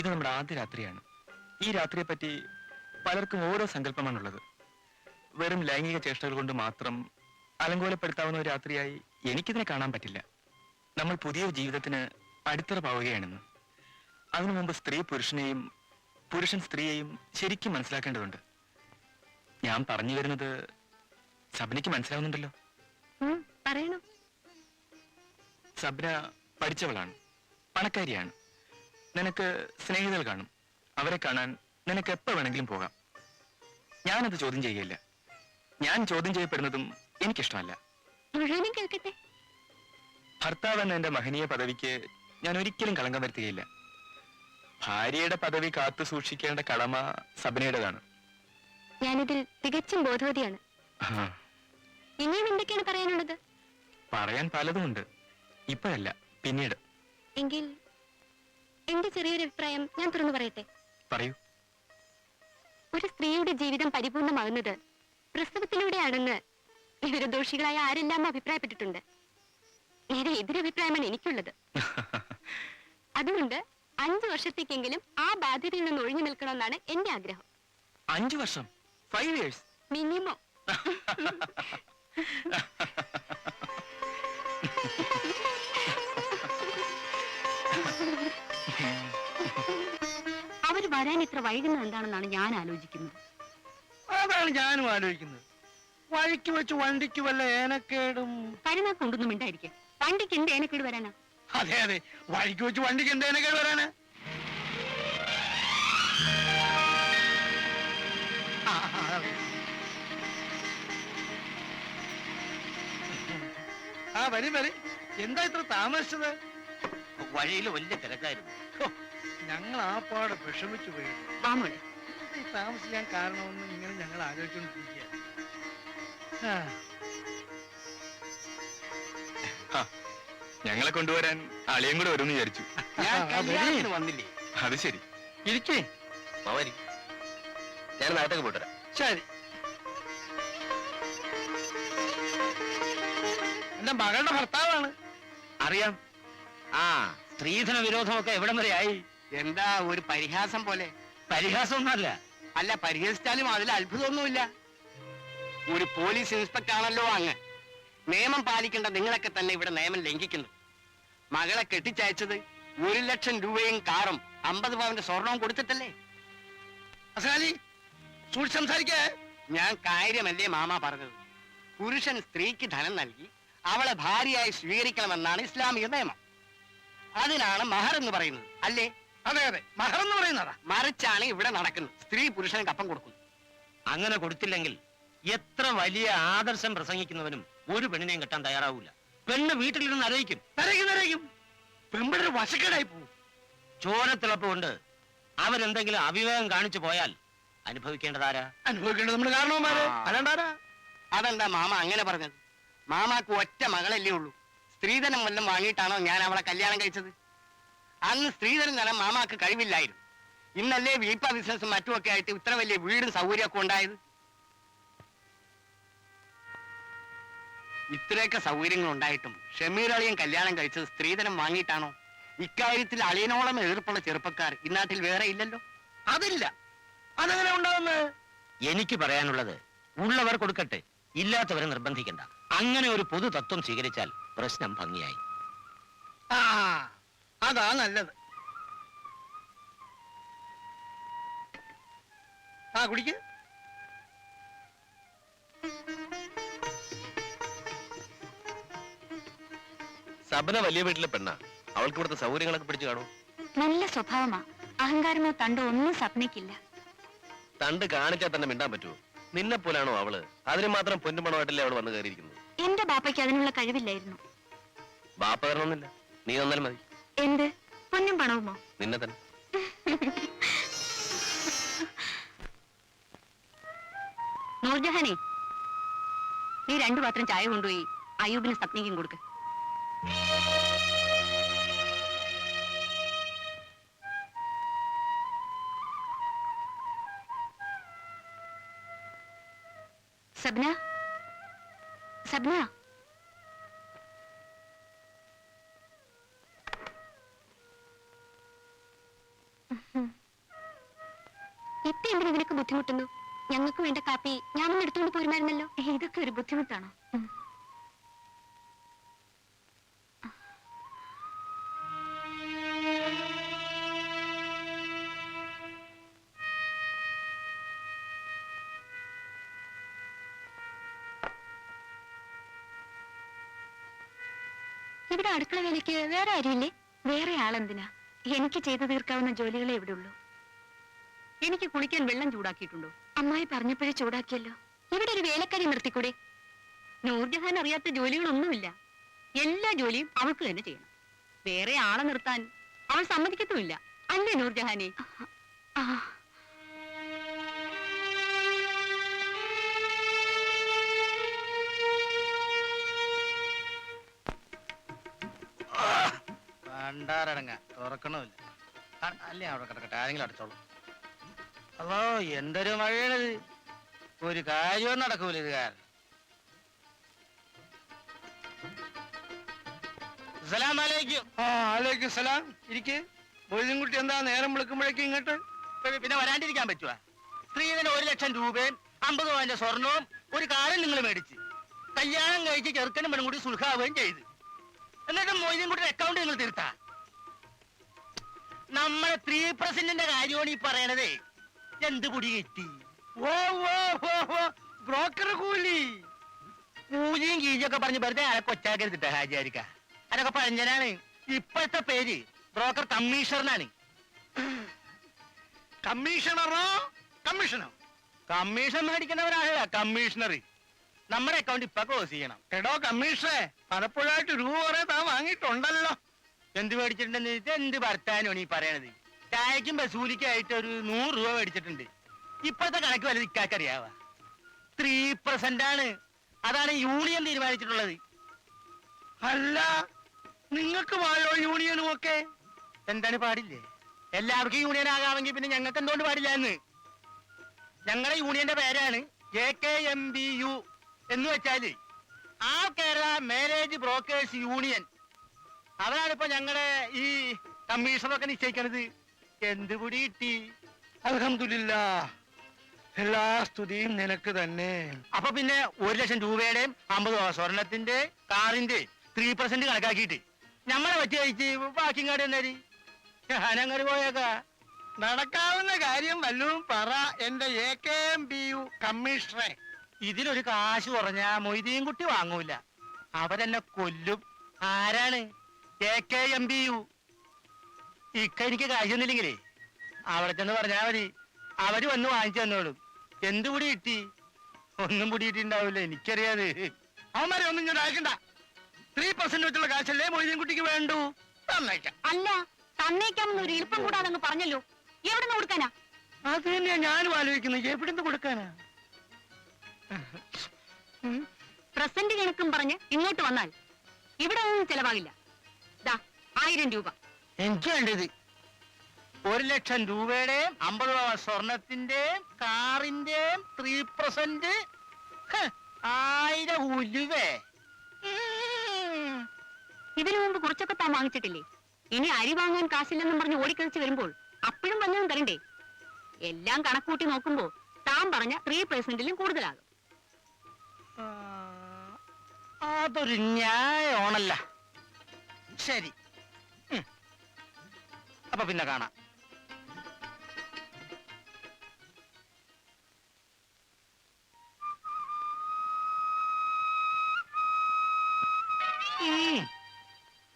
ഇത് നമ്മുടെ ആദ്യ രാത്രിയാണ്. ഈ രാത്രിയെ പറ്റി പലർക്കും ഓരോ സങ്കല്പമാണുള്ളത്. വെറും ലൈംഗിക ചേഷ്ടകൾ കൊണ്ട് മാത്രം അലങ്കോലപ്പെടുത്താവുന്ന ഒരു രാത്രിയായി എനിക്കിതിനെ കാണാൻ പറ്റില്ല. നമ്മൾ പുതിയ ജീവിതത്തിന് അടിത്തറ പാവുകയാണെന്ന്. അതിനു മുമ്പ് സ്ത്രീ പുരുഷനെയും പുരുഷൻ സ്ത്രീയെയും ശരിക്കും മനസ്സിലാക്കേണ്ടതുണ്ട്. ഞാൻ പറഞ്ഞു വരുന്നത് സബ്നയ്ക്ക് മനസ്സിലാവുന്നുണ്ടല്ലോ? പറയണം. സബ്ന പഠിച്ചവളാണ്, പണക്കാരിയാണ്. നിനക്ക് സ്നേഹിതകൾ കാണും. അവരെ കാണാൻ നിനക്ക് എപ്പോ വേണമെങ്കിലും പോകാം. ഞാനത് ചോദ്യം ചെയ്യുകയില്ല. ഞാൻ ചോദ്യം ചെയ്യപ്പെടുന്നതും എനിക്കിഷ്ടമല്ല. കേൾക്കട്ടെ. ഭർത്താവ് എന്ന എന്റെ മഹനീയ പദവിക്ക് ഞാൻ ഒരിക്കലും കളങ്കം വരുത്തുകയില്ല. ഭാര്യയുടെ പദവി കാത്തു സൂക്ഷിക്കേണ്ട കടമ സബ്നയുടേതാണ്. ഞാനിതിൽ തികച്ചും ബോധവതിയാണ്. ഇനിയും എന്തൊക്കെയാണ് പറയാനുള്ളത്? പറയാൻ പലതുമുണ്ട്. ഇപ്പോഴല്ല, പിന്നീട്. എങ്കിൽ എന്റെ ചെറിയൊരു അഭിപ്രായം ഞാൻ തുറന്നു പറയട്ടെ. പറയൂ. ഒരു സ്ത്രീയുടെ ജീവിതം പരിപൂർണമാകുന്നത് പ്രസവത്തിലൂടെയാണെന്ന് വിവരദോഷികളായ ആരെല്ലാം അഭിപ്രായപ്പെട്ടിട്ടുണ്ട്. നേരെ എതിരഭിപ്രായമാണ് എനിക്കുള്ളത്. അതുകൊണ്ട് 5 വർഷത്തേക്കെങ്കിലും ആ ബാധ്യതയിൽ നിന്ന് ഒഴിഞ്ഞു നിൽക്കണമെന്നാണ് എന്റെ ആഗ്രഹം. 5 വർഷം? 5 years മിനിമം. അവർ വരാൻ ഇത്ര വൈകുന്നത് എന്താണെന്നാണ് ഞാൻ ആലോചിക്കുന്നത്. അതാണ് ഞാനും ആലോചിക്കുന്നത്. വഴിക്ക് വെച്ച് വണ്ടിക്ക് വല്ല ഏനക്കേടും. കരുനാക്കൊണ്ടൊന്നും ഉണ്ടായിരിക്കും. വണ്ടിക്ക് എന്ത് ഏനക്കേട് വരാനാ? അതെ അതെ, വഴിക്ക് വെച്ച് വണ്ടിക്ക് എന്ത് ഏനക്കേട് വരാനാ? വരും വരും. എന്താ ഇത്ര താമസിച്ചത്? വഴിയിൽ വലിയ തിരക്കായിരുന്നു. ഞങ്ങൾ ആ പാട് വിഷമിച്ചു പോയി. ഈ താമസിക്കാൻ കാരണമെന്ന് ഇങ്ങനെ ഞങ്ങൾ ആലോചിച്ചുകൊണ്ടിരിക്കുകയാണ്. ഞങ്ങളെ കൊണ്ടുവരാൻ അളിയും കൂടെ വരുമെന്ന് വിചാരിച്ചു. ഞാൻ വന്നില്ലേ? അത് ശരി. ഇരിക്കേ. ഞാൻ നാട്ടിലേക്ക് പോയിട്ടരാം. ശരി. എന്റെ മകളുടെ ഭർത്താവാണ്. അറിയാം. ആ, സ്ത്രീധന വിരോധമൊക്കെ എവിടം വരെ ആയി? എന്താ ഒരു പരിഹാസം പോലെ? പരിഹാസമൊന്നുമല്ല. അല്ല, പരിഹസിച്ചാലും അതിൽ അത്ഭുതമൊന്നുമില്ല. ഒരു പോലീസ് ഇൻസ്പെക്ടർ ആണല്ലോ അങ്ങ്. നിയമം പാലിക്കേണ്ട നിങ്ങളൊക്കെ തന്നെ ഇവിടെ നിയമം ലംഘിക്കുന്നു. മകളെ കെട്ടിച്ചയച്ചത് 1 ലക്ഷം രൂപയും കാറും 50 പവന്റെ സ്വർണവും കൊടുത്തിട്ടല്ലേ? സംസാരിക്കേ. ഞാൻ കാര്യമല്ലേ മാമ പറഞ്ഞത്. പുരുഷൻ സ്ത്രീക്ക് ധനം നൽകി അവളെ ഭാര്യയായി സ്വീകരിക്കണമെന്നാണ് ഇസ്ലാമിക നിയമം. അതിനാണ് മഹർ എന്ന് പറയുന്നത്, അല്ലേ? അതെ അതെ, മഹർ എന്ന് പറയുന്നതാ. മറിച്ചാണ് ഇവിടെ നടക്കുന്നത്. സ്ത്രീ പുരുഷന് കപ്പം കൊടുക്കുന്നു. അങ്ങനെ കൊടുത്തില്ലെങ്കിൽ എത്ര വലിയ ആദർശം പ്രസംഗിക്കുന്നവനും ഒരു പെണ്ണിനെയും കെട്ടാൻ തയ്യാറാവൂല. പെണ്ണ് വീട്ടിലിരുന്ന് നരയിക്കും. പെമ്പിടൊരു വശക്കേടായി പോവും. ചോരത്തിളപ്പുകൊണ്ട് അവരെന്തെങ്കിലും അവിവേകം കാണിച്ചു പോയാൽ അനുഭവിക്കേണ്ടതാരാ? അനുഭവിക്കേണ്ടത് നമ്മുടെ കാരണവന്മാര്, അല്ലാണ്ടാരാ? അതെന്താ മാമ അങ്ങനെ പറഞ്ഞത്? മാമാക്ക് ഒറ്റ മകളല്ലേ ഉള്ളൂ. സ്ത്രീധനം വല്ലതും വാങ്ങിയിട്ടാണോ ഞാൻ അവളെ കല്യാണം കഴിച്ചത്? അന്ന് സ്ത്രീധനം തരാൻ മാമാക്ക് കഴിവില്ലായിരുന്നു. ഇന്നല്ലേ വീപ്പ ബിസിനസ്സും മറ്റുമൊക്കെ ആയിട്ട് ഇത്ര വലിയ വീടും സൗകര്യമൊക്കെ ഉണ്ടായത്. ഇത്രയൊക്കെ സൗകര്യങ്ങൾ ഉണ്ടായിട്ടും ഷമീർ അളിയൻ കല്യാണം കഴിച്ചത് സ്ത്രീധനം വാങ്ങിയിട്ടാണോ? ഇക്കാര്യത്തിൽ അളിയനോളം എതിർപ്പുള്ള ചെറുപ്പക്കാർ ഇന്നാട്ടിൽ വേറെ ഇല്ലല്ലോ. അതില്ല. അതെങ്ങനെ ഉണ്ടാവുന്നത്? എനിക്ക് പറയാനുള്ളത്, ഉള്ളവർ കൊടുക്കട്ടെ, ഇല്ലാത്തവരെ നിർബന്ധിക്കണ്ട. അങ്ങനെ ഒരു പൊതു തത്വം സ്വീകരിച്ചാൽ പ്രശ്നം ഭംഗിയായി. അതാ നല്ലത്. കുടിക്ക്. സബന വലിയ വീട്ടിലെ പെണ്ണാ. അവൾക്ക് ഇവിടുത്തെ സൗകര്യങ്ങളൊക്കെ പിടിച്ചു കാണും. നല്ല സ്വഭാവമാ. അഹങ്കാരമോ തണ്ടോ ഒന്നും സപ്നയ്ക്കില്ല. തണ്ട് കാണിച്ചാൽ തന്നെ മിണ്ടാൻ പറ്റുമോ? നിന്നെ പോലാണോ അവള്? അതിന് മാത്രം പൊന്നുപണമായിട്ടല്ലേ അവൾ വന്ന് കയറിയിരിക്കുന്നത്. എന്റെ ബാപ്പയ്ക്ക് അതിനുള്ള കഴിവില്ലായിരുന്നു. ബാപ്പ തരണമെന്നില്ല, നീ തന്നാലും മതി. എന്ത് പൊന്നും പണവുമോ? നിന്നെ തന്നെ. നൂർജഹാനെ, നീ 2 പാത്രം ചായ കൊണ്ടുപോയി അയ്യൂബിന് സപ്നയ്ക്കും കൊടുക്ക്. സബ്ന, സബ്ന, ഇപ്പൊ എന്തിനു ഇതിനൊക്കെ ബുദ്ധിമുട്ടുന്നു? ഞങ്ങൾക്ക് വേണ്ട കാപ്പി ഞാനൊന്ന് എടുത്തുകൊണ്ട് പോരുമായിരുന്നല്ലോ. ഇതൊക്കെ ഒരു ബുദ്ധിമുട്ടാണോ? ഇവിടെ അടുക്കള വേലയ്ക്ക് വേറെ ആരുമില്ലേ? വേറെ ആളെന്തിനാ? എനിക്ക് ചെയ്തു തീർക്കാവുന്ന ജോലികളെ ഇവിടെ ഉള്ളൂ. എനിക്ക് കുളിക്കാൻ വെള്ളം ചൂടാക്കിയിട്ടുണ്ടോ? അമ്മായി പറഞ്ഞപ്പോഴേ ചൂടാക്കിയല്ലോ. ഇവിടെ ഒരു വേലക്കാരി നിർത്തിക്കൂടെ? നൂർജഹാൻ അറിയാത്ത ജോലികളൊന്നുമില്ല. എല്ലാ ജോലിയും അവൾക്ക് തന്നെ ചെയ്യണം. വേറെ ആളെ നിർത്താൻ അവൾ സമ്മതിക്കത്തുമില്ല. അല്ലേ നൂർജഹാനെ? കണ്ടാരടങ്ങ തുറക്കണമില്ല. അല്ലേ അവിടെ കിടക്കട്ടെ, ആരെങ്കിലും അടച്ചോളൂ. അതോ എന്തൊരു മഴയാണിത്, ഒരു കാര്യവും നടക്കൂല ഇത് കാരണം. അലൈക്കും സലാം. ഇരിക്ക്. മൊയ്തീൻകുട്ടി എന്താ നേരം വിളിക്കുമ്പോഴേക്കും ഇങ്ങോട്ട്? പിന്നെ വരാണ്ടിരിക്കാൻ പറ്റുവാ? സ്ത്രീധന 1 ലക്ഷം രൂപയും 50 പവന്റെ സ്വർണവും ഒരു കാറും നിങ്ങൾ മേടിച്ച് കല്യാണം കഴിച്ച് ചെറുക്കനും പെണ്ണും കൂടി സുഖാവുകയും ചെയ്ത്, എന്നിട്ട് മൊയ്തീൻകുട്ടിയുടെ അക്കൗണ്ട് നിങ്ങൾ തീർത്താ? നമ്മളെ 3% കാര്യമാണ് ഈ പറയണതേ. എന്ത് പൊടി കിട്ടി? ബ്രോക്കർ കൂലി. കൂലിയും കീഴിയൊക്കെ പറഞ്ഞ് വെറുതെ ആരെ കൊച്ചാക്കരുതിട്ട ഹാജിയാരിക്ക. അതൊക്കെ പഴഞ്ചനാണ്. ഇപ്പോഴത്തെ പേര് ബ്രോക്കർ കമ്മീഷണറാണ്. കമ്മീഷണറോ കമ്മീഷനോ? കമ്മീഷൻ മേടിക്കുന്നവരാണല്ല കമ്മീഷണർ. നമ്മുടെ അക്കൗണ്ട് ഇപ്പൊ ക്ലോസ് ചെയ്യണം. എടോ കമ്മീഷണറെ, പലപ്പോഴായിട്ട് രൂപ കുറെ താൻ വാങ്ങിയിട്ടുണ്ടല്ലോ. എന്ത് മേടിച്ചിട്ടുണ്ടെന്ന് ഇത് എന്ത് വർത്താനാണ് ഈ പറയണത്? ചായക്കും ബസൂലിക്കായിട്ട് ഒരു 100 രൂപ മേടിച്ചിട്ടുണ്ട്. ഇപ്പോഴത്തെ കണക്ക് വല്ലത് ഇക്കാക്കറിയാവാ? 3% ആണ്. അതാണ് യൂണിയൻ തീരുമാനിച്ചിട്ടുള്ളത്. അല്ല, നിങ്ങൾക്ക് വായോ യൂണിയനും ഒക്കെ? എന്താണ് പാടില്ലേ? എല്ലാവർക്കും യൂണിയൻ ആകാമെങ്കിൽ പിന്നെ ഞങ്ങൾക്ക് എന്തുകൊണ്ട് പാടില്ല എന്ന്? ഞങ്ങളുടെ യൂണിയന്റെ പേരാണ് AKMBU എന്ന് വെച്ചാല് ആ കേരള മാരേജ് ബ്രോക്കേഴ്സ് യൂണിയൻ. അവരാണ് ഇപ്പൊ ഞങ്ങളുടെ ഈ കമ്മീഷണറൊക്കെ നിശ്ചയിക്കണത്. എന്ത് പൊടി കിട്ടി? അൽഹംദുലില്ലാഹ്, എല്ലാ സ്തുതിയും നിനക്ക് തന്നെ. അപ്പൊ പിന്നെ 1 ലക്ഷം രൂപയുടെയും 50 സ്വർണത്തിന്റെ കാറിന്റെ 3% കണക്കാക്കിയിട്ട് നമ്മളെ പറ്റി കഴിച്ച് ബാക്കി കാട് എന്നാല് ഞാനങ്ങോട്ട് പോയേക്കാ. നടക്കാവുന്ന കാര്യം വല്ലതും പറ എന്റെ AKMBU കമ്മീഷണറെ. ഇതിലൊരു കാശ് കുറഞ്ഞാ മൊയ്തീൻകുട്ടി വാങ്ങൂല, അവരെന്നെ കൊല്ലും. ആരാണ്? AKMBU. ഇക്ക എനിക്ക് കാശൊന്നുമില്ലെങ്കിലേ അവിടെ ചെന്ന് പറഞ്ഞാ മതി, അവര് വന്ന് വാങ്ങിച്ചു തന്നോളും. എന്ത് പൊടി കിട്ടി? ഒന്നും പൊടി കിട്ടിണ്ടാവില്ല, എനിക്കറിയാത്. അവന്മാരെ ഒന്നും ഞാൻ അയക്കണ്ട. 3% വെച്ചുള്ള കാശല്ലേ മൊയ്തീൻകുട്ടിക്ക് വേണ്ടു. തന്നേക്കാം. അല്ല, തന്നേക്കാമെന്ന് ഒരു എളുപ്പം കൂടാതെന്ന് പറഞ്ഞല്ലോ. എവിടെ നിന്ന് കൊടുക്കാനാ? അത് തന്നെയാ ഞാനും ആലോചിക്കുന്നത്. എവിടുന്ന് കൊടുക്കാനാ? പ്രസന്റ് കണക്കും പറഞ്ഞ് ഇങ്ങോട്ട് വന്നാൽ ഇവിടെ ഒന്നും ചെലവാകില്ല. 1000 രൂപ എനിക്ക് വേണ്ടത്. 1 ലക്ഷം രൂപയുടെയും 50 സ്വർണത്തിന്റെയും കാറിന്റെയും 3%. 1000 ഉലുവേ. ഇതിനു മുമ്പ് കുറച്ചൊക്കെ താൻ വാങ്ങിച്ചിട്ടില്ലേ? ഇനി അരി വാങ്ങാൻ കാശില്ലെന്നും പറഞ്ഞ് ഓടിക്കളിച്ച് വരുമ്പോൾ അപ്പോഴും വല്ലതും തരണ്ടേ? എല്ലാം കണക്കൂട്ടി നോക്കുമ്പോ താൻ പറഞ്ഞ 3%-ലും കൂടുതലാകും. അതൊരു ന്യായമാണല്ല. ശരി, അപ്പൊ പിന്നെ കാണാം.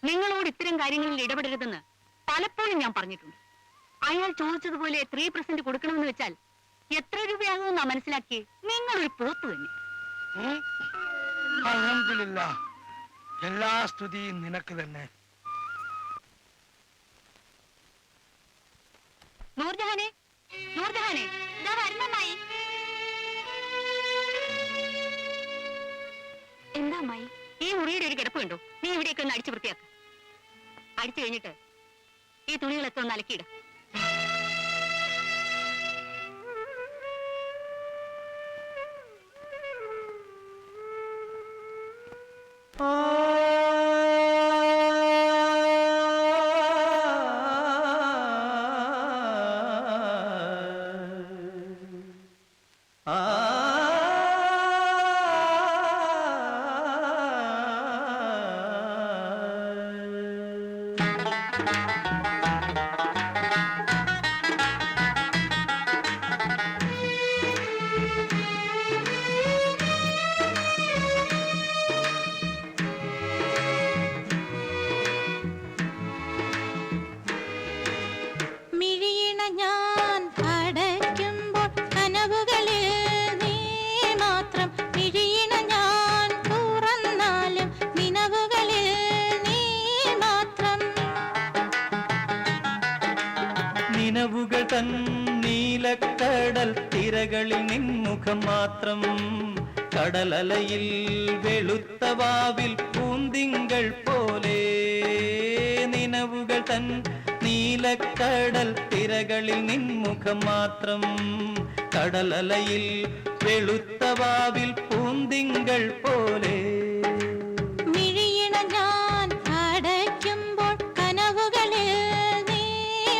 നിങ്ങളോട് ഇത്തരം കാര്യങ്ങളിൽ ഇടപെടരുതെന്ന് പലപ്പോഴും ഞാൻ പറഞ്ഞിട്ടുണ്ട്. അയാൾ ചോദിച്ചതുപോലെ 3% കൊടുക്കണമെന്ന് വെച്ചാൽ എത്ര രൂപയാകുമെന്നാ മനസ്സിലാക്കി? നിങ്ങളൊരു പോത്ത് തന്നെ. അൽഹംദുലില്ലാഹ്, എല്ലാ സ്തുതിയും നിനക്ക് തന്നെ. നൂർജഹാനെ, നൂർജഹാനെ, ഇതാ വരുന്നമ്മായി. എന്താ അമ്മായി? ഈ മുറിയുടെ ഒരു കിടപ്പ് കണ്ടോ? നീ ഇവിടെയൊക്കെ ഒന്ന് അടിച്ചു വൃത്തിയാക്ക. അടിച്ചു കഴിഞ്ഞിട്ട് ഈ തുണികളൊക്കെ ഒന്ന് അലക്കിയിട. നീലക്കടൽ തിരകളിൽ നിൻമുഖം മാത്രം കടലലയിൽ വെളുത്ത വാവിൽ പൂന്തിങ്കൾ പോലെ നിനവുകൾ തൻ നീലക്കടൽ തിരകളിൽ നിൻമുഖം മാത്രം കടലലയിൽ വെളുത്ത വാവിൽ പൂന്തിങ്കൾ പോലെ മിഴിയിണ ഞാൻ അടയ്ക്കുമ്പോൾ കനവുകളിൽ നീ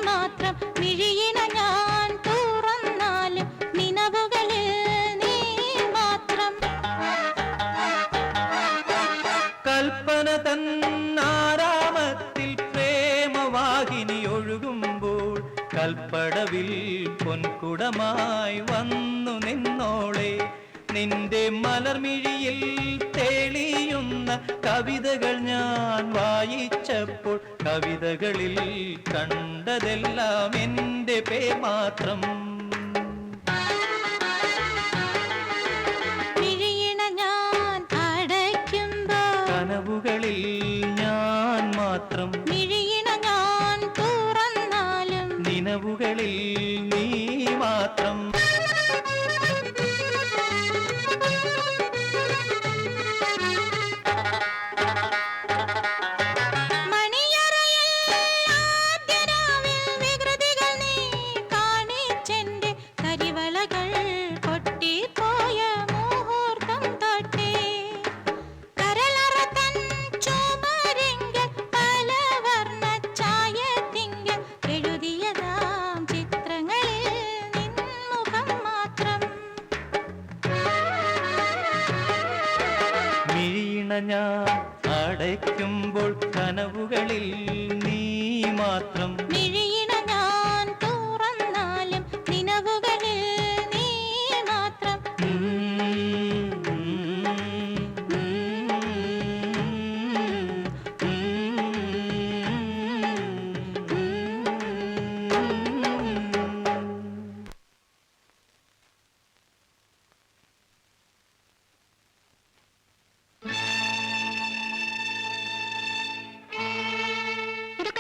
മാത്രം മിഴിയിണ ഞാൻ തുറന്നാലും നിനവുകളിൽ നീ മാത്രം കൽപ്പന തന്നാരാമത്തിൽ പ്രേമവാഹിനി ഒഴുകുമ്പോൾ കൽപ്പടവിൽ പൊൻകുടമായി വന്നു നിന്നോളെ നിന്റെ മലർമിഴിയിൽ തെളിയുന്ന കവിതകൾ ഞാൻ വായിച്ചപ്പോൾ കവിതകളിൽ കണ്ടതെല്ലാം എൻ്റെ പേർ മാത്രം മിഴിയിണ ഞാൻ അടയ്ക്കുമ്പോൾ കനവുകളിൽ ഞാൻ മാത്രം മിഴിയിണ ഞാൻ തുറന്നാലും നിനവുകളിൽ നീ മാത്രം ഞാൻ അടയ്ക്കുമ്പോൾ കനവുകളിൽ നീ മാത്രം മിഴിയിണ ഞാൻ തുറന്നാലും നിനവുകളിൽ നീ മാത്രം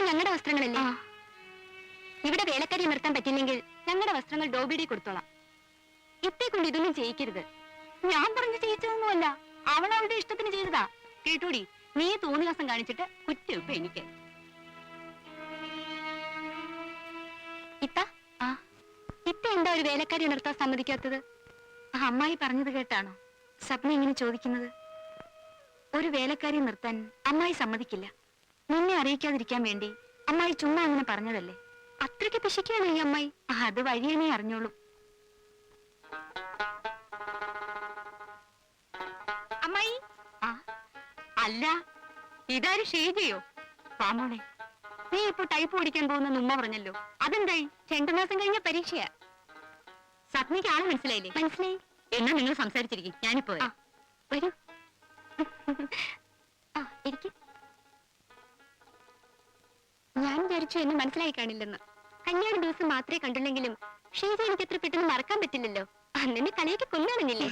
ഞങ്ങളുടെ വസ്ത്രങ്ങളല്ലേ ഇവിടെ വേലക്കാരി നിർത്താൻ പറ്റില്ലെങ്കിൽ ഞങ്ങളുടെ വസ്ത്രങ്ങൾ ഡോബിഡി കൊടുത്തോളാം ഇത്തേ കൊണ്ട് ഇതൊന്നും ചെയ്യിക്കരുത് ഞാൻ പറഞ്ഞു ചെയ്യിച്ചതൊന്നുമല്ല അവൾ അവളുടെ ഇഷ്ടത്തിന് ചെയ്തതാ കേട്ടൂടി നീ തോന്നിയാസം കാണിച്ചിട്ട് കുറ്റം എനിക്ക് ഇത്ത ഇത്ത എന്താ ഒരു വേലക്കാരി നിർത്താൻ സമ്മതിക്കാത്തത് ആ അമ്മായി പറഞ്ഞത് കേട്ടാണോ സപ്ന ഇങ്ങനെ ചോദിക്കുന്നത് ഒരു വേലക്കാരി നിർത്താൻ അമ്മായി സമ്മതിക്കില്ല നിന്നെ അറിയിക്കാതിരിക്കാൻ വേണ്ടി അമ്മായി ചുമ്മാ അങ്ങനെ പറഞ്ഞതല്ലേ അത്രയ്ക്ക് പിശിക്കാണ് ഈ അമ്മായി അത് വഴിയനെ അറിഞ്ഞോളൂ അമ്മായി അല്ല ഇതാര് ഷേജയോ പാമോളെ നീ ഇപ്പൊ ടൈപ്പ് പഠിക്കാൻ പോകുന്ന ഉമ്മ പറഞ്ഞല്ലോ അതെന്തായി 2 മാസം കഴിഞ്ഞ പരീക്ഷയാ സപ്നയ്ക്ക് ആളെ മനസ്സിലായില്ലേ മനസ്സിലായി എന്നാ നിങ്ങൾ സംസാരിച്ചിരിക്കും ഞാനിപ്പോ വരൂ എനിക്ക് ഞാൻ വിചാരിച്ചു എന്നെ മനസ്സിലായി കാണില്ലെന്ന് കല്യാണ ദിവസം മാത്രമേ കണ്ടുള്ളെങ്കിലും ഷീജ എനിക്ക് എത്ര പെട്ടെന്ന് മറക്കാൻ പറ്റില്ലല്ലോ അന്നെ കളിയൊക്കെ കൊന്നാണെന്നില്ലേ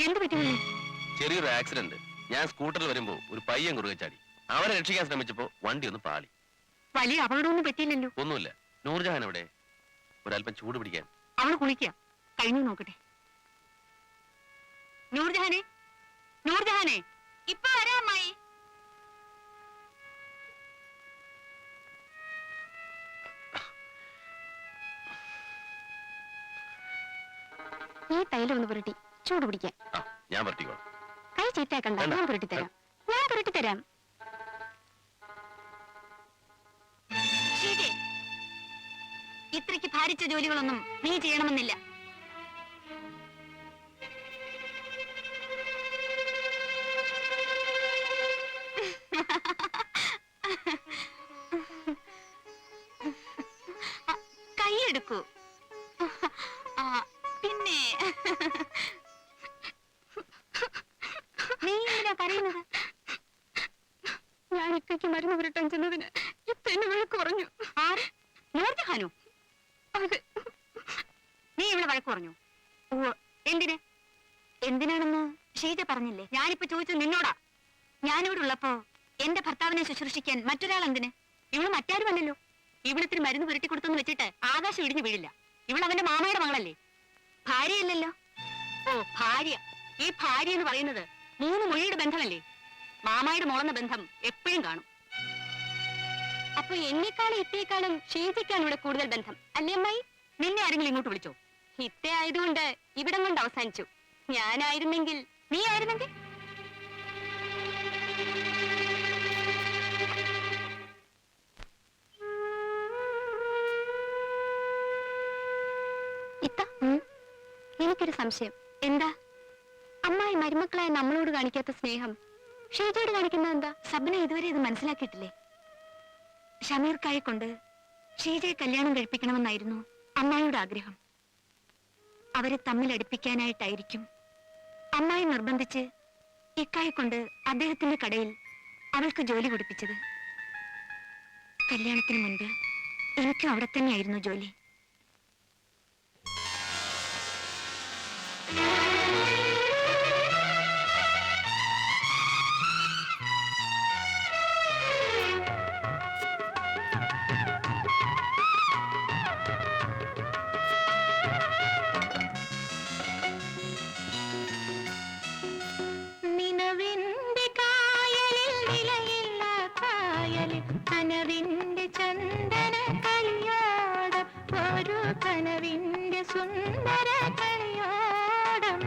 എന്ത് പറ്റി ചെറിയൊരു ആക്സിഡന്റ് ഞാൻ സ്കൂട്ടറിൽ വരുമ്പോ ഒരു പയ്യൻ കുറുകെ ചാടി അവരെ രക്ഷിക്കാൻ ശ്രമിച്ചപ്പോ വണ്ടി ഒന്ന് പാളി വലിയ അപകടമൊന്നും പറ്റിയില്ലല്ലോ ഒന്നുമില്ല നൂർജഹാൻ എവിടെ ഒരല്പം ചൂട് പിടിക്കാൻ അവള് കുളിക്കുക കഴിഞ്ഞു നോക്കട്ടെ നൂർജഹാനെ നൂർജഹാനെ ഇപ്പൊ വരാം അമ്മായി ഈ തൈലം ഒന്ന് പുരട്ടി ചൂട് പിടിക്കാൻ ഞാൻ പറ്റിക്കോളാം കൈ ചീറ്റാക്കണ്ട ഞാൻ പുരട്ടി തരാം ഞാൻ പുരട്ടി തരാം ശരി ഇത്രയ്ക്ക് ഭാരിച്ച ജോലികളൊന്നും നീ ചെയ്യണമെന്നില്ല കൈയെടുക്കൂ പിന്നെ നീ എന്തിനാ കരയുന്നത് ഞാൻ ഇക്കയ്ക്ക് മരുന്ന് പുരട്ടാൻ ചെന്നതിന് ഇപ്പൊ എന്നെ വഴക്ക് പറഞ്ഞു ആര് നൂർജഹാനോ അതെ നീ ഇവിടെ വഴക്ക് പറഞ്ഞു ഓ എന്തിന് എന്തിനാണെന്ന് ഷീജ പറഞ്ഞില്ലേ ഞാനിപ്പോ ചോദിച്ചത് നിന്നോടാ ഞാനിവിടെ ഉള്ളപ്പോ എന്റെ ഭർത്താവിനെ ശുശ്രൂഷിക്കാൻ മറ്റൊരാൾ എന്തിന് ഇവള് മറ്റാരുമല്ലല്ലോ ഇവിടത്തിന് മരുന്ന് പുരട്ടി കൊടുത്തെന്ന് വെച്ചിട്ട് ആകാശം ഇടിഞ്ഞു വീഴില്ല. ഇവൾ അവന്റെ മാമയുടെ മകളല്ലേ, ഭാര്യയല്ലല്ലോ. ഓ ഭാര്യ, ഈ ഭാര്യ എന്ന് പറയുന്നത് 3 മൊഴിയുടെ ബന്ധമല്ലേ? മാമായുടെ മോളെന്ന ബന്ധം എപ്പോഴും കാണും. അപ്പൊ എന്നെക്കാളും ഇത്തേക്കാളും ഷീജയ്ക്കാണ് ഇവിടെ കൂടുതൽ ബന്ധം അല്ലേ അമ്മായി? നിന്നെ ആരെങ്കിലും ഇങ്ങോട്ട് വിളിച്ചോ? ഇത്തെ ആയതുകൊണ്ട് ഇവിടം കൊണ്ട് അവസാനിച്ചു. ഞാനായിരുന്നെങ്കിൽ, നീ ആയിരുന്നെങ്കിൽ എനിക്കൊരു സംശയം. എന്താ? അമ്മായി മരുമക്കളായ നമ്മളോട് കാണിക്കാത്ത സ്നേഹം ഷീജയോട് കാണിക്കുന്നത് എന്താ? സബ്ന ഇതുവരെ ഇത് മനസ്സിലാക്കിയിട്ടില്ലേ? ഷമീർക്കായെ കൊണ്ട് ഷീജയെ കല്യാണം കഴിപ്പിക്കണമെന്നായിരുന്നു അമ്മായിയുടെ ആഗ്രഹം. അവരെ തമ്മിൽ അടുപ്പിക്കാനായിട്ടായിരിക്കും അമ്മായി നിർബന്ധിച്ച് ഇക്കായെ കൊണ്ട് അദ്ദേഹത്തിന്റെ കടയിൽ അവൾക്ക് ജോലി കൊടുപ്പിച്ചത്. കല്യാണത്തിന് മുൻപ് എനിക്കും അവിടെ തന്നെയായിരുന്നു ജോലി. കനവിന്റെ ചന്ദന കളിയോടം, ഒരു കനവിന്റെ സുന്ദര കളിയോടം.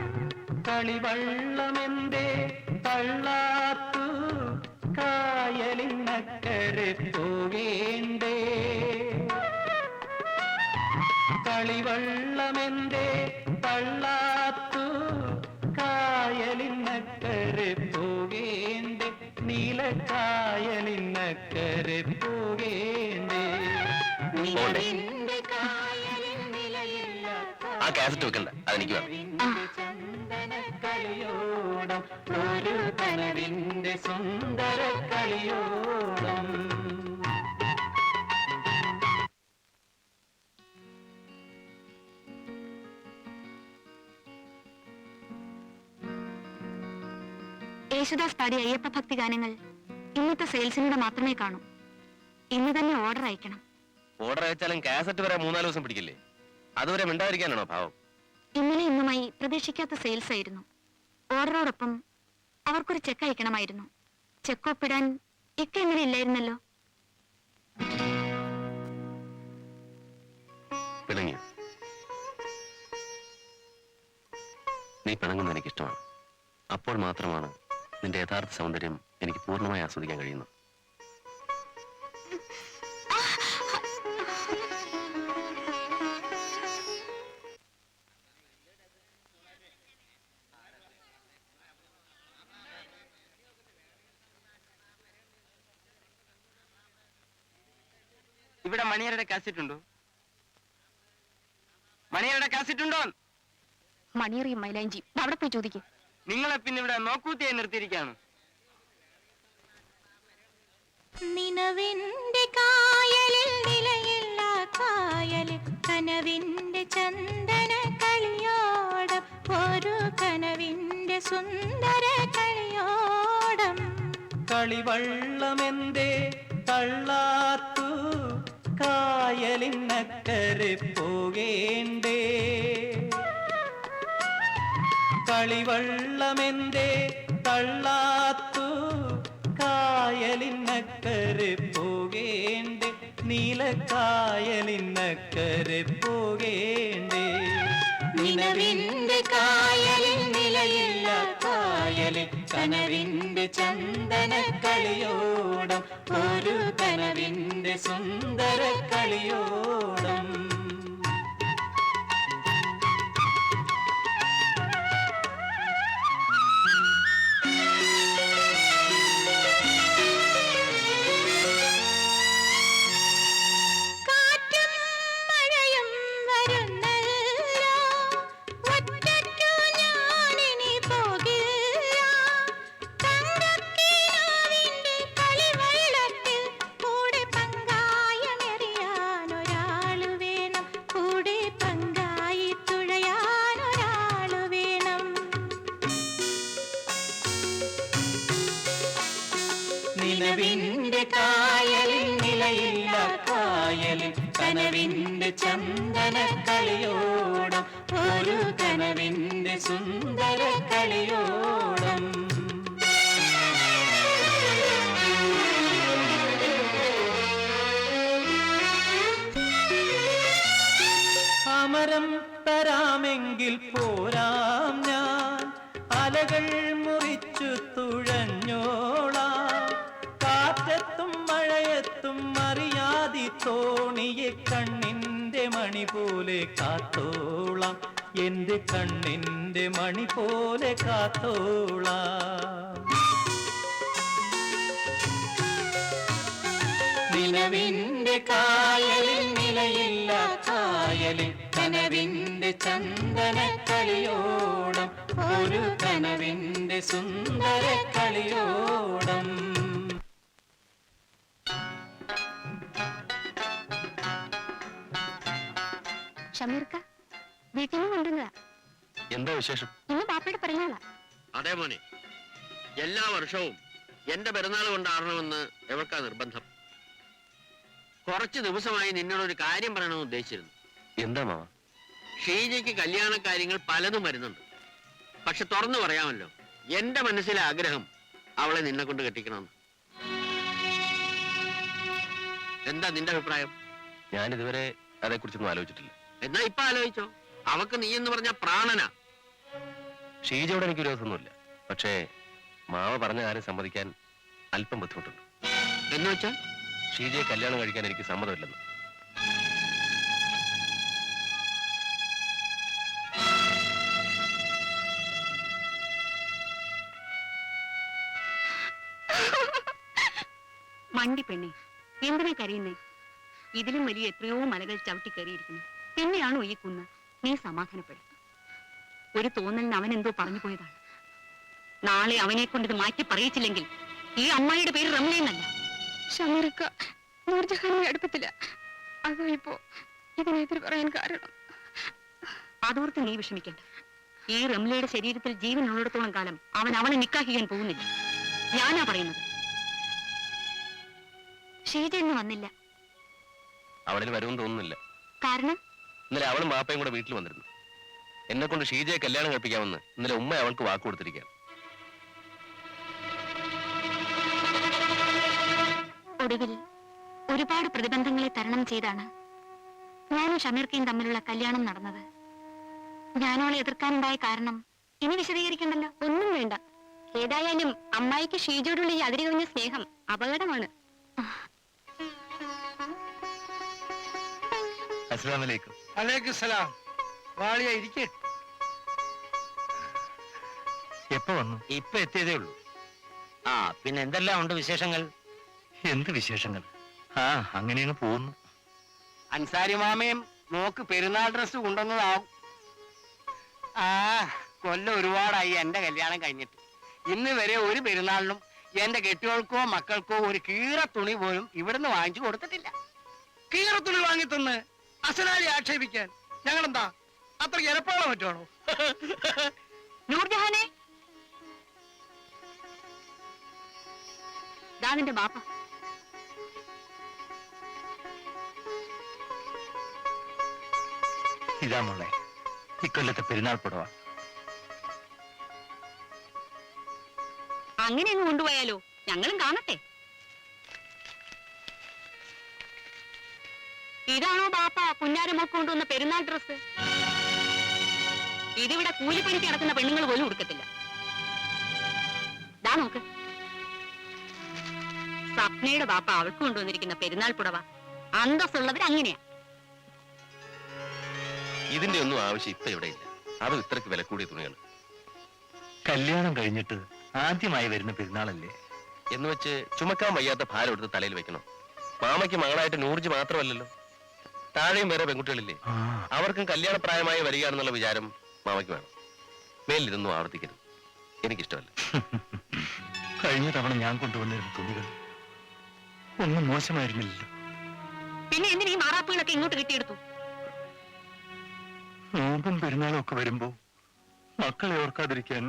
കളിവള്ളമെന്തേ തള്ളാത്തു, കായലിനക്കരെ പോകേണ്ടേ. കളിവള്ളമെന്തേ തള്ളാത്തു, കായലിനക്കരെ പോകേണ്ടേ. നീലക്കായലിനക്കരെ പോകേണ്ടേ. നിലവിന്റെ കായലിൽ നിലയില്ല ആ കാസറ്റ് വെക്കണ്ട, അതെനിക്ക് വേണം. ചന്ദന കളിയോടം, ഒരു കനവിന്റെ സുന്ദര കളിയോടം. യേശുദാസ് പാടിയ അയ്യപ്പ ഭക്തി ഗാനങ്ങൾ ഇന്നത്തെ സെയിൽസിലൂടെ മാത്രമേ കാണൂ. ഇന്ന് തന്നെ ഓർഡർ അയക്കണം. ഓർഡർ അയച്ചാലും കാസറ്റ് വരെ 3-4 ദിവസം പിടിക്കില്ലേ? അതുവരെ മിണ്ടാതിരിക്കാനാണോ ഭാവം? ഇന്നലെ ഇന്നുമായി പ്രതീക്ഷിക്കാത്ത സെയിൽസ് ആയിരുന്നു. ഓർഡറോടൊപ്പം അവർക്കൊരു ചെക്ക് അയക്കണമായിരുന്നു. ചെക്ക് ഒപ്പിടാൻ ഇക്ക ഇന്നലെ ഇല്ലായിരുന്നല്ലോ. പിണങ്ങിയോ? നീ പിണങ്ങുന്നത് എനിക്കിഷ്ടമാണ്. അപ്പോൾ മാത്രമാണ് നിന്റെ യഥാർത്ഥ സൗന്ദര്യം എനിക്ക് പൂർണ്ണമായി ആസ്വദിക്കാൻ കഴിയുന്നു. ഇവിടെ മണിയരുടെ കാസറ്റ് ഉണ്ടോ? മണിയരുടെ കാസറ്റ് ഉണ്ടോ? മണിയറിയും മൈലാഞ്ചി അവിടെ പോയി ചോദിക്കും. നിങ്ങളെ പിന്നെ ഇവിടെ നോക്കൂത്തിയായി നിർത്തിയിരിക്കാണ്. നിലവിന്റെ കായലിൽ നിലയില്ല കായലിൽ, കനവിന്റെ ചന്ദന കളിയോടം, ഒരു കനവിന്റെ സുന്ദര കളിയോടം. കളിവള്ളമെന്തേ തള്ളാത്തു, കായലിനക്കരെ പോകേണ്ടേ. കളിവള്ളമെന്തേ തള്ളാത്തു, കായലിനക്കരെ പോകേണ്ടേ. നീലക്കായലിനക്കരെ പോകേണ്ടേ. നിലവിന്റെ കായലിൽ നിലയില്ല കായലിൽ, കനവിന്റെ ചന്ദന കളിയോടം, ഒരു കനവിന്റെ സുന്ദര കളിയോടം. കാറ്റും മഴയും വരുന്നല്ലോ, ഒറ്റയ്ക്കു ഞാനിനി പോകില്ല. തങ്കക്കിനാവിന്റെ കളിവെള്ളത്തിൽ കൂടെ പങ്കായമെറിയാനൊരാ ചന്ദനക്കളിയോടം ഒരു കനവിന്റെ സുന്ദര കളിയോടം അമരം തരാമെങ്കിൽ പോരാം ഞാൻ അലകൾ മുറിച്ചു തുഴഞ്ഞോളാം കാറ്റത്തും മഴയത്തും അറിയാതി തോണിയെ കണ്ണിന്റെ മണി പോലെ കാത്തോളാം എന്റെ കണ്ണിന്റെ മണി പോലെ കാത്തോളാം നിലവിന്റെ കായലിൽ നിലയില്ല കായലിൽ കനവിന്റെ ചന്ദനക്കളിയോടം ഒരു കനവിന്റെ സുന്ദര കളിയോടം ഷമീർക്ക വീട്ടിൽ നിന്ന് കൊണ്ടുവന്നതാ. എന്താ വിശേഷം? ഇന്ന് ബാപ്പയുടെ പിറന്നാളാ. അതേ മോനെ, എല്ലാ വർഷവും എന്റെ പെരുന്നാൾ കൊണ്ടാടണമെന്ന് എവർക്കാ നിർബന്ധം. കുറച്ച് ദിവസമായി നിന്നോടൊരു കാര്യം പറയണമെന്ന് ഉദ്ദേശിച്ചിരുന്നു. എന്താ മാവ? ഷീജയ്ക്ക് കല്യാണ കാര്യങ്ങൾ പലതും വരുന്നുണ്ട്. പക്ഷെ തുറന്നു പറയാമല്ലോ, എന്റെ മനസ്സിലെ ആഗ്രഹം അവളെ നിന്നെ കൊണ്ട് കെട്ടിക്കണമെന്ന്. എന്താ നിന്റെ അഭിപ്രായം? ഞാൻ ഇതുവരെ അതേക്കുറിച്ചൊന്നും ആലോചിച്ചിട്ടില്ല. എന്നാ ഇപ്പൊ ആലോചിച്ചോ. അവക്ക് നീ എന്ന് പറഞ്ഞ പ്രാണനാ. ഷീജയോട് എനിക്ക് വിരോധമൊന്നുമില്ല. പക്ഷേ മാവ പറഞ്ഞ കാര്യം സമ്മതിക്കാൻ അല്പം ബുദ്ധിമുട്ടുണ്ട്. എന്ന് വെച്ചാൽ ഷീജയെ കല്യാണം കഴിക്കാൻ എനിക്ക് സമ്മതമില്ലെന്ന്. മണ്ടി പെണ്ണെ, എന്തിനാ കരയുന്നേ? ഇതിലും വലിയ എത്രയോ മലകൾ ചവിട്ടി കയറിയിരിക്കുന്നു. പിന്നെയാണോ ഈ കുന്ന്? നീ സമാധാനപ്പെടും. ഒരു തോന്നലിന് അവൻ എന്തോ പറഞ്ഞു പോയതാണ്. നാളെ അവനെ കൊണ്ട് ഇത് മാറ്റി പറയിച്ചില്ലെങ്കിൽ ഈ അമ്മായിയുടെ പേര് റംലയെന്നല്ല. ഷമീർക്ക നൂർജഹാനെ അടുപ്പത്തില്ല. അതോ ഇപ്പോ ഇതിനെതിരെ പറയാൻ കാരണം? അതോർത്ത് നീ വിഷമിക്കണ്ട. ഈ റംലയുടെ ശരീരത്തിൽ ജീവൻ ഉള്ളിടത്തോളം കാലം അവൻ അവളെ നിക്കാഹ് ചെയ്യാൻ പോകുന്നില്ല. ഞാനാ പറയുന്നത്. ഷീജ ഇന്ന് വന്നില്ല. അവളിന് വരുമെന്ന് തോന്നുന്നില്ല. കാരണം ഇന്നലെ അവളും മാപ്പയും കൂടെ വീട്ടിൽ വന്നിരുന്നു. എന്നെ കൊണ്ട് ഷീജയെ കല്യാണം കഴിപ്പിക്കാമെന്ന് ഇന്നലെ ഉമ്മ അവൾക്ക് വാക്ക് കൊടുത്തിരിക്കുകയാണ്. ഒടുവിൽ ഒരുപാട് പ്രതിബന്ധങ്ങളെ തരണം ചെയ്താണ് ഞാനും ഷമീർക്കയും തമ്മിലുള്ള കല്യാണം നടന്നത്. ഞാനോളെ എതിർക്കാനുണ്ടായ കാരണം ഇനി വിശദീകരിക്കണ്ടല്ലോ. ഒന്നും വേണ്ട. ഏതായാലും അമ്മായിക്ക് ഷീജയോടുള്ള ഈ അതിരുകവിഞ്ഞ സ്നേഹം അപകടമാണ്. അസ്സലാമു അലൈക്കും. അലൈക്കും സലാം. വാളിയ ഇരിക്കേ. എപ്പോ വന്നു? ഇപ്പൊ എത്തിയതേ ഉള്ളൂ. ആ പിന്നെ എന്തെല്ലാം ഉണ്ട് വിശേഷങ്ങൾ? എന്ത് വിശേഷങ്ങൾ? ആ അങ്ങനെയാണ് പോകുന്നു. അൻസാരി മാമയും നോക്ക് പെരുന്നാൾ ഡ്രസ് കൊണ്ടുവന്നതാവും. ആ കൊല്ലം ഒരുപാടായി എന്റെ കല്യാണം കഴിഞ്ഞിട്ട്. ഇന്ന് വരെ ഒരു പെരുന്നാളിനും എന്റെ കെട്ടിയോൾക്കോ മക്കൾക്കോ ഒരു കീറ തുണി പോലും ഇവിടുന്ന് വാങ്ങിച്ചു കൊടുത്തിട്ടില്ല. കീറ തുണി വാങ്ങി തന്ന് അസലാലി ആക്ഷേപിക്കാൻ ഞങ്ങളെന്താ അത്ര എരപ്പാളോ പറ്റുവാണോ? നൂർജഹാനെ, ദാ നിന്റെ ബാപ്പ. ഇതാ മോളെ ഇക്കൊല്ലത്തെ പെരുന്നാൾ പുടവ. അങ്ങനെ അങ്ങ് കൊണ്ടുപോയാലോ? ഞങ്ങളും കാണട്ടെ. ഇതാണോ ബാപ്പ പുന്നാരമൊക്കെ കൊണ്ടുവന്ന പെരുന്നാൾ ഡ്രസ്? ഇതിവിടെ കൂലിപ്പണിക്ക് നടക്കുന്ന പെണ്ണുങ്ങൾ പോലും ഉടുക്കത്തില്ല. ദാ നോക്ക്, സ്വപ്നയുടെ ബാപ്പ അവൾക്ക് കൊണ്ടുവന്നിരിക്കുന്ന പെരുന്നാൾ പുടവ. അന്തസ്സുള്ളവർ അങ്ങനെയാ. ഇതിന്റെ ഒന്നും ആവശ്യം ഇപ്പൊ ഇവിടെ ഇല്ല. അതും ഇത്രക്ക് വില കൂടിയ തുണികൾ. കല്യാണം കഴിഞ്ഞിട്ട് ആദ്യമായി വരുന്ന പെരുന്നാളല്ലേ എന്ന് വെച്ച് ചുമക്കാൻ വയ്യാത്ത ഭാരം എടുത്ത് തലയിൽ വെക്കണം. മാമയ്ക്ക് മകളായിട്ട് നൂർജ് മാത്രമല്ലല്ലോ, താഴെയും വേറെ പെൺകുട്ടികളില്ലേ. അവർക്കും കല്യാണപ്രായമായി വരികയാണെന്നുള്ള വിചാരം മാമയ്ക്ക് വേണം. മേലിതൊന്നും ആവർത്തിക്കരുത്, എനിക്കിഷ്ടമല്ല. കഴിഞ്ഞ തവണ ഞാൻ കൊണ്ടുവന്നിരുന്ന തുണികൾ ഒന്നും മോശമായിരുന്നില്ലല്ലോ. പിന്നെ എന്തിനീ മാറാപ്പുകളൊക്കെ ഇങ്ങോട്ട് കിട്ടിയെടുത്തു? നോമ്പും പെരുന്നാളും ഒക്കെ വരുമ്പോ മക്കളെ ഓർക്കാതിരിക്കാൻ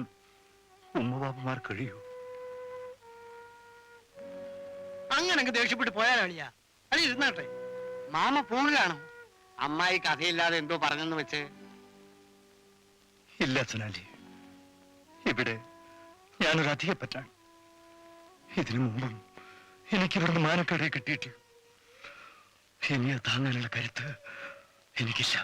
ഉമ്മബാപ്പമാർ കഴിയൂ? അങ്ങനെ ദേഷ്യപ്പെട്ട് പോയാലളിയാ. അളി ഇരുന്നാട്ടെ. മാമ ഫോണിലാണോ? അമ്മായി കഥയില്ലാതെ എന്തോ പറഞ്ഞെന്ന് വെച്ച്? ഇല്ല സുനാലി, ഇവിടെ ഞാനൊരു അധികപ്പറ്റാണ്. ഇതിനു മുമ്പും എനിക്കിവിടുന്ന് മാനക്കേടെ കിട്ടിയിട്ടുള്ളൂ. ഇനിയെ താങ്ങാനുള്ള കരുത്ത് എനിക്കില്ല.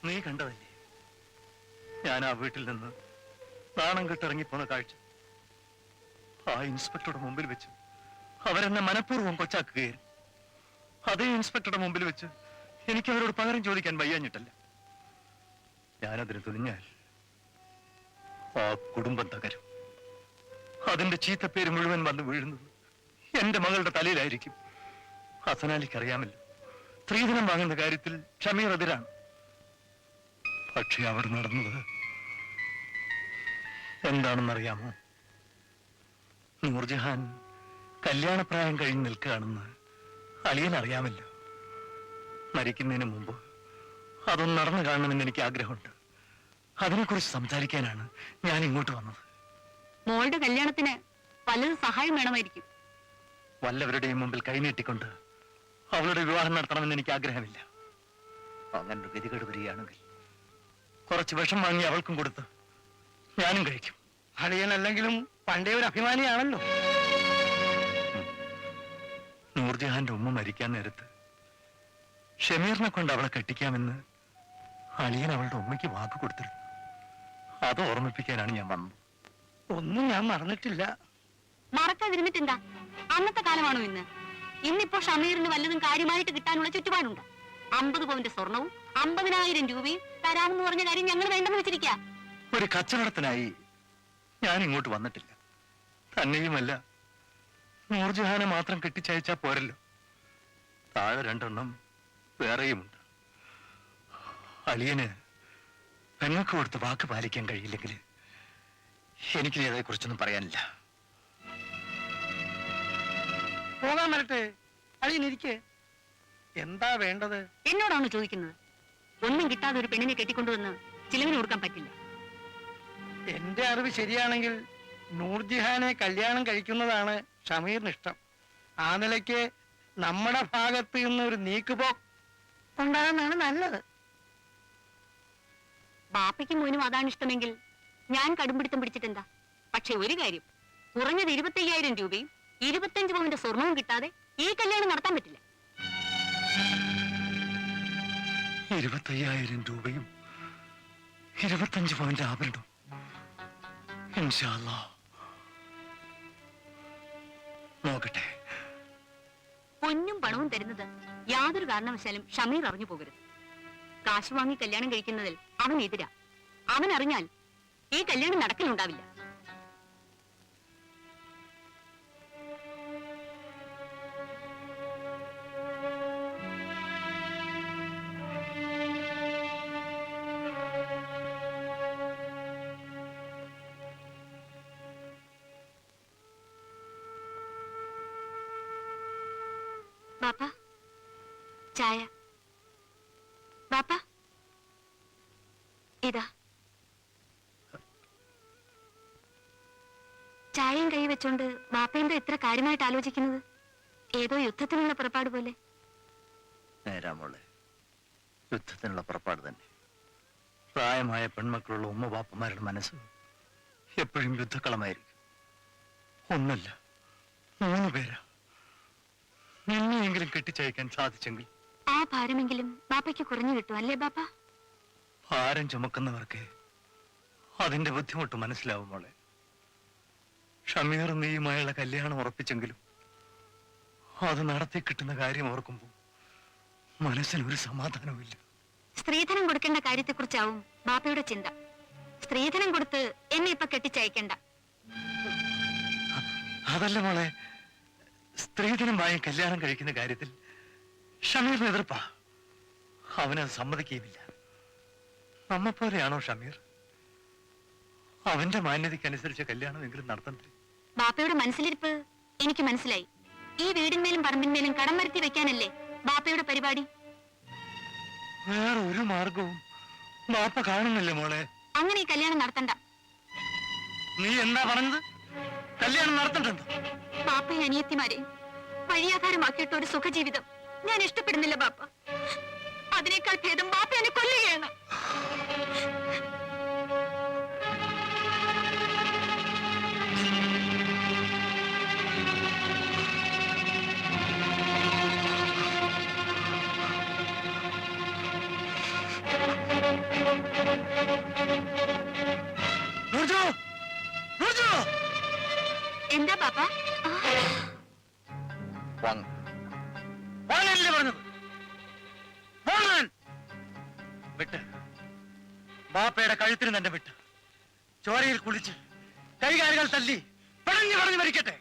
നീ കണ്ടതല്ലേ ഞാൻ ആ വീട്ടിൽ നിന്ന് നാണം കെട്ടിറങ്ങിപ്പോന്ന കാഴ്ച? ആ ഇൻസ്പെക്ടറുടെ മുമ്പിൽ വെച്ച് അവരെന്നെ മനഃപൂർവ്വം കൊച്ചാക്കുകയായിരുന്നു. അതേ ഇൻസ്പെക്ടറുടെ മുമ്പിൽ വെച്ച് എനിക്ക് അവരോട് പകരം ചോദിക്കാൻ വയ്യാഞ്ഞിട്ടല്ല. ഞാനതിന് തുനിഞ്ഞാൽ ആ കുടുംബം തകരും. അതിന്റെ ചീത്തപ്പേര് മുഴുവൻ വന്ന് വീഴുന്നത് എന്റെ മകളുടെ തലയിലായിരിക്കും. ഹസനാലിക്ക് അറിയാമല്ലോ, സ്ത്രീധനം വാങ്ങുന്ന കാര്യത്തിൽ ഷമീർ എതിരാണ്. പക്ഷെ അവിടെ നടന്നത് എന്താണെന്നറിയാമോ? നൂർജഹാൻ കല്യാണപ്രായം കഴിഞ്ഞ് നിൽക്കുകയാണെന്ന് അളിയൻ അറിയാമല്ലോ. മരിക്കുന്നതിന് മുമ്പ് അതൊന്ന് നടന്നു കാണണമെന്ന് എനിക്ക് ആഗ്രഹമുണ്ട്. അതിനെക്കുറിച്ച് സംസാരിക്കാനാണ് ഞാൻ ഇങ്ങോട്ട് വന്നത്. മോളുടെ കല്യാണത്തിന് പലരും സഹായം വേണമായിരിക്കും. വല്ലവരുടെയും മുമ്പിൽ കൈനീട്ടിക്കൊണ്ട് അവളുടെ വിവാഹം നടത്തണമെന്ന് എനിക്ക് ആഗ്രഹമില്ല. അങ്ങനൊരു ഗതികേട് വരികയാണെങ്കിൽ കുറച്ച് വിഷം വാങ്ങി അവൾക്കും കൊടുത്ത് ഞാനും കഴിക്കും. അളിയനല്ലെങ്കിലും പണ്ടേ ഒരു അഭിമാനിയാണല്ലോ. നൂർജഹാന്റെ ഉമ്മ മരിക്കാൻ നേരത്ത് ഷമീറിനെ കൊണ്ട് അവളെ കെട്ടിക്കാമെന്ന് അളിയൻ അവളുടെ ഉമ്മയ്ക്ക് വാക്ക് കൊടുത്തിരുന്നു. അത് ഓർമ്മിപ്പിക്കാനാണ് ഞാൻ വന്നത്. ഒന്നും ഞാൻ മറന്നിട്ടില്ല. മറക്കാതിരുന്നിട്ടെന്താ? അന്നത്തെ കാലമാണോ ഇന്ന്? ഇന്നിപ്പോ ഷമീറിന് വല്ലതും കാര്യമായിട്ട് കിട്ടാനുള്ള ചുറ്റുപാടുണ്ട്. 50 പവന്റെ സ്വർണവും 50,000 രൂപയും തരാമെന്ന് പറഞ്ഞ കാര്യം ഞങ്ങൾ വേണ്ടെന്ന് വെച്ചിരിക്ക. ഒരു കച്ചവടത്തിനായി ഞാൻ ഇങ്ങോട്ട് വന്നിട്ടില്ല. തന്നെയുമല്ല, നൂർജഹാനെ മാത്രം കെട്ടിച്ചയച്ചാ പോരല്ലോ, താഴെ 2 എണ്ണം വേറെയുമുണ്ട്. അളിയന് പെങ്ങൾക്ക് കൊടുത്ത് വാക്ക് പാലിക്കാൻ കഴിയില്ലെങ്കിൽ എനിക്ക് അതേക്കുറിച്ചൊന്നും പറയാനില്ല. പോകാൻ വരട്ടെ, അളിയനിരിക്കെ. എന്താ വേണ്ടത്? എന്നോടാണ് ചോദിക്കുന്നത്. ഒന്നും കിട്ടാതെ ഒരു പെണ്ണിനെ കെട്ടിക്കൊണ്ടുവന്ന് ചിലവിന് കൊടുക്കാൻ പറ്റില്ല. എന്റെ അറിവ് ശരിയാണെങ്കിൽ നൂർജിഹാനെ കല്യാണം കഴിക്കുന്നതാണ് ഷമീറിന് ഇഷ്ടം. ആ നിലയ്ക്ക് നമ്മുടെ ഭാഗത്ത് നിന്ന് ഒരു നീക്കുപോക്ക് ഉണ്ടാകുന്നതാണ് നല്ലത്. ബാപ്പയ്ക്കും മോനും അതാണ് ഇഷ്ടമെങ്കിൽ ഞാൻ കടുംപിടുത്തം പിടിച്ചിട്ടെന്താ? പക്ഷെ ഒരു കാര്യം, കുറഞ്ഞത് 25,000 രൂപയും 25 പവന്റെ സ്വർണവും കിട്ടാതെ ഈ കല്യാണം നടത്താൻ പറ്റില്ല. 25,000 രൂപയും 25 പവന്റെ ആഭരണം. ഇൻഷാ അല്ലാഹ് നോക്കട്ടെ. പൊന്നും പണവും തരുന്നത് യാതൊരു കാരണവശാലും ഷമീർ അറിഞ്ഞു പോകരുത്. കാശ് വാങ്ങി കല്യാണം കഴിക്കുന്നതിൽ അവൻ എതിരാ. അവൻ അറിഞ്ഞാൽ ഈ കല്യാണം നടക്കലുണ്ടാവില്ല. ബാപ്പ, ചായ. ബാപ്പ, ഇതാ ചായയും കൈ വെച്ചോണ്ട് ബാപ്പയെന്താ ഇത്ര കാര്യമായിട്ട് ആലോചിക്കുന്നത്? ഏതോ യുദ്ധത്തിനുള്ള പുറപ്പാട് പോലെ. നേരാ മോളെ, യുദ്ധത്തിനുള്ള പുറപ്പാട് തന്നെ. പ്രായമായ പെൺമക്കളുള്ള ഉമ്മ ബാപ്പമാരുടെ മനസ്സ് എപ്പോഴും യുദ്ധക്കളമായിരിക്കും. ഒന്നല്ല, 3 പേരാ. നിന്നെയെങ്കിലും കെട്ടിച്ചയക്കാൻ സാധിച്ചെങ്കിൽ ആ ഭാരമെങ്കിലും ബാപ്പയ്ക്ക് കുറഞ്ഞു കിട്ടും, അല്ലേ ബാപ്പ? ഭാരം ചുമക്കുന്നവർക്ക് അതിന്റെ ബുദ്ധിമുട്ട് മനസ്സിലാവും മോളെ. ഷമീർ നീയുമായുള്ള കല്യാണം ഉറപ്പിച്ചെങ്കിലും അത് നടത്തി കിട്ടുന്ന കാര്യം ഓർക്കുമ്പോൾ മനസ്സിനൊരു സമാധാനമില്ല. സ്ത്രീധനം കൊടുക്കേണ്ട കാര്യത്തെക്കുറിച്ചാവും ബാപ്പയുടെ ചിന്ത. സ്ത്രീധനം കൊടുത്ത് എന്നെ ഇപ്പൊ കെട്ടിച്ചയക്കണ്ട. അതല്ല മോളെ, സ്ത്രീധനമായി കല്യാണം കഴിക്കുന്ന കാര്യത്തിൽ ഷമീറിന് എതിർപ്പാ. അവനത് സമ്മതിക്കുകയുമില്ല. നമ്മെപ്പോലെയാണോ ഷമീർ? അവന്റെ മാന്യതയ്ക്കനുസരിച്ച് കല്യാണമെങ്കിലും നടത്തണ്ടേ? ബാപ്പയുടെ മനസ്സിലിരിപ്പ് എനിക്ക് മനസ്സിലായി. ഈ വീടിന്മേലും പറമ്പിന്മേലും കടം വരുത്തി വെക്കാനല്ലേ ബാപ്പയുടെ പരിപാടി? വേറെ ഒരു മാർഗവും ബാപ്പ കാണുന്നില്ലേ മോളെ? അങ്ങനെ ഈ കല്യാണം നടത്തണ്ട. നീ എന്താ പറഞ്ഞത്? കല്യാണം നടത്തണ്ടോ? ബാപ്പയും അനിയത്തിമാരെയും വഴിയാധാരമാക്കിയിട്ട് ഒരു സുഖജീവിതം ഞാൻ ഇഷ്ടപ്പെടുന്നില്ല ബാപ്പ. അതിനേക്കാൾ ഭേദം ബാപ്പ എന്നെ കൊല്ലുകയാണ്. എന്താ ബാപ്പ? വിട്ട് ബാപ്പയുടെ കഴുത്തിന് തന്നെ വിട്ട് ചോരയിൽ കുളിച്ച് കൈകാലുകൾ തല്ലി പറഞ്ഞു പറഞ്ഞു മരിക്കട്ടെ.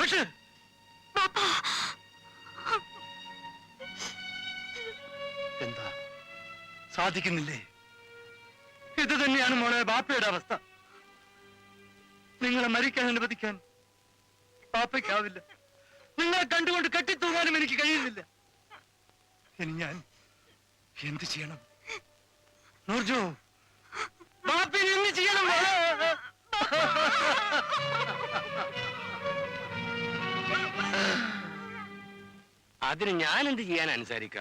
വിട്ട് എന്താ സാധിക്കുന്നില്ലേ? ഇത് തന്നെയാണ് മോളെ ബാപ്പയുടെ അവസ്ഥ. നിങ്ങളെ മരിക്കാൻ അനുവദിക്കാൻ ബാപ്പയ്ക്കാവില്ല. നിങ്ങളെ കണ്ടുകൊണ്ട് കെട്ടിത്തൂങ്ങാനും എനിക്ക് കഴിയുന്നില്ല. ഇനി ഞാൻ എന്ത് ചെയ്യണം? നൂർജു, ബാപ്പിന് എന്ത് ചെയ്യണം മോളെ? അതിന് ഞാൻ എന്ത് ചെയ്യാൻ അനുസരിക്ക?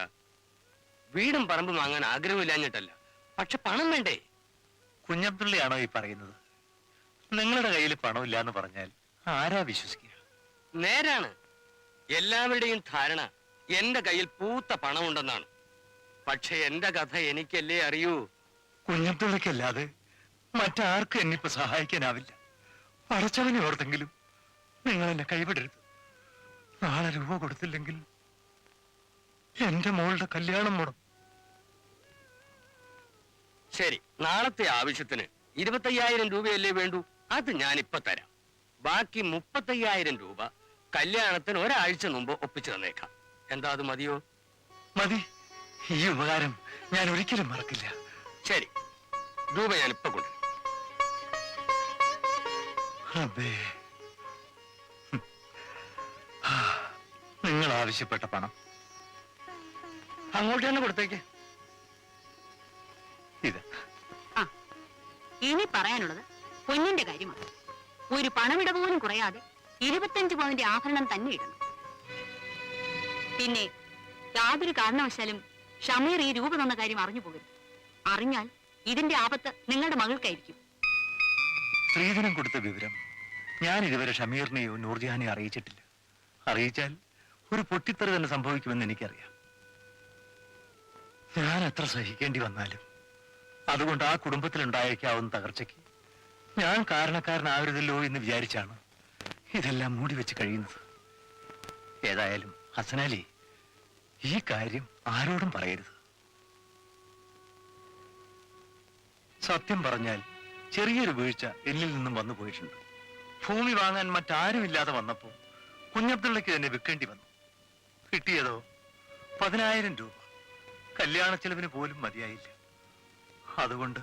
വീടും പറമ്പും വാങ്ങാൻ ആഗ്രഹമില്ലാഞ്ഞിട്ടല്ല, പക്ഷെ പണം വേണ്ടേ? കുഞ്ഞബ്ദുള്ളിയാണോ ഈ പറയുന്നത്? നിങ്ങളുടെ കയ്യിൽ പണമില്ല എന്ന് പറഞ്ഞാൽ ആരാ വിശ്വസിക്കുക? നേരാണ്. എല്ലാവരുടെയും ധാരണ എന്റെ കയ്യിൽ പൂത്ത പണമുണ്ടെന്നാണ്. പക്ഷെ എന്റെ കഥ എനിക്കല്ലേ അറിയൂ. കുഞ്ഞബ്ദുള്ളിക്കല്ലാതെ മറ്റാർക്കും എന്നിപ്പോ സഹായിക്കാനാവില്ല. അടച്ചവനെ ഓർത്തെങ്കിലും നിങ്ങൾ എന്നെ കൈവിടരുത്. നാളെ രൂപ കൊടുത്തില്ലെങ്കിൽ എന്റെ മോളുടെ കല്യാണം മുടങ്ങും. ശരി, നാളത്തെ ആവശ്യത്തിന് 25,000 രൂപയല്ലേ വേണ്ടൂ? അത് ഞാനിപ്പോ തരാം. ബാക്കി 35,000 രൂപ കല്യാണത്തിന് ഒരാഴ്ച മുമ്പ് ഒപ്പിച്ചു തന്നേക്കാം. എന്താ അത് മതിയോ? മതി. ഈ ഉപകാരം ഞാൻ ഒരിക്കലും മറക്കില്ല. ശരി, രൂപ ഞാനിപ്പോ കൊണ്ടുവരും. അബേ, നിങ്ങൾ ആവശ്യപ്പെട്ട പണം അങ്ങോട്ട് തന്നെ കൊടുത്തേക്ക്. ഇത് ഇനി പറയാനുള്ളത് പൊന്നിന്റെ കാര്യമാണ്. ഒരു പണമിട പോലും കുറയാതെ 25 പവന്റെ ആഭരണം തന്നെ ഇടണം. പിന്നെ യാതൊരു കാരണവശാലും ഷമീർ ഈ രൂപ തന്ന കാര്യം അറിഞ്ഞു പോകരുത്. അറിഞ്ഞാൽ ഇതിന്റെ ആപത്ത് നിങ്ങളുടെ മകൾക്കായിരിക്കും. സ്ത്രീധനം കൊടുത്ത വിവരം ഞാൻ ഇതുവരെ ഷമീറിനെയോ നൂർജഹാനെയോ അറിയിച്ചിട്ടില്ല. അറിയിച്ചാൽ ഒരു പൊട്ടിത്തെറി തന്നെ സംഭവിക്കുമെന്ന് എനിക്കറിയാം. ഞാൻ എത്ര സഹിക്കേണ്ടി വന്നാലും അതുകൊണ്ട് ആ കുടുംബത്തിലുണ്ടായേക്കാവുന്ന തകർച്ചയ്ക്ക് ഞാൻ കാരണക്കാരനാവരുതല്ലോ എന്ന് വിചാരിച്ചാണ് ഇതെല്ലാം മൂടി വെച്ച് കഴിയുന്നത്. ഏതായാലും ഹസനാലി, ഈ കാര്യം ആരോടും പറയരുത്. സത്യം പറഞ്ഞാൽ ചെറിയൊരു വീഴ്ച എന്നിൽ നിന്നും വന്നു പോയിട്ടുണ്ട്. ഭൂമി വാങ്ങാൻ മറ്റാരുമില്ലാതെ വന്നപ്പോ കുഞ്ഞബ്ദുള്ളയ്ക്ക് തന്നെ വിൽക്കേണ്ടി വന്നു. കിട്ടിയതോ 10,000 രൂപ. കല്യാണ ചെലവിന് പോലും മതിയായില്ല. അതുകൊണ്ട്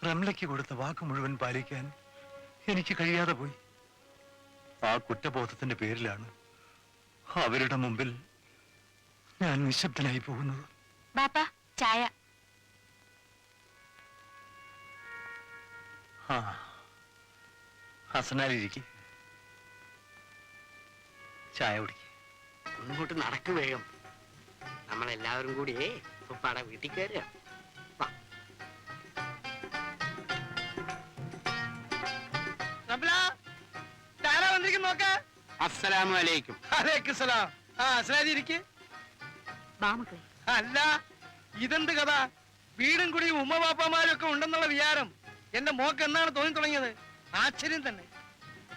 റംലയ്ക്ക് കൊടുത്ത വാക്ക് മുഴുവൻ പാലിക്കാൻ എനിക്ക് കഴിയാതെ പോയി. ആ കുറ്റബോധത്തിന്റെ പേരിലാണ് അവരുടെ മുമ്പിൽ ഞാൻ നിശബ്ദനായി പോകുന്നത്. ബാപ്പ, ചായ. ആ, ഹസനാലിരിക്കെ ചായ കുടിക്ക്. ഒന്നിങ്ങോട്ട് നടക്കു വേഗം. നമ്മളെല്ലാവരും കൂടി ഉപ്പാടെ വീട്ടിൽ കയറുക. അസ്സലാമു അലൈക്കും. അല്ല, ഇതെന്ത് കഥ? വീടും കുടിയും ഉമ്മവാപ്പമാരും ഒക്കെ ഉണ്ടെന്നുള്ള വിചാരം എന്റെ മോക്ക് എന്നാണ് തോന്നി തുടങ്ങിയത്? ആശ്ചര്യം തന്നെ.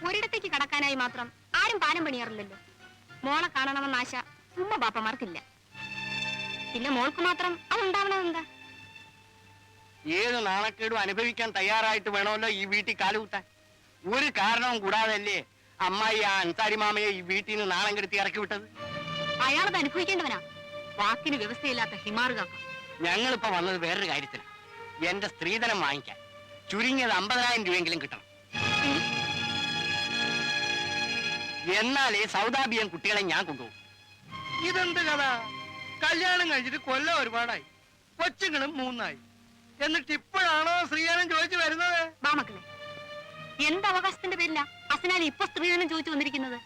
ഒരിടത്തേക്ക് കടക്കാനായി മാത്രം ആരും പാലം പണിയാറില്ലല്ലോ. മോളെ കാണണമെന്ന ആശ ഉമ്മ ബാപ്പമാർക്കില്ല. പിന്നെ മോൾക്ക് മാത്രം അതുണ്ടാവണമെന്താ? ഏത് നാണക്കേടും അനുഭവിക്കാൻ തയ്യാറായിട്ട് വേണമല്ലോ ഈ വീട്ടിൽ കാലുകുത്താൻ. ഒരു കാരണവും കൂടാതല്ലേ അമ്മായി ആ അൻസാരി മാമയെ ഈ വീട്ടിൽ നിന്ന് നാണം കെടുത്തി ഇറക്കി വിട്ടത്? അയാളത് അനുഭവിക്കേണ്ടവനാ. വാക്കിന് വ്യവസ്ഥയില്ലാത്ത ഹിമാറുകാക്ക. ഞങ്ങളിപ്പോ വന്നത് വേറൊരു കാര്യത്തിലാണ്. എന്റെ സ്ത്രീധനം വാങ്ങിക്കാൻ ചുരുങ്ങിയത് 50,000 രൂപയെങ്കിലും കിട്ടണം. എന്നാലേ സൗദാബിയൻ കുട്ടികളെ ഞാൻ കൊണ്ടുപോകും. ഇതെന്ത് കഥ? കല്യാണം കഴിച്ചിട്ട് കൊല്ലം ഒരുപാടായി, കൊച്ചുങ്ങളും 3ആയി, എന്നിട്ട് ഇപ്പോഴാണോ സ്ത്രീധനം ചോദിച്ചു വരുന്നത്? വാ മക്കളെ, എന്ത് അവകാശത്തിന്റെ പേരില അസനാലി ഇപ്പൊ സ്ത്രീധനം ചോദിച്ചു വന്നിരിക്കുന്നത്?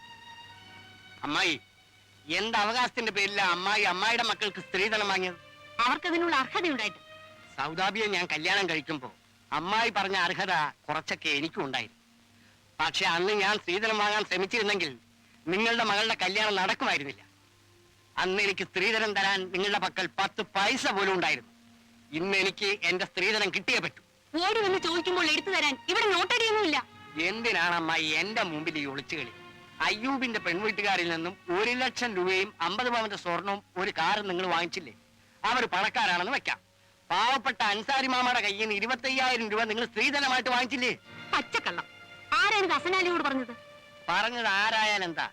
അമ്മായി, എന്ത് അവകാശത്തിന്റെ പേരില അമ്മായി അമ്മായിയുടെ മക്കൾക്ക് സ്ത്രീധനം വാങ്ങിയത്? അവർക്കതിനുള്ള അർഹതയുണ്ടായിട്ട്. സൗദാബിയെ ഞാൻ കല്യാണം കഴിക്കുമ്പോ അമ്മായി പറഞ്ഞ അർഹത കുറച്ചൊക്കെ എനിക്കും ഉണ്ടായിരുന്നു. പക്ഷെ അന്ന് ഞാൻ സ്ത്രീധനം വാങ്ങാൻ ശ്രമിച്ചിരുന്നെങ്കിൽ നിങ്ങളുടെ മകളുടെ കല്യാണം നടക്കുമായിരുന്നില്ല. അന്ന് എനിക്ക് സ്ത്രീധനം തരാൻ നിങ്ങളുടെ പക്കൽ 10 പൈസ പോലും ഉണ്ടായിരുന്നു. ഇന്ന് എനിക്ക് എന്റെ സ്ത്രീധനം കിട്ടിയേ പറ്റൂ. ഓടി വന്ന് ചോദിക്കുമ്പോൾ എടുത്തു തരാൻ ഇവിടെ നോട്ടടിയൊന്നുമില്ല. എന്തിനാണ് അമ്മായി എന്റെ മുമ്പിൽ ഈ ഒളിച്ചുകളി? അയ്യൂബിന്റെ പെൺവീട്ടുകാരിൽ നിന്നും 1 ലക്ഷം രൂപയും 50 പവന്റെ സ്വർണവും ഒരു കാറും നിങ്ങൾ വാങ്ങിച്ചില്ലേ? അവർ പണക്കാരാണെന്ന് വെക്കാം. പാവപ്പെട്ട അൻസാരി മാമയുടെ കയ്യിൽ നിന്ന് 25,000 രൂപ നിങ്ങൾ സ്ത്രീധനമായിട്ട് വാങ്ങിച്ചില്ലേ? പച്ചക്കള്ളം. ആരാണ് അസനാലിയോട് പറഞ്ഞത്? പറഞ്ഞത് ആരായാലെന്താ?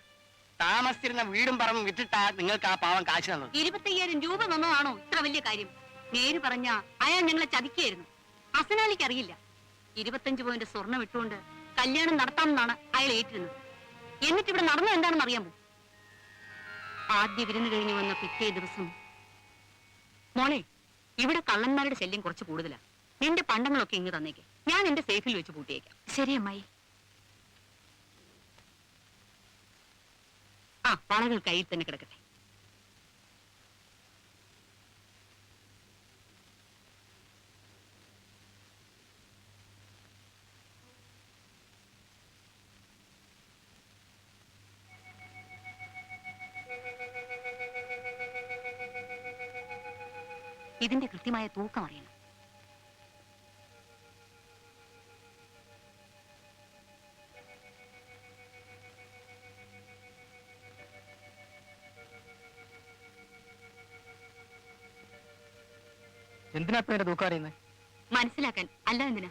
താമസിച്ചിരുന്ന വീടും പറമ്പും വിറ്റിട്ടാ നിങ്ങൾക്ക് ആ പാവം കാശ് തന്നത്. 25,000 രൂപ തന്നതാണോ ഇത്ര വലിയ കാര്യം? നേര് പറഞ്ഞ അയാൾ ഞങ്ങളെ ചതിക്കായിരുന്നു. അസനാലിക്ക് അറിയില്ല 25 പവന്റെ സ്വർണം ഇട്ടുകൊണ്ട് കല്യാണം നടത്താമെന്നാണ് അയാൾ ഏറ്റിരുന്നത്. എന്നിട്ട് ഇവിടെ നടന്നത് എന്താണെന്ന് അറിയാമോ? ആദ്യ വിരുന്ന് കഴിഞ്ഞു വന്ന പിറ്റേ ദിവസം, മോളെ, ഇവിടെ കള്ളന്മാരുടെ ശല്യം കുറച്ച് കൂടുതലാ. നിന്റെ പണ്ടങ്ങളൊക്കെ ഇങ്ങ് തന്നേക്ക്, ഞാൻ എന്റെ സേഫിൽ വെച്ച് പൂട്ടിയേക്കാം. ശരി അമ്മായി. ആ വളകൾ കയ്യിൽ തന്നെ കിടക്കട്ടെ. ഇതിന്റെ കൃത്യമായ തൂക്കം അറിയണം. എന്തിനാ പേരുടെ തൂക്കം അറിയുന്നത്? മനസ്സിലാക്കാൻ, അല്ല എന്തിനാ?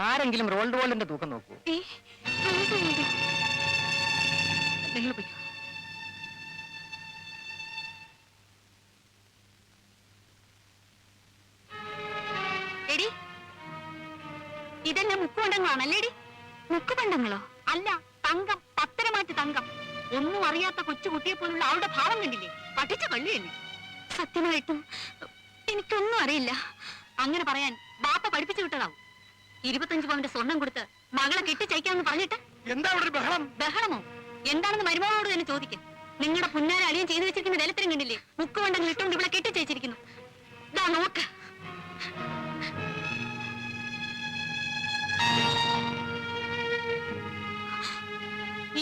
ആരെങ്കിലും റോൾഡ് ഗോൾഡിന്റെ തൂക്കം നോക്കൂ. നിങ്ങൾ പോയിക്കോ. എടി, ഇതെന്നെ മുക്കുപണ്ടങ്ങളാണല്ലേടി? മുക്കുപണ്ടങ്ങളോ? അല്ല, തങ്കം, പത്തരമാറ്റ് തങ്കം. ഒന്നും അറിയാത്ത കൊച്ചു കുട്ടിയെ പോലുള്ള അവളുടെ ഭാവം കണ്ടില്ലേ? പഠിച്ച കള്ളി തന്നെ. സത്യമായിട്ടും എനിക്കൊന്നും അറിയില്ല. അങ്ങനെ പറയാൻ ബാപ്പ പഠിപ്പിച്ചു വിട്ടതാവും. 25 പവന്റെ സ്വർണം കൊടുത്ത് മകളെ കെട്ടിച്ചയക്കാമെന്ന് പറഞ്ഞിട്ട് എന്താ അവിടെ ഒരു ബഹളം? ബഹളമോ? എന്താണെന്ന് മരുമകളോട് തന്നെ ചോദിക്കും. നിങ്ങളുടെ പുന്നാര അളിയൻ ചെയ്തു വെച്ചിരിക്കുന്ന ദലത്തരം കണ്ടില്ലേ? മുക്കുകൊണ്ടെങ്കിൽ ഇട്ടുകൊണ്ട് ഇവിടെ കെട്ടിച്ചയച്ചിരിക്കുന്നു. ഇതാ നോക്ക്.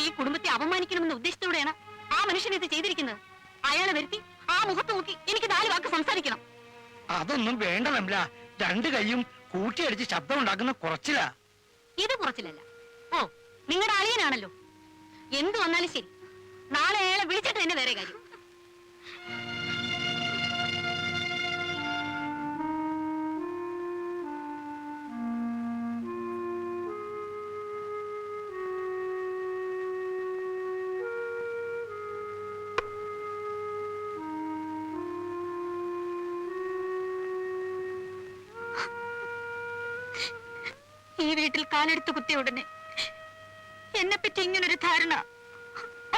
ഈ കുടുംബത്തെ അപമാനിക്കണമെന്ന ഉദ്ദേശത്തോടെയാണ് ആ മനുഷ്യൻ ഇത് ചെയ്തിരിക്കുന്നത്. അയാളെ വരുത്തി ആ മുഖത്ത് നോക്കി എനിക്ക് 4 വാക്ക് സംസാരിക്കണം. അതൊന്നും വേണ്ട നമ്മള. 2 കൈയും കൂട്ടിയടിച്ച് ശബ്ദം ഉണ്ടാക്കുന്ന കുറച്ചില്ല. ഇത് കുറച്ചില്ലല്ല. ഓ, നിങ്ങളുടെ അളിയനാണല്ലോ. എന്തു വന്നാലും ശരി, നാളെ അയാളെ വിളിച്ചിട്ട് തന്നെ വേറെ കാര്യം. ഈ വീട്ടിൽ കാലെടുത്ത് കുത്തിയ ഉടനെ എന്നെപ്പറ്റി ഇങ്ങനൊരു ധാരണ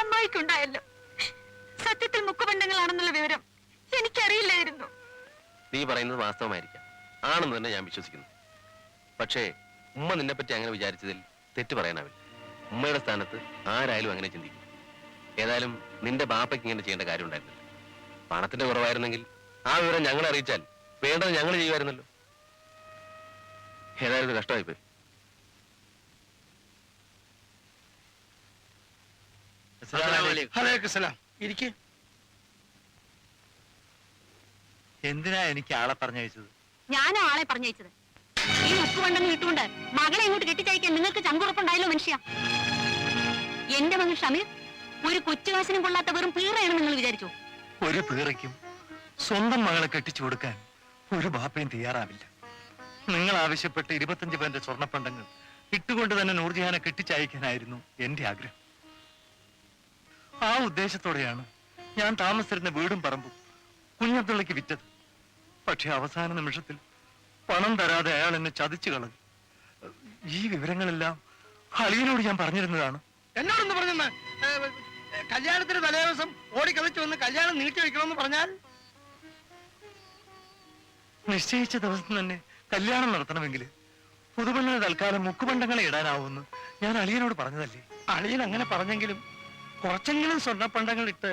അമ്മായിക്കുണ്ടായല്ലോ. സത്യത്തിൽ മുക്കുബന്ധങ്ങളാണെന്നുള്ള വിവരം എനിക്കറിയില്ലായിരുന്നു. നീ പറയുന്നത് വാസ്തവമായിരിക്കാം, ആണെന്ന് തന്നെ ഞാൻ വിശ്വസിക്കുന്നു. പക്ഷേ ഉമ്മ നിന്നെപ്പറ്റി അങ്ങനെ വിചാരിച്ചതിൽ തെറ്റ് പറയാനാവില്ല. ഉമ്മയുടെ സ്ഥാനത്ത് ആരായാലും അങ്ങനെ ചിന്തിക്കും. ഏതായാലും നിന്റെ ബാപ്പയ്ക്ക് ഇങ്ങനെ ചെയ്യേണ്ട കാര്യം ഉണ്ടായിരുന്നില്ല. പണത്തിന്റെ കുറവായിരുന്നെങ്കിൽ ആ വിവരം ഞങ്ങളെ അറിയിച്ചാൽ വേണ്ടത് ഞങ്ങൾ ചെയ്യുമായിരുന്നല്ലോ. ഏതായാലും ഇത് കഷ്ടമായിപ്പോയി. ഇരിക്കെ. എന്തിനാ എനിക്ക് ആളെ പറഞ്ഞയച്ചത്? ഞാനാ ആളെ പറഞ്ഞയച്ചത്. ഈ മുക്കുവണ്ടെന്ന് ഇട്ടുകൊണ്ട് മകളെ ഇങ്ങോട്ട് കെട്ടിച്ചയക്കാൻ നിങ്ങൾക്ക് ചങ്കുറപ്പുണ്ടായല്ലോ മനുഷ്യ. എന്റെ മകൻ ഷമീർ ഒരു കൊച്ചുകാശിനും കൊള്ളാത്ത വെറും പീറയാണ് നിങ്ങൾ വിചാരിച്ചോ? ഒരു പീറയ്ക്കും സ്വന്തം മകളെ കെട്ടിച്ചു കൊടുക്കാൻ ഒരു ബാപ്പയും തയ്യാറാവില്ല. നിങ്ങൾ ആവശ്യപ്പെട്ട 25 പവന്റെ സ്വർണ്ണപ്പണ്ടങ്ങൾ ഇട്ടുകൊണ്ട് തന്നെ നൂർജഹാനെ കെട്ടിച്ചയക്കാനായിരുന്നു എന്റെ ആഗ്രഹം. ആ ഉദ്ദേശത്തോടെയാണ് ഞാൻ താമസിച്ചിരുന്ന വീടും പറമ്പും കുഞ്ഞബ്ദുള്ളയ്ക്ക് വിറ്റത്. പക്ഷെ അവസാന നിമിഷത്തിൽ പണം തരാതെ അയാൾ എന്നെ ചതിച്ചു കളഞ്ഞു. ഈ വിവരങ്ങളെല്ലാം അളിയനോട് ഞാൻ പറഞ്ഞിരുന്നതാണ്. എന്നോടൊന്ന് പറഞ്ഞെന്ന് കല്യാണത്തിന് തലേദിവസം ഓടിക്കളിച്ചു വന്ന് കല്യാണം നീട്ടി വെക്കണമെന്ന് പറഞ്ഞാൽ നിശ്ചയിച്ച ദിവസം തന്നെ കല്യാണം നടത്തണമെങ്കിൽ പുതുപെണ്ണിന് തൽക്കാലം മുക്കുപണ്ടങ്ങളെ ഇടാനാവുമെന്ന് ഞാൻ അളിയനോട് പറഞ്ഞതല്ലേ. അളിയൻ അങ്ങനെ പറഞ്ഞെങ്കിലും കുറച്ചെങ്കിലും സ്വർണ്ണപ്പണ്ടങ്ങൾ ഇട്ട്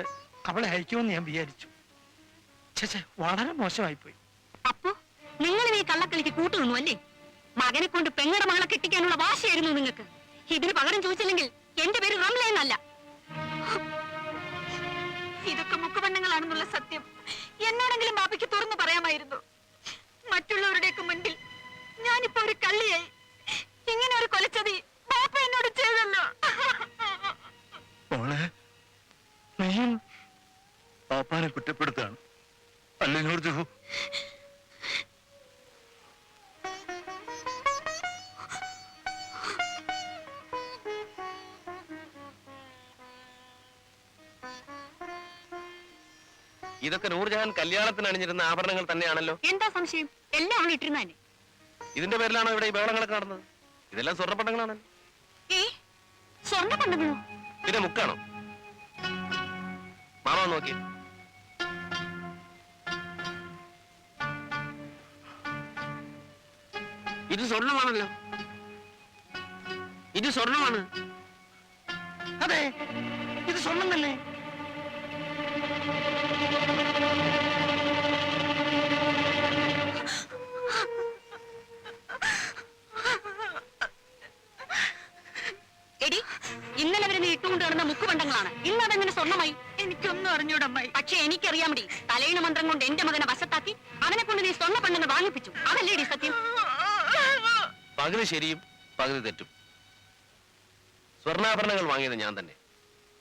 അവളെ അയക്കുമെന്ന് ഞാൻ വിചാരിച്ചു. ചേച്ചേ, വളരെ മോശമായിപ്പോയി. അപ്പോ നിങ്ങൾ ഈ കള്ളക്കളിക്ക് കൂട്ടുനിന്നു അല്ലേ? മകനെ കൊണ്ട് പെങ്ങടെ മകളെ കെട്ടിക്കാനുള്ള വാശിയായിരുന്നു നിങ്ങൾക്ക്. ഇതിന് പകരം ചോദിച്ചില്ലെങ്കിൽ എന്റെ പേര് റംല എന്നല്ല. ഇതൊക്കെ മുക്കുപണ്ണങ്ങളാണെന്നുള്ള സത്യം എന്നോടെങ്കിലും ബാപ്പയ്ക്ക് തുറന്നു പറയാമായിരുന്നു. മറ്റുള്ളവരുടെയൊക്കെ മുൻപിൽ ഞാനിപ്പോ ഒരു കള്ളിയായി. ഇങ്ങനെ ഒരു കൊലച്ചതി ബാപ്പ എന്നോട് ചെയ്തല്ലോ. മോളെ, നീയും പാപ്പാനെ കുറ്റപ്പെടുത്താണ് അല്ലേ നൂർജു? ഇതൊക്കെ നൂർജഹാൻ കല്യാണത്തിന് അണിഞ്ഞിരുന്ന ആഭരണങ്ങൾ തന്നെയാണല്ലോ. എന്താ സംശയം? എല്ലാം അവൾ ഇട്ടിരുന്നേ. ഇതിന്റെ പേരിലാണോ ഇവിടെ ഈ ബഹളങ്ങളൊക്കെ നടന്നത്? ഇതെല്ലാം സ്വർണ്ണപ്പണ്ടങ്ങളാണ്. സ്വർണ്ണ പണ്ടങ്ങളോ? പിന്നെ മുക്കാണോ? മാമ നോക്കി. ഇത് സ്വർണമാണല്ലോ. ഇത് സ്വർണമാണ്. അതെ, ഇത് സ്വർണം തന്നെ. എടി, ഇന്നലെ വരെ നീ ഇട്ടുകൊണ്ട് കിടന്ന മുക്കുപണ്ടങ്ങളാണ്. ഇന്ന് അതെങ്ങനെ സ്വർണ്ണമായി? എനിക്കൊന്നും അറിഞ്ഞൂടമ്മായി. പക്ഷെ എനിക്കറിയാമടി, തലയിണ മന്ത്രം കൊണ്ട് എന്റെ മകനെ വശത്താക്കി അവനെ കൊണ്ട് നീ സ്വർണ്ണ പണ്ടങ്ങൾ വാങ്ങിപ്പിച്ചു. അതല്ലേടി സത്യം? പകുതി ശരിയും പകുതി തെറ്റും. സ്വർണ്ണാഭരണങ്ങൾ വാങ്ങിയത് ഞാൻ തന്നെ.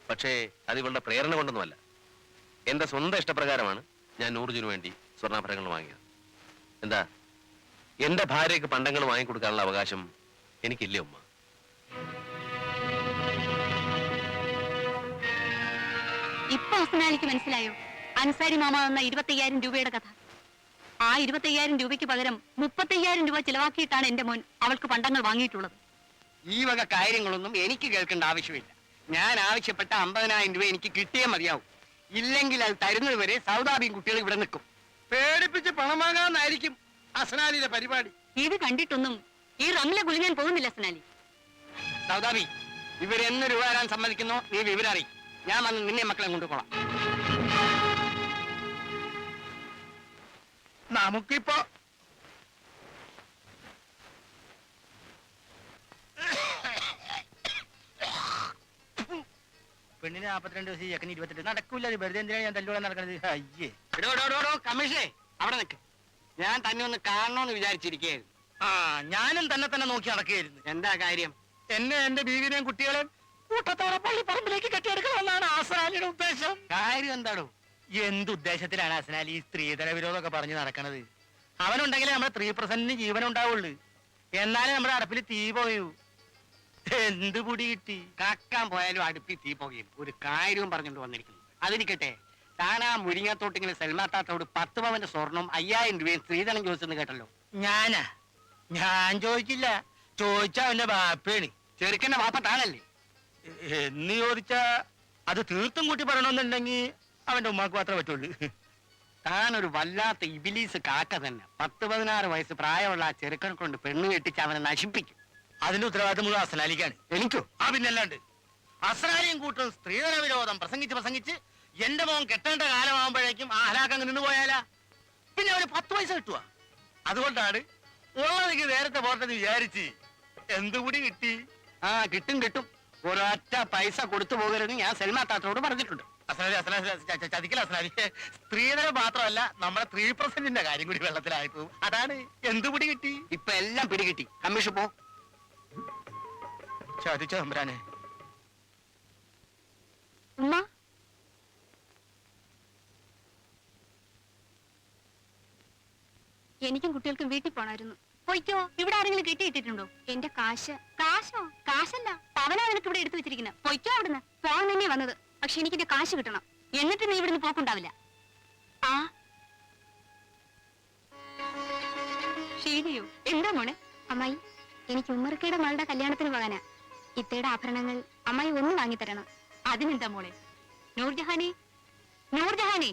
പക്ഷേ അത് ഇവളുടെ പ്രേരണ കൊണ്ടൊന്നുമല്ല. എന്റെ സ്വന്തം ഇഷ്ടപ്രകാരമാണ് ഞാൻ നൂർജിനു വേണ്ടി സ്വർണ്ണാഭരണങ്ങൾ വാങ്ങിയത്. എന്താ, എന്റെ ഭാര്യയ്ക്ക് പണ്ടങ്ങൾ വാങ്ങിക്കൊടുക്കാനുള്ള അവകാശം എനിക്കില്ലേ ഉമ്മ? ഇപ്പൊ അസ്നാലിക്ക് മനസ്സിലായോ അൻസാരി മാമ തന്ന 25,000 രൂപയുടെ കഥ? ആ 25,000 രൂപയ്ക്ക് പകരം 35,000 രൂപ ചിലവാക്കിയിട്ടാണ് എന്റെ മോൻ അവൾക്ക് പണ്ടങ്ങൾ വാങ്ങിയിട്ടുള്ളത്. ഈ വക കാര്യങ്ങളൊന്നും എനിക്ക് കേൾക്കേണ്ട ആവശ്യമില്ല. ഞാൻ ആവശ്യപ്പെട്ട 50,000 രൂപ എനിക്ക് കിട്ടിയേ മതിയാവും. ഇല്ലെങ്കിൽ അത് തരുന്നത് വരെ സൗദാബിയും കുട്ടികൾ ഇവിടെ നിൽക്കും. പേടിപ്പിച്ച് പണം വാങ്ങാന്നായിരിക്കും അസ്നാലിയുടെ പരിപാടി. ഇത് കണ്ടിട്ടൊന്നും ഈ റംല കുലുങ്ങാൻ പോകുന്നില്ല അസ്നാലി. സൗദാബി, ഇവരെന്ന് രൂപ തരാൻ സമ്മതിക്കുന്നോ നീ വിവരം അറിയിക്കും. ഞാൻ വന്ന് നിന്നെ മക്കളെ കൊണ്ടുപോകാം. നമുക്കിപ്പോ പെണ്ണിന് 42 ദിവസം, ചെക്കന് 22. നടക്കൂല. വെറുതെ എന്തിനാണ് ഞാൻ തല്ലുകൂടെ നടക്കുന്നത്? അയ്യേ. കമ്മീഷേ, അവിടെ നിൽക്ക്. ഞാൻ തന്നെ ഒന്ന് കാണണോന്ന് വിചാരിച്ചിരിക്കുകയായിരുന്നു. ആ, ഞാനും തന്നെ നോക്കി നടക്കുകയായിരുന്നു. എന്താ കാര്യം? എന്നെ എന്റെ ബീവിനെയും കുട്ടികളെയും കൂട്ടത്തോടെ പള്ളിപ്പറമ്പിലേക്ക് കെട്ടിയെടുക്കണമെന്നാണ് അസ്നാലിയുടെ ഉദ്ദേശം. കാര്യം എന്താടോ? എന്തുദ്ദേശത്തിലാണ് അസ്നാലി ഈ സ്ത്രീധന വിരോധമൊക്കെ പറഞ്ഞു നടക്കണത്? അവനുണ്ടെങ്കിലേ നമ്മുടെ 3% ജീവനുണ്ടാവുള്ളൂ. എന്നാലേ നമ്മുടെ അടുപ്പിൽ തീ പോയൂ. എന്ത് പൊടി കിട്ടി? കാക്കാൻ പോയാലും അടുപ്പി തീ പോകുകയും ഒരു കാര്യവും പറഞ്ഞുകൊണ്ട് വന്നിരിക്കുന്നു. അതിരിക്കട്ടെ, താൻ ആ മുരിങ്ങത്തോട്ടിങ്ങനെ സെൽമാത്താത്തോട് 10 പവന്റെ സ്വർണം 5,000 രൂപയും സ്ത്രീധനം ചോദിച്ചെന്ന് കേട്ടല്ലോ. ഞാനാ? ഞാൻ ചോദിച്ചില്ല. ചോദിച്ചാ അവന്റെ ബാപ്പയാണ്. ചെറുക്കന്റെ വാപ്പ താനല്ലേ? എന്ന് ചോദിച്ചാ അത് തീർത്തും കൂട്ടി പറയണമെന്നുണ്ടെങ്കിൽ അവന്റെ ഉമ്മാക്ക് മാത്രമേ പറ്റുള്ളൂ. താനൊരു വല്ലാത്ത ഇബിലീസ് കാക്ക തന്നെ. 10-16 വയസ്സ് പ്രായമുള്ള ആ ചെറുക്കനെ കൊണ്ട് പെണ്ണ് കെട്ടിച്ച് അവനെ നശിപ്പിക്കും. അതിന്റെ ഉത്തരവാദിത്വം മുഴുവൻ അസ്നാലിക്കാണ്. എനിക്കോ? ആ, പിന്നല്ലാണ്ട്. അസ്നാലിയും കൂട്ടും സ്ത്രീധന വിരോധം പ്രസംഗിച്ച് എന്റെ മോൻ കെട്ടേണ്ട കാലമാകുമ്പോഴേക്കും ആ ഹലാക്കങ്ങ് നിന്ന് പോയാലാ? പിന്നെ അവന് 10 പൈസ കിട്ടുക. അതുകൊണ്ടാണ് ഉള്ളതെങ്കിൽ നേരത്തെ പോട്ടെന്ന് വിചാരിച്ച്. എന്തുകൂടി കിട്ടി? ആ, കിട്ടും. ഒരൊറ്റ പൈസ കൊടുത്തു പോകരുതെന്ന് ഞാൻ സെൽമാത്താത്തോട് പറഞ്ഞിട്ടുണ്ട്. ചതിക്കല അസ്നാലി. സ്ത്രീധനം മാത്രമല്ല, നമ്മുടെ 3%ന്റെ കാര്യം കൂടി വെള്ളത്തിലായിപ്പോ. അതാണ്. എന്തുകൂടി കിട്ടി? ഇപ്പൊ എല്ലാം പിടികിട്ടി. കമ്മീഷൻ പോ. ചതിച്ചോ തമ്പുരാനെ. ഉമ്മ, എനിക്കും കുട്ടികൾക്കും വീട്ടിൽ പോണായിരുന്നു. പോയിക്കോ. ഇവിടെ ആരെങ്കിലും കെട്ടിയിട്ടിട്ടുണ്ടോ? എന്റെ കാശോ? കാശല്ല, പവനാ നിനക്ക് ഇവിടെ എടുത്തു വെച്ചിരിക്കുന്നത്. പൊയ്ക്കോ അവിടുന്ന്. പോകാൻ തന്നെ വന്നത്. പക്ഷെ എനിക്ക് എന്റെ കാശ് കിട്ടണം. എന്നിട്ട് നീ ഇവിടുന്ന് പോക്കുണ്ടാവില്ല. ആ, ഷീജയോ എന്താ മോളെ? അമ്മായി, എനിക്ക് ഉമ്മർക്കയുടെ മകളുടെ കല്യാണത്തിന് പോകാനാ. ഇത്തയുടെ ആഭരണങ്ങൾ അമ്മായി ഒന്ന് വാങ്ങിത്തരണം. അതിനെന്താ മോളെ? നൂർജഹാനെ, നൂർജഹാനെ,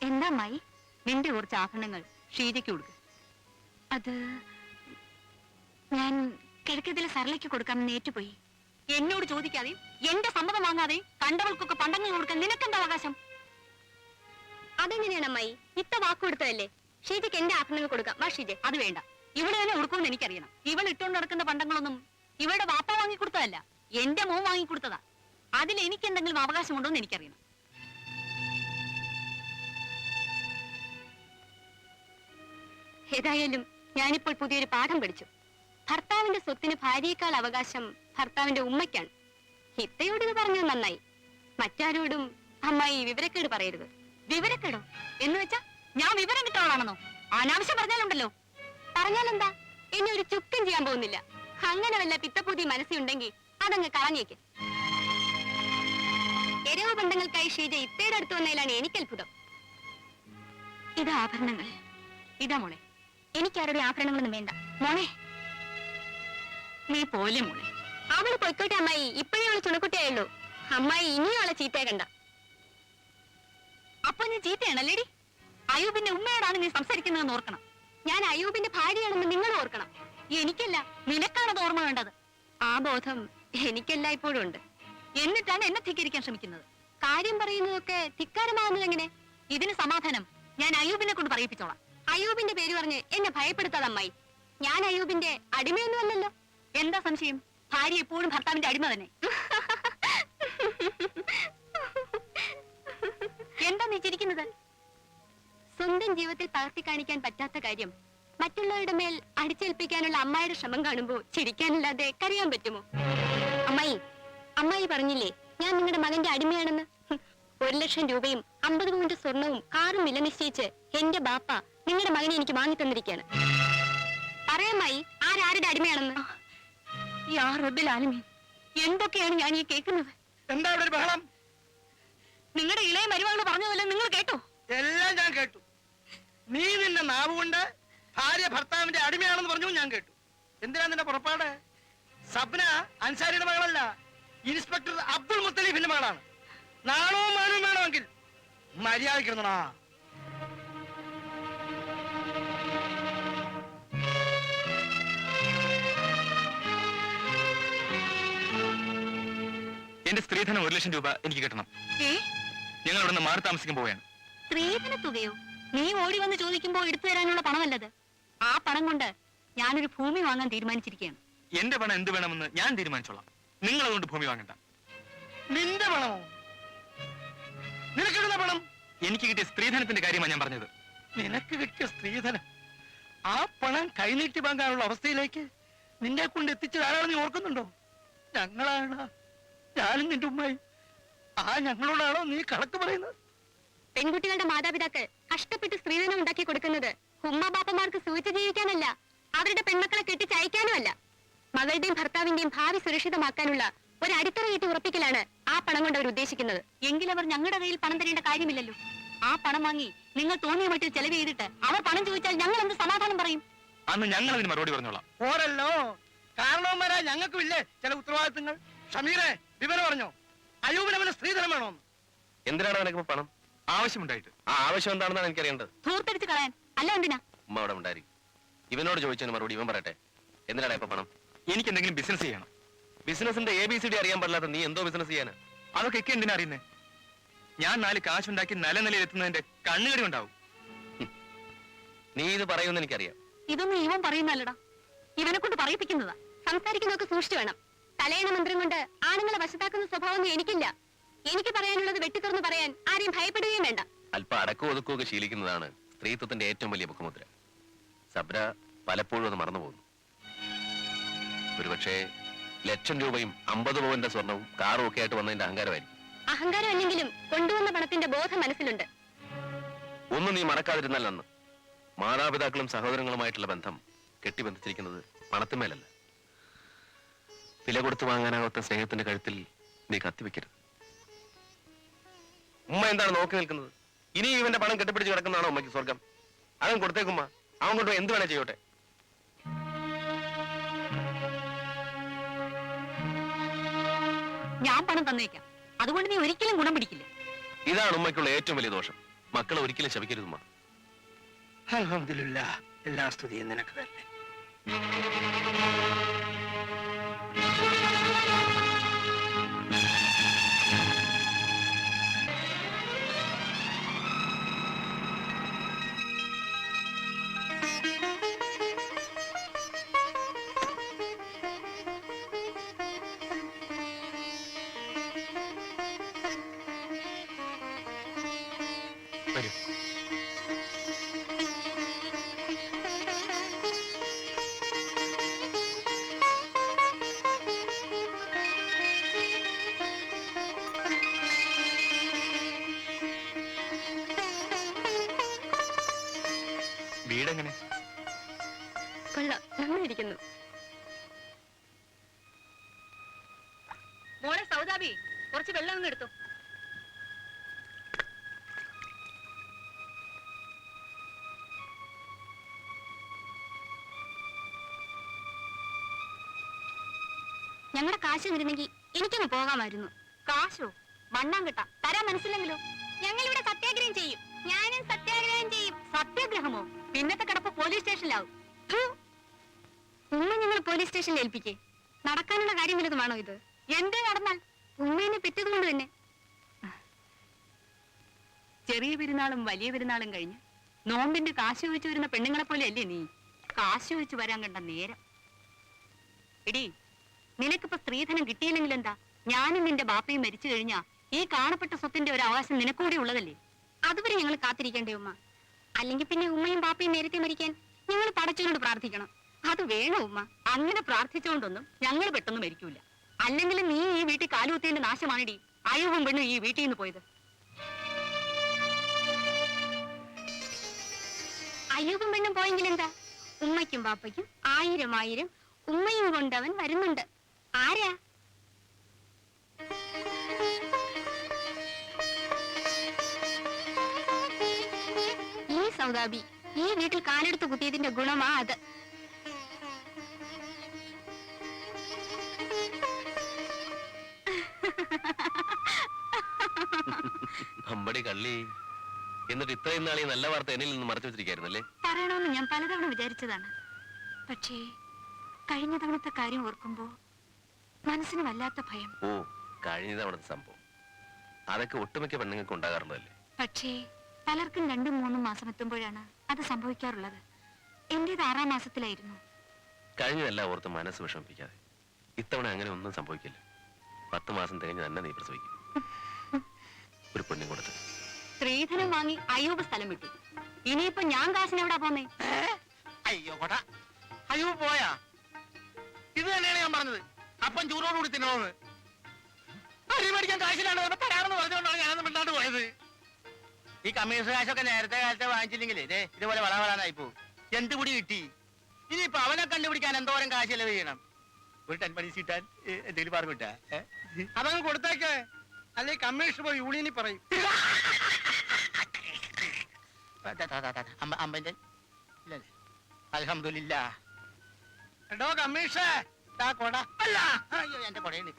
എന്താ അമ്മായി? നിന്റെ കുറച്ച് ആഭരണങ്ങൾ ഷീജയ്ക്ക് കൊടുക്ക. അത് ഞാൻ കിഴക്കത്തിലെ സരളയ്ക്ക് കൊടുക്കാമെന്ന് ഏറ്റുപോയി. എന്നോട് ചോദിക്കാതെയും എന്റെ സമ്മതം വാങ്ങാതെയും കണ്ടവൾക്കൊക്കെ പണ്ടങ്ങൾ കൊടുക്കാൻ നിനക്കെന്താ അവകാശം? അതെങ്ങനെയാണ് അമ്മായി? ഇത്ത വാക്ക് കൊടുത്തതല്ലേ. ഷീജയ്ക്ക് എന്റെ ആഭരണങ്ങൾ കൊടുക്കാം. വാ ഷീജ. അത് വേണ്ട. ഇവിടെ തന്നെ കൊടുക്കുമെന്ന് എനിക്കറിയണം. ഇവൾ ഇട്ടുകൊണ്ട് നടക്കുന്ന പണ്ടങ്ങളൊന്നും ഇവളുടെ വാപ്പ വാങ്ങിക്കൊടുത്തതല്ല, എന്റെ മോൻ വാങ്ങിക്കൊടുത്തതാ. അതിൽ എനിക്ക് എന്തെങ്കിലും അവകാശമുണ്ടോ എന്ന് എനിക്കറിയണം. ഏതായാലും ഞാനിപ്പോൾ പുതിയൊരു പാഠം പഠിച്ചു. ഭർത്താവിന്റെ സ്വത്തിന് ഭാര്യയേക്കാൾ അവകാശം ഭർത്താവിന്റെ ഉമ്മയ്ക്കാണ്. ഇത്തയോട് ഇത് പറഞ്ഞത് നന്നായി. മറ്റാരോടും അമ്മായി വിവരക്കേട് പറയരുത്. വിവരക്കേടോ എന്ന് വെച്ചാ ഞാൻ വിവരം കിട്ടാളാണെന്നോ? അനാവശ്യം പറഞ്ഞാലുണ്ടല്ലോ. പറഞ്ഞാലെന്താ? എന്നെ ഒരു ചുക്കും ചെയ്യാൻ പോകുന്നില്ല. അങ്ങനെ വല്ല പിത്തപ്പൂതി മനസ്സിലുണ്ടെങ്കിൽ അതങ്ങ് കളഞ്ഞേക്ക്. എരവ് ബന്ധങ്ങൾക്കായി ഷീജ ഇത്തയുടെ അടുത്ത് വന്നതിലാണ് എനിക്ക് അത്ഭുതം. ഇത് ആഭരണങ്ങൾ. ഇതാ മോളെ. എനിക്കാരുടെ ആഭരണങ്ങളൊന്നും വേണ്ട. മോളെ, നീ പോലെ മോളെ. അവള് പൊയ്ക്കോട്ടെ അമ്മായി. ഇപ്പോഴേ അവള് ചുണക്കുട്ടിയായുള്ളൂ. അമ്മായി ഇനിയും അവളെ ചീത്തയാക്കണ്ട. അപ്പൊ നീ ചീത്തയാണല്ലേടി? അയ്യൂബിന്റെ ഉമ്മയോടാണ് നീ സംസാരിക്കുന്നതെന്ന് ഓർക്കണം. ഞാൻ അയ്യൂബിന്റെ ഭാര്യയാണെന്ന് നിങ്ങൾ ഓർക്കണം. എനിക്കല്ല, നിനക്കാണത് ഓർമ്മ വേണ്ടത്. ആ ബോധം എനിക്കെല്ലായ്പ്പോഴും ഉണ്ട്. എന്നിട്ടാണ് എന്നെ ധിക്കരിക്കാൻ ശ്രമിക്കുന്നത്. കാര്യം പറയുന്നതൊക്കെ ധിക്കാരമാകുന്നത് എങ്ങനെ? ഇതിന് സമാധാനം ഞാൻ അയ്യൂബിനെ കൊണ്ട് പറയിപ്പിച്ചോളാം. അയ്യൂബിന്റെ പേര് പറഞ്ഞ് എന്നെ ഭയപ്പെടുത്താതെ അമ്മായി. ഞാൻ അയ്യൂബിന്റെ അടിമയൊന്നുമല്ലല്ലോ. എന്താ സംശയം? ഭാര്യ എപ്പോഴും ഭർത്താവിന്റെ അടിമ തന്നെ. എന്താ നീ ചിരിക്കുന്നത്? സ്വന്തം ജീവിതത്തിൽ പകർത്തി കാണിക്കാൻ പറ്റാത്ത കാര്യം മറ്റുള്ളവരുടെ മേൽ അടിച്ചേൽപ്പിക്കാനുള്ള അമ്മായിയുടെ ശ്രമം കാണുമ്പോൾ ചിരിക്കാനല്ലാതെ കരയാൻ പറ്റുമോ? അമ്മായി, അമ്മായി പറഞ്ഞില്ലേ ഞാൻ നിങ്ങളുടെ മകന്റെ അടിമയാണെന്ന്. 1,00,000 രൂപയും 50 പൗണ്ട് സ്വർണവും കാറും വില നിശ്ചയിച്ച് എന്റെ ബാപ്പ നിങ്ങളുടെ മകനെ എനിക്ക് വാങ്ങി തന്നിരിക്കുകയാണ്. പറയാമായി ആരാരുടെ അടിമയാണെന്ന്. യാ റബ്ബിൽ ആലമീൻ, എന്തൊക്കെയാണ് ഞാൻ ഈ കേൾക്കുന്നത്? എന്താ ഇവിടെ ഒരു ബഹളം? നിങ്ങളുടെ ഇളയ മരുമകൾ പറഞ്ഞതല്ലേ നിങ്ങൾ കേട്ടോ? എല്ലാം ഞാൻ കേട്ടു. നീ നിന്റെ നാവ് കൊണ്ട് ഭാര്യ ഭർത്താവിന്റെ അടിമയാണെന്ന് പറഞ്ഞു ഞാൻ കേട്ടു. എന്തിനാ നിന്റെ പുറപ്പാട്? സബ്ന അൻസാരിയുടെ മകളല്ല, ഇൻസ്പെക്ടർ അബ്ദുൾ മുത്തലീഫിന്റെ മകളാണ്. നാണവും മാനവും വേണമെങ്കിൽ മര്യാദക്കിരുന്നടാ. എന്റെ സ്ത്രീധനം 1,00,000 രൂപ എനിക്ക് കിട്ടണം. ഞങ്ങൾ ഇവിടെ നിന്ന് മാറി താമസിക്കാൻ പോവുകയാണ്. സ്ത്രീധന തുകയോ? നീ ഓടി വന്ന് ചോദിക്കുമ്പോ എടുത്തു തരാനുള്ള പണമല്ലത്. ആ പണം കൊണ്ട് ഞാനൊരു ഭൂമി വാങ്ങാൻ തീരുമാനിച്ചിരിക്കുകയാണ്. എന്റെ പണം എന്ത് വേണമെന്ന് ഞാൻ തീരുമാനിച്ചോളാം. നിങ്ങൾ അതുകൊണ്ട് ഭൂമി വാങ്ങണ്ട. നിന്റെ പണമോ? നിനക്കിടുന്ന പണം? എനിക്ക് കിട്ടിയ സ്ത്രീധനത്തിന്റെ കാര്യമാണ് ഞാൻ പറഞ്ഞത്. നിനക്ക് കിട്ടിയ സ്ത്രീധനം, ആ പണം കൈനീട്ടി വാങ്ങാനുള്ള അവസ്ഥയിലേക്ക് നിന്നെ കൊണ്ട് എത്തിച്ചത് ആരാണെന്ന് നീ ഓർക്കുന്നുണ്ടോ? ഞങ്ങളാണ്, ഞാനും നിന്റെ ഉമ്മായി. ആ ഞങ്ങളോടാണോ നീ കണക്ക് പറയുന്നത്? പെൺകുട്ടികളുടെ മാതാപിതാക്കൾ കഷ്ടപ്പെട്ട് സ്ത്രീധനം ഉണ്ടാക്കി കൊടുക്കുന്നത് ഉമ്മ ബാപ്പമാർക്ക് സൂചിച്ച് ജീവിക്കാനല്ല, അവരുടെ പെൺമക്കളെ കെട്ടിച്ചയക്കാനുമല്ല. മകളുടെയും ഭർത്താവിന്റെയും ഭാവി സുരക്ഷിതമാക്കാനുള്ള ഒരു അടിത്തറ കെട്ടി ഉറപ്പിക്കലാണ് ആ പണം കൊണ്ട് അവർ ഉദ്ദേശിക്കുന്നത്. എങ്കിലവർ ഞങ്ങളുടെ കയ്യിൽ പണം തരേണ്ട കാര്യമില്ലല്ലോ. ആ പണം വാങ്ങി നിങ്ങൾ തോന്നിയ മട്ടിൽ ചെലവ് ചെയ്തിട്ട് അവർ പണം ചോദിച്ചാൽ ഞങ്ങൾ എന്ത് സമാധാനം പറയും? അന്ന് ഞങ്ങൾ അതിന് മറുപടി പറഞ്ഞോളാം. ഓരല്ലോ കാരണവന്മാരാ ഞങ്ങൾക്കും ഇല്ലേ ചില ഉത്തരവാദിത്തങ്ങൾ. ഷമീറെ വിവരം പറഞ്ഞോ? അയ്യൂബിനവന് സ്ത്രീധനം വേണോന്ന്? എന്തിനാണ് നിനക്ക് പണം? ആവശ്യമുണ്ടായിട്ട്. ആ ആവശ്യം എന്താണെന്നാണ് എനിക്കറിയേണ്ടത്. ധൂർത്തടിച്ച് കളയാൻ അല്ല എന്തിനാ? ഉമ്മ അവിടെ ഉണ്ടായിരിക്കും. ഇവനോട് ചോദിച്ചതിന് മറുപടി ഇവൻ പറയട്ടെ. എന്തിനാണ് ഇപ്പൊ പണം? എനിക്ക് എന്തെങ്കിലും ബിസിനസ് ചെയ്യണം. ബിസിനസിന്റെ ABCD അറിയാൻ പാടില്ലാത്ത നീ എന്തോ ബിസിനസ് ചെയ്യാനാ? അതൊക്കെ ഒക്കെ എന്തിനാ അറിയുന്നേ? ഞാൻ 4 കാശുണ്ടാക്കി നല്ല നിലയിൽ എത്തുന്നതിന്റെ കണ്ണുകടി ഉണ്ടാവും. നീ ഇത് പറയുമെന്ന് എനിക്കറിയാം. ഇതൊന്നും ഇവൻ പറയുന്നല്ലടാ, ഇവനെ കൊണ്ട് പറയിപ്പിക്കുന്നതാ. സംസാരിക്കുന്നതൊക്കെ സൂക്ഷിച്ചു വേണം. തലയണ മന്ത്രം കൊണ്ട് ആണുങ്ങളെ വശത്താക്കുന്ന സ്വഭാവമൊന്നും എനിക്കില്ല. എനിക്ക് പറയാനുള്ളത് വെട്ടിത്തുറന്ന് പറയാൻ ആരെയും ഭയപ്പെടുകയും വേണ്ട. അല്പം അടക്കവും ഒതുക്കുകയൊക്കെ ശീലിക്കുന്നതാണ് സ്ത്രീത്വത്തിന്റെ ഏറ്റവും വലിയ മുഖമുദ്ര. സബ്ര പലപ്പോഴും അത് മറന്നുപോകുന്നു. ഒരുപക്ഷെ 1,00,000 രൂപയും 50 പവന്റെ സ്വർണവും കാറും ഒക്കെ ആയിട്ട് വന്നതിന്റെ അഹങ്കാരമായിരിക്കും. അഹങ്കാരം അല്ലെങ്കിലും കൊണ്ടുവന്ന പണത്തിന്റെ ബോധം മനസ്സിലുണ്ട്. ഒന്നും നീ മറക്കാതിരുന്നാൽ അന്ന് മാതാപിതാക്കളും സഹോദരങ്ങളുമായിട്ടുള്ള ബന്ധം കെട്ടിബന്ധിച്ചിരിക്കുന്നത് പണത്തിന്മേലല്ല. വില കൊടുത്തു വാങ്ങാനാവാത്ത സ്നേഹത്തിന്റെ കഴുത്തിൽ നീ കത്തിവെക്കരുത്. ഉമ്മ എന്താണ് നോക്കി നിൽക്കുന്നത്? ഇനി ഇവന്റെ പണം കെട്ടിപ്പിടിച്ച് കിടക്കുന്നതാണോ ഉമ്മയ്ക്ക് സ്വർഗം? അവൻ കൊടുത്തേക്കുമ്മ, അവൻ കൊണ്ട് എന്ത് വേണേ ചെയ്യോട്ടെ. ഞാൻ പണം തന്നേക്കാം. അതുകൊണ്ട് നീ ഒരിക്കലും ഗുണം പിടിക്കില്ല. ഇതാണ് ഉമ്മയ്ക്കുള്ള ഏറ്റവും വലിയ ദോഷം. മക്കളെ ഒരിക്കലും ശപിക്കരുത് ഉമ്മ. അൽഹംദുലില്ലാ, എല്ലാ സ്തുതിയും നിനക്ക് തന്നെ. വരൂ. വീടെങ്ങനെ? കൊള്ളാം, നന്നായിരിക്കുന്നു. മോളെ സൗദാബി, കുറച്ച് വെള്ളം ഒന്ന് എടുത്തു. ഞങ്ങളുടെ കാശ് തരുന്നെങ്കിൽ എനിക്കങ്ങ് പോകാമായിരുന്നു. കാശോ? മണ്ണാൻ കിട്ടാ തരാൻ മനസ്സില്ലെങ്കിലോ? ഞങ്ങളിവിടെ സത്യാഗ്രഹം ചെയ്യും. ഞാനും സത്യാഗ്രഹം ചെയ്യും. സത്യാഗ്രഹമോ? പിന്നത്തെ കിടപ്പ് പോലീസ് സ്റ്റേഷനിലാവും. ഥു. ഉമ്മ ഞങ്ങൾ പോലീസ് സ്റ്റേഷനിൽ ഏൽപ്പിക്കേ. നടക്കാനുള്ള കാര്യം വലുതുമാണോ ഇത്? എന്തേ നടന്നാൽ? ഉമ്മേനെ പെറ്റതുകൊണ്ട് തന്നെ. ചെറിയ പെരുന്നാളും വലിയ പെരുന്നാളും കഴിഞ്ഞ് നോമ്പിന്റെ കാശ് ചോദിച്ചു വരുന്ന പെണ്ണുങ്ങളെ പോലെ അല്ലേ നീ? കാശ് ചോദിച്ചു വരാൻ കണ്ട നേരം. എടി, നിനക്കിപ്പോ സ്ത്രീധനം കിട്ടിയില്ലെങ്കിൽ എന്താ? ഞാനും നിന്റെ ബാപ്പയും മരിച്ചു കഴിഞ്ഞാ ഈ കാണപ്പെട്ട സ്വത്തിന്റെ ഒരു അവകാശം നിനക്കൂടി ഉള്ളതല്ലേ? അതുവരെ ഞങ്ങൾ കാത്തിരിക്കണ്ടേ ഉമ്മ? അല്ലെങ്കിൽ പിന്നെ ഉമ്മയും ബാപ്പയും നേരത്തെ മരിക്കാൻ ഞങ്ങൾ പടച്ചുകൊണ്ട് പ്രാർത്ഥിക്കണം. അത് വേണോ ഉമ്മ? അങ്ങനെ പ്രാർത്ഥിച്ചുകൊണ്ടൊന്നും ഞങ്ങൾ പെട്ടെന്ന് മരിക്കൂല. അല്ലെങ്കിൽ നീ ഈ വീട്ടിൽ കാലുകുത്തിയതിന്റെ നാശമാണിടി അയ്യവും പെണ്ണും ഈ വീട്ടിൽ നിന്ന് പോയത്. അയ്യൂബും പെണ്ണും പോയെങ്കിൽ എന്താ? ഉമ്മയ്ക്കും ബാപ്പയ്ക്കും 1000 ഉമ്മയും കൊണ്ടവൻ വരുന്നുണ്ട്. ആരാ? ഈ സൗദാബി ഈ വീട്ടിൽ കാലെടുത്ത് കുത്തിയതിന്റെ ഗുണമാ അത്. അമ്പടി കള്ളി. എന്നിട്ട് ഇത്രയും നാളീ നല്ല വാർത്ത എന്നിൽ നിന്ന് മറച്ചു വെച്ചിരിക്കായിരുന്നല്ലേ? പറയണമെന്ന് ഞാൻ പലതവണ വിചാരിച്ചതാണ്. പക്ഷേ കഴിഞ്ഞ തവണത്തെ കാര്യം ഓർക്കുമ്പോ മനസ്സിന് വല്ലാത്ത ഭയം. ഓ, കഴിഞ്ഞത് അവിടുത്തെ സംഭവം അതൊക്കെ ഒട്ടുമിക്ക പെണ്ണുങ്ങൾക്ക് ഉണ്ടാകാറുള്ളതല്ലേ? പക്ഷേ പലർക്കും 2-3 മാസം എത്തുമ്പോഴാണ് അത് സംഭവിക്കാറുള്ളത്. എന്റേത് 6ാം മാസത്തിലായിരുന്നു. കഴിഞ്ഞതെല്ലാം ഓർത്ത് മനസ്സ് വിഷമിപ്പിക്കാതെ. ഇത്തവണ അങ്ങനെ ഒന്നും സംഭവിക്കില്ല. 10 മാസം തികഞ്ഞ് തന്നെ നീ പ്രസവിക്കും. ഒരു പെണ്ണും കൊടുത്ത് സ്ത്രീധനം വാങ്ങി അയ്യൂബ് സ്ഥലം വിട്ടു. ഇനിയിപ്പോ ഞാൻ കാശിന് എവിടാ പോന്നേ? അയ്യോ കൊടാ, അയ്യോ പോയാ? ഇത് തന്നെയാണ് ഞാൻ പറഞ്ഞത്, അപ്പം ചൂടോടുകൂടി തിന്നണമെന്ന്. അരി മേടിക്കാൻ കാശിലാണ് തരാമെന്ന് പറഞ്ഞുകൊണ്ടാണ് ഞാനൊന്നും മിണ്ടാണ്ട് പോയത്. ഈ കമ്മീഷൻ കാശൊക്കെ നേരത്തെ കാലത്തെ വാങ്ങിച്ചില്ലെങ്കിലേ ഇതുപോലെ വളവളാനായി പോകും. എന്ത് കൂടി കിട്ടി? ഇനിയിപ്പൊ അവനെ കണ്ടുപിടിക്കാൻ എന്തോരം കാശ് ചെലവ് ചെയ്യണം? ഒരു 10 പൈസ കിട്ടാൻ എന്തെങ്കിലും പറഞ്ഞു കിട്ടാ? അതങ്ങ് കൊടുത്തേക്ക്, അല്ലെ കമ്മീഷൻ പോയി യൂണിയനിൽ പറയും. അമ്പന്റെ ഇല്ലല്ലേ? അൽഹംദുലില്ലാ. എടോ കമ്മീഷേ, കൊട. അല്ല, അയ്യോ എന്റെ കൊടയാണ്.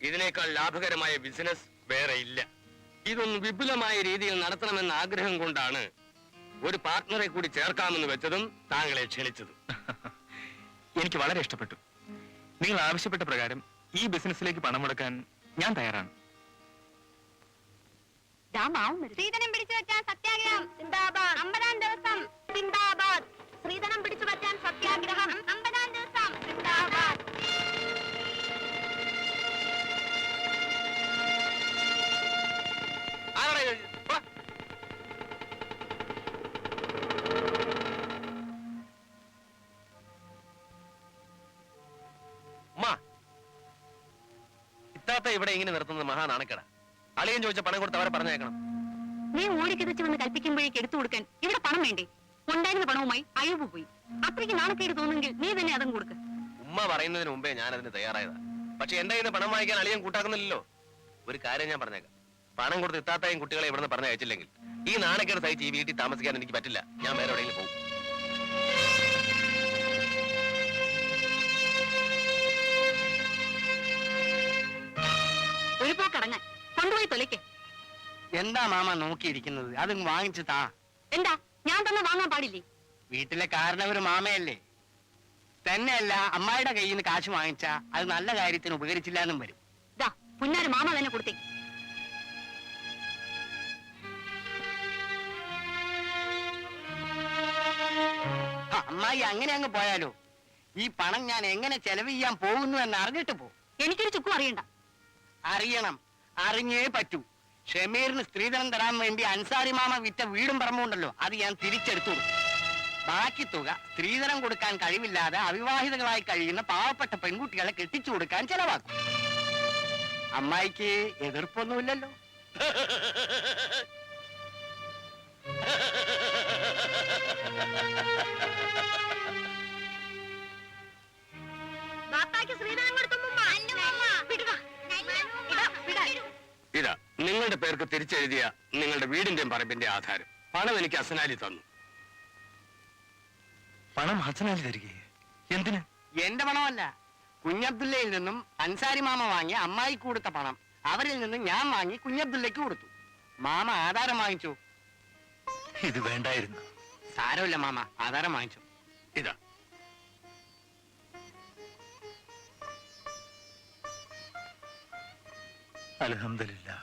ഇതിനേക്കാൾ ലാഭകരമായ ബിസിനസ് വേറെ ഇല്ല. ഇതൊന്ന് വിപുലമായ രീതിയിൽ നടത്തണമെന്ന ആഗ്രഹം കൊണ്ടാണ് ഒരു പാർട്ട്ണറെ കൂടി ചേർക്കാമെന്ന് വെച്ചതും താങ്കളെ ക്ഷണിച്ചതും. എനിക്ക് വളരെ ഇഷ്ടപ്പെട്ടു. നിങ്ങൾ ആവശ്യപ്പെട്ട പ്രകാരം ഈ ബിസിനസ്സിലേക്ക് പണം മുടക്കാൻ ഞാൻ തയ്യാറാണ്. സ്ത്രീധനം പിടിച്ചു വെച്ചാൽ സത്യാഗ്രഹം സിന്ദാബാദ്. 50-ാം ദിവസം സിന്ദാബാദ്. സ്ത്രീധനം പിടിച്ചു വെച്ചാൽ സത്യാഗ്രഹം 50-ാം ദിവസം സിന്ദാബാദ്. ഇത്താത്ത ഇവിടെ ഇങ്ങനെ നിർത്തുന്നത് മഹാനാണക്കേട. അളിയൻ ചോദിച്ച പണം കൊടുത്ത് അവരെ പറഞ്ഞേക്കണം. നീ ഓടിക്കിതച്ച് വന്ന് കൽപ്പിക്കുമ്പോഴേക്ക് എടുത്തു കൊടുക്കാൻ ഇവിടെ പണം വേണ്ടേ? ഉണ്ടായിരുന്ന പണവുമായി അയ്യൂബ് പോയി. അത്രയ്ക്ക് നാണക്കേട് തോന്നുമെങ്കിൽ നീ തന്നെ അതും കൊടുക്ക്. ഉമ്മ പറയുന്നതിന് മുമ്പേ ഞാൻ അതിന് തയ്യാറായതാ. പക്ഷെ എന്റെ കയ്യിൽ നിന്ന് പണം വാങ്ങിക്കാൻ അളിയൻ കൂട്ടാക്കുന്നില്ലല്ലോ. ഒരു കാര്യം ഞാൻ പറഞ്ഞേക്കാം, പണം കൊടുത്ത് ഇത്താത്തായും കുട്ടികളെ ഇവിടുന്ന് പറഞ്ഞ് അയച്ചില്ലെങ്കിൽ ഈ നാണക്കേട് സഹിച്ച് ഈ വീട്ടിൽ താമസിക്കാൻ എനിക്ക് പറ്റില്ല. ഞാൻ വേറെ എവിടെയെങ്കിലും പോകും. എന്താ മാമ നോക്കിയിരിക്കുന്നത്? അത് വാങ്ങിച്ചു താ. എന്താ ഞാൻ തന്നെ വാങ്ങാൻ പാടില്ലേ? വീട്ടിലെ കാരണവര് മാമയല്ലേ. തന്നെയല്ല, അമ്മായിയുടെ കയ്യിൽ നിന്ന് കാശ് വാങ്ങിച്ചാ അത് നല്ല കാര്യത്തിന് ഉപകരിച്ചില്ല എന്നും വരും. ദാ പുന്നാര മാമ തന്നെ കൊടുത്തേ. അമ്മായി അങ്ങനെ അങ്ങ് പോയാലോ? ഈ പണം ഞാൻ എങ്ങനെ ചെലവ് ചെയ്യാൻ പോകുന്നു എന്ന് അറിഞ്ഞിട്ട് പോ. എനിക്കൊരു ചുക്കും അറിയണ്ട. അറിയണം, അറിഞ്ഞേ പറ്റൂ. ഷമീറിന് സ്ത്രീധനം തരാൻ വേണ്ടി അൻസാരി മാമ വിറ്റ വീടും പറമ്പുണ്ടല്ലോ, അത് ഞാൻ തിരിച്ചെടുത്തു കൊടുക്കും. ബാക്കി തുക സ്ത്രീധനം കൊടുക്കാൻ കഴിവില്ലാതെ അവിവാഹിതകളായി കഴിയുന്ന പാവപ്പെട്ട പെൺകുട്ടികളെ കെട്ടിച്ചു കൊടുക്കാൻ ചെലവാക്കും. അമ്മായിക്ക് എതിർപ്പൊന്നുമില്ലല്ലോ? ഇതാ നിങ്ങളുടെ പേർക്ക് തിരിച്ചെഴുതിയ നിങ്ങളുടെ വീടിന്റെയും പറമ്പിന്റെ ആധാരം. പണം എനിക്ക് അസനാലി തന്നു. പണം ഹസനാലി തരികയെ? എന്തിന്? എന്റെ പണമല്ല, കുഞ്ഞബ്ദുല്ലയിൽ നിന്നും അൻസാരി മാമ വാങ്ങി അമ്മായിക്ക് കൊടുത്ത പണം അവരിൽ നിന്നും ഞാൻ വാങ്ങി കുഞ്ഞബ്ദുല്ലയ്ക്ക് കൊടുത്തു. മാമ ആധാരം വാങ്ങിച്ചു. ഇത് വേണ്ടായിരുന്നു. സാരമില്ല മാമ, ആധാരം വാങ്ങിച്ചു. ഇതാ അൽഹംദുലില്ലാ.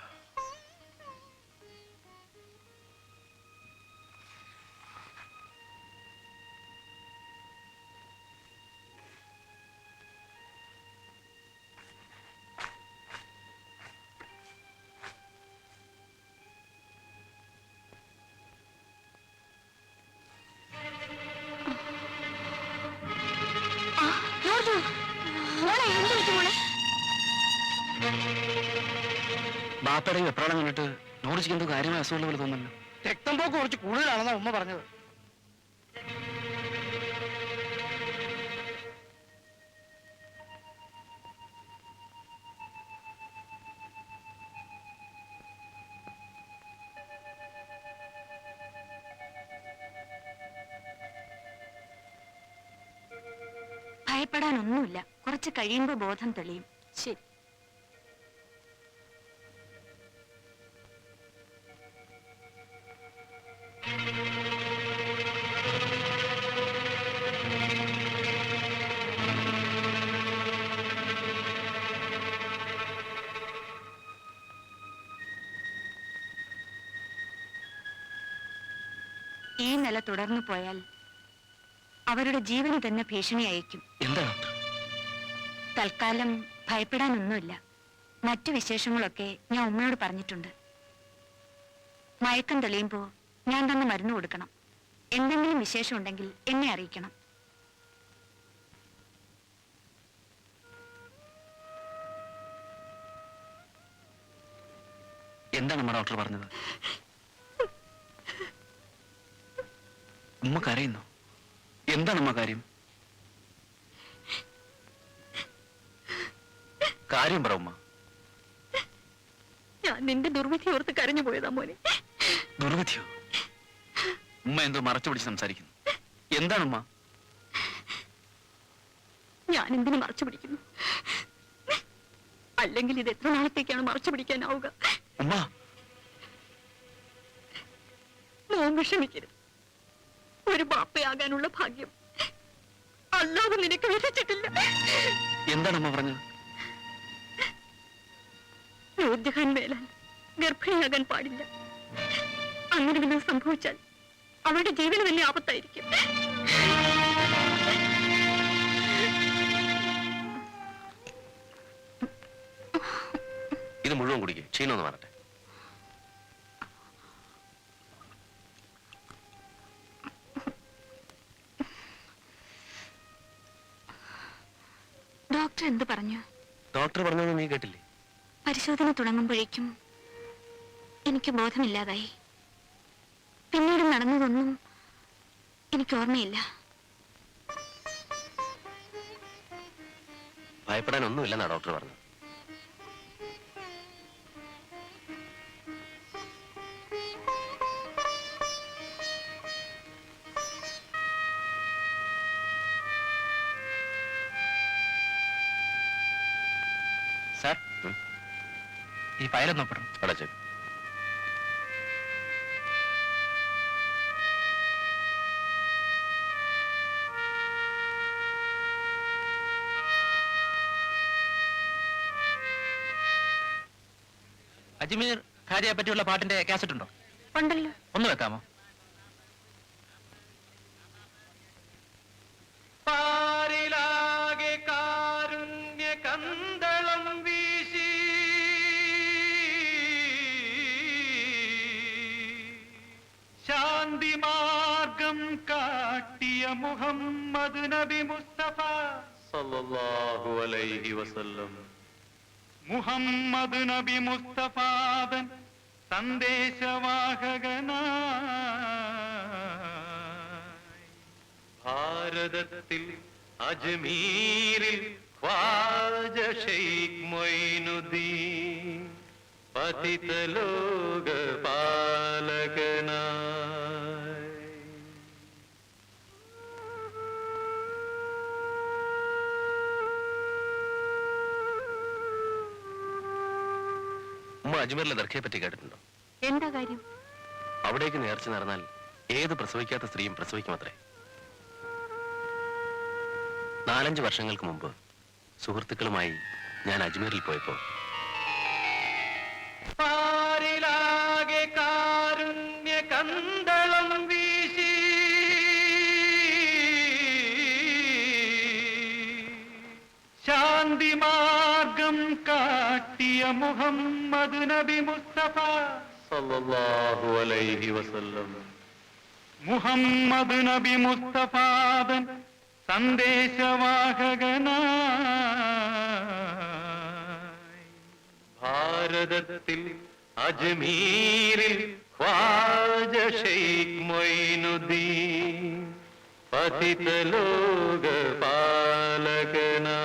ബാപ്പയുടെയും വെപ്രാളം കണ്ടിട്ട് നോറിച്ചിക്ക് എന്തോ കാര്യമായ അസുഖമുള്ള പോലെ തോന്നുന്നല്ലോ. രക്തം പോക്ക് കുറച്ച് കൂടുതലാണെന്നാ ഉമ്മ പറഞ്ഞത്. ഭയപ്പെടാനൊന്നുമില്ല. കുറച്ച് കഴിയുമ്പോ ബോധം തെളിയും. ശരി. ഈ നില തുടർന്നു പോയാൽ അവരുടെ ജീവന് തന്നെ ഭീഷണി അയക്കും. എന്താ ഡോക്ടർ? തൽക്കാലം ഭയപ്പെടാനൊന്നുമില്ല. മറ്റു വിശേഷങ്ങളൊക്കെ ഞാൻ ഉമ്മയോട് പറഞ്ഞിട്ടുണ്ട്. മയക്കം തെളിയുമ്പോ ഞാൻ തന്നെ മരുന്ന് കൊടുക്കണം. എന്തെങ്കിലും വിശേഷം ഉണ്ടെങ്കിൽ എന്നെ അറിയിക്കണം. എന്താണ് നമ്മുടെ ഡോക്ടർ പറഞ്ഞത്? ഉമ്മ കരയുന്നു. എന്താണ് ഉമ്മ കാര്യം? കാര്യം പറ ഉമ്മ. ഞാൻ നിന്റെ ദുർവിധി ഓർത്ത് കരഞ്ഞു പോയതാ മോനെ. ദുർവിധിയോ? ഉമ്മ എന്തോ മറച്ചു പിടിച്ച് സംസാരിക്കുന്നു. എന്താണ് ഉമ്മ? ഞാൻ എന്തിനു മറച്ചു പിടിക്കുന്നു? അല്ലെങ്കിൽ ഇത് എത്ര നാളത്തേക്കാണ് മറച്ചു പിടിക്കാനാവുക? ഉമ്മ മോൻ വിഷമിക്കരുത്. ഒരു ബാപ്പയാകാനുള്ള ഭാഗ്യം അല്ലാതെ നിനക്ക് വിധിച്ചിട്ടില്ല. എന്താണ് ഉമ്മ പറഞ്ഞത്? നൂർജഹാൻ മേലാൽ ഗർഭിണിയാകാൻ പാടില്ല. അങ്ങനെ വല്ലതും സംഭവിച്ചാൽ അവരുടെ ജീവന് വലിയ ആപത്തായിരിക്കും. ഇത് മുഴുവൻ കുടിക്കുക, ക്ഷീണമെന്ന് പറട്ടെ. ഡോക്ടർ എന്ത് പറഞ്ഞു? ഡോക്ടർ പറഞ്ഞത് നീ കേട്ടില്ലേ? പരിശോധന തുടങ്ങുമ്പോഴേക്കും എനിക്ക് ബോധമില്ലാതായി. പിന്നീട് നടന്നതൊന്നും എനിക്ക് ഓർമ്മയില്ല. ഭയപ്പെടാനൊന്നുമില്ലെന്നാ ഡോക്ടർ പറഞ്ഞത്. സാർ, ഈ ഫയലൊന്ന് ഒപ്പിടണം. അടച്ചേക്ക്. അജ്മീർ ഖാജയെ പറ്റിയുള്ള പാട്ടിന്റെ കാസറ്റ് ഉണ്ടോ? ഉണ്ടല്ലോ. ഒന്ന് വെക്കാമോ? പാരിലാകെ കാരുണ്യ കന്തളം വീശി ശാന്തി മാർഗം കാട്ടിയ മുഹമ്മദ് നബി മുസ്തഫ സല്ലല്ലാഹു അലൈഹി വസല്ലം. മുഹമ്മദ് നബി മുസ്തഫാദൻ സന്ദേശവാഹകനായി ഭാരതത്തിൽ അജ്മീരിൽ ഖ്വാജ ശൈഖ് മൊയ്നുദ്ദീൻ പതിതലോക പാലകനായി. ഉമ്മ അജ്മീറിലെ ദർഗയെ പറ്റി കേട്ടിട്ടുണ്ടോ? എന്താ കാര്യം? അവിടേക്ക് നേർച്ച നടന്നാൽ ഏത് പ്രസവിക്കാത്ത സ്ത്രീയും പ്രസവിക്കുമത്രേ. 4-5 വർഷങ്ങൾക്ക് മുമ്പ് സുഹൃത്തുക്കളുമായി ഞാൻ അജ്മീറിൽ പോയപ്പോ പാരിലാകെ കാരുണ്യ കന്തളം വീശി ശാന്തി മാർഗം കാട്ടിയ മുഹമ്മദ് നബി മുസ്തഫ സല്ലല്ലാഹു അലൈഹി വസല്ലം. മുഹമ്മദ് നബി മുസ്തഫാദൻ സന്ദേശവാഹകനായി ഭാരതത്തിൽ അജ്മീരിൽ ഖ്വാജ ശൈഖ് മൊയ്നുദ്ദീൻ പതിതലോക പാലകനായി.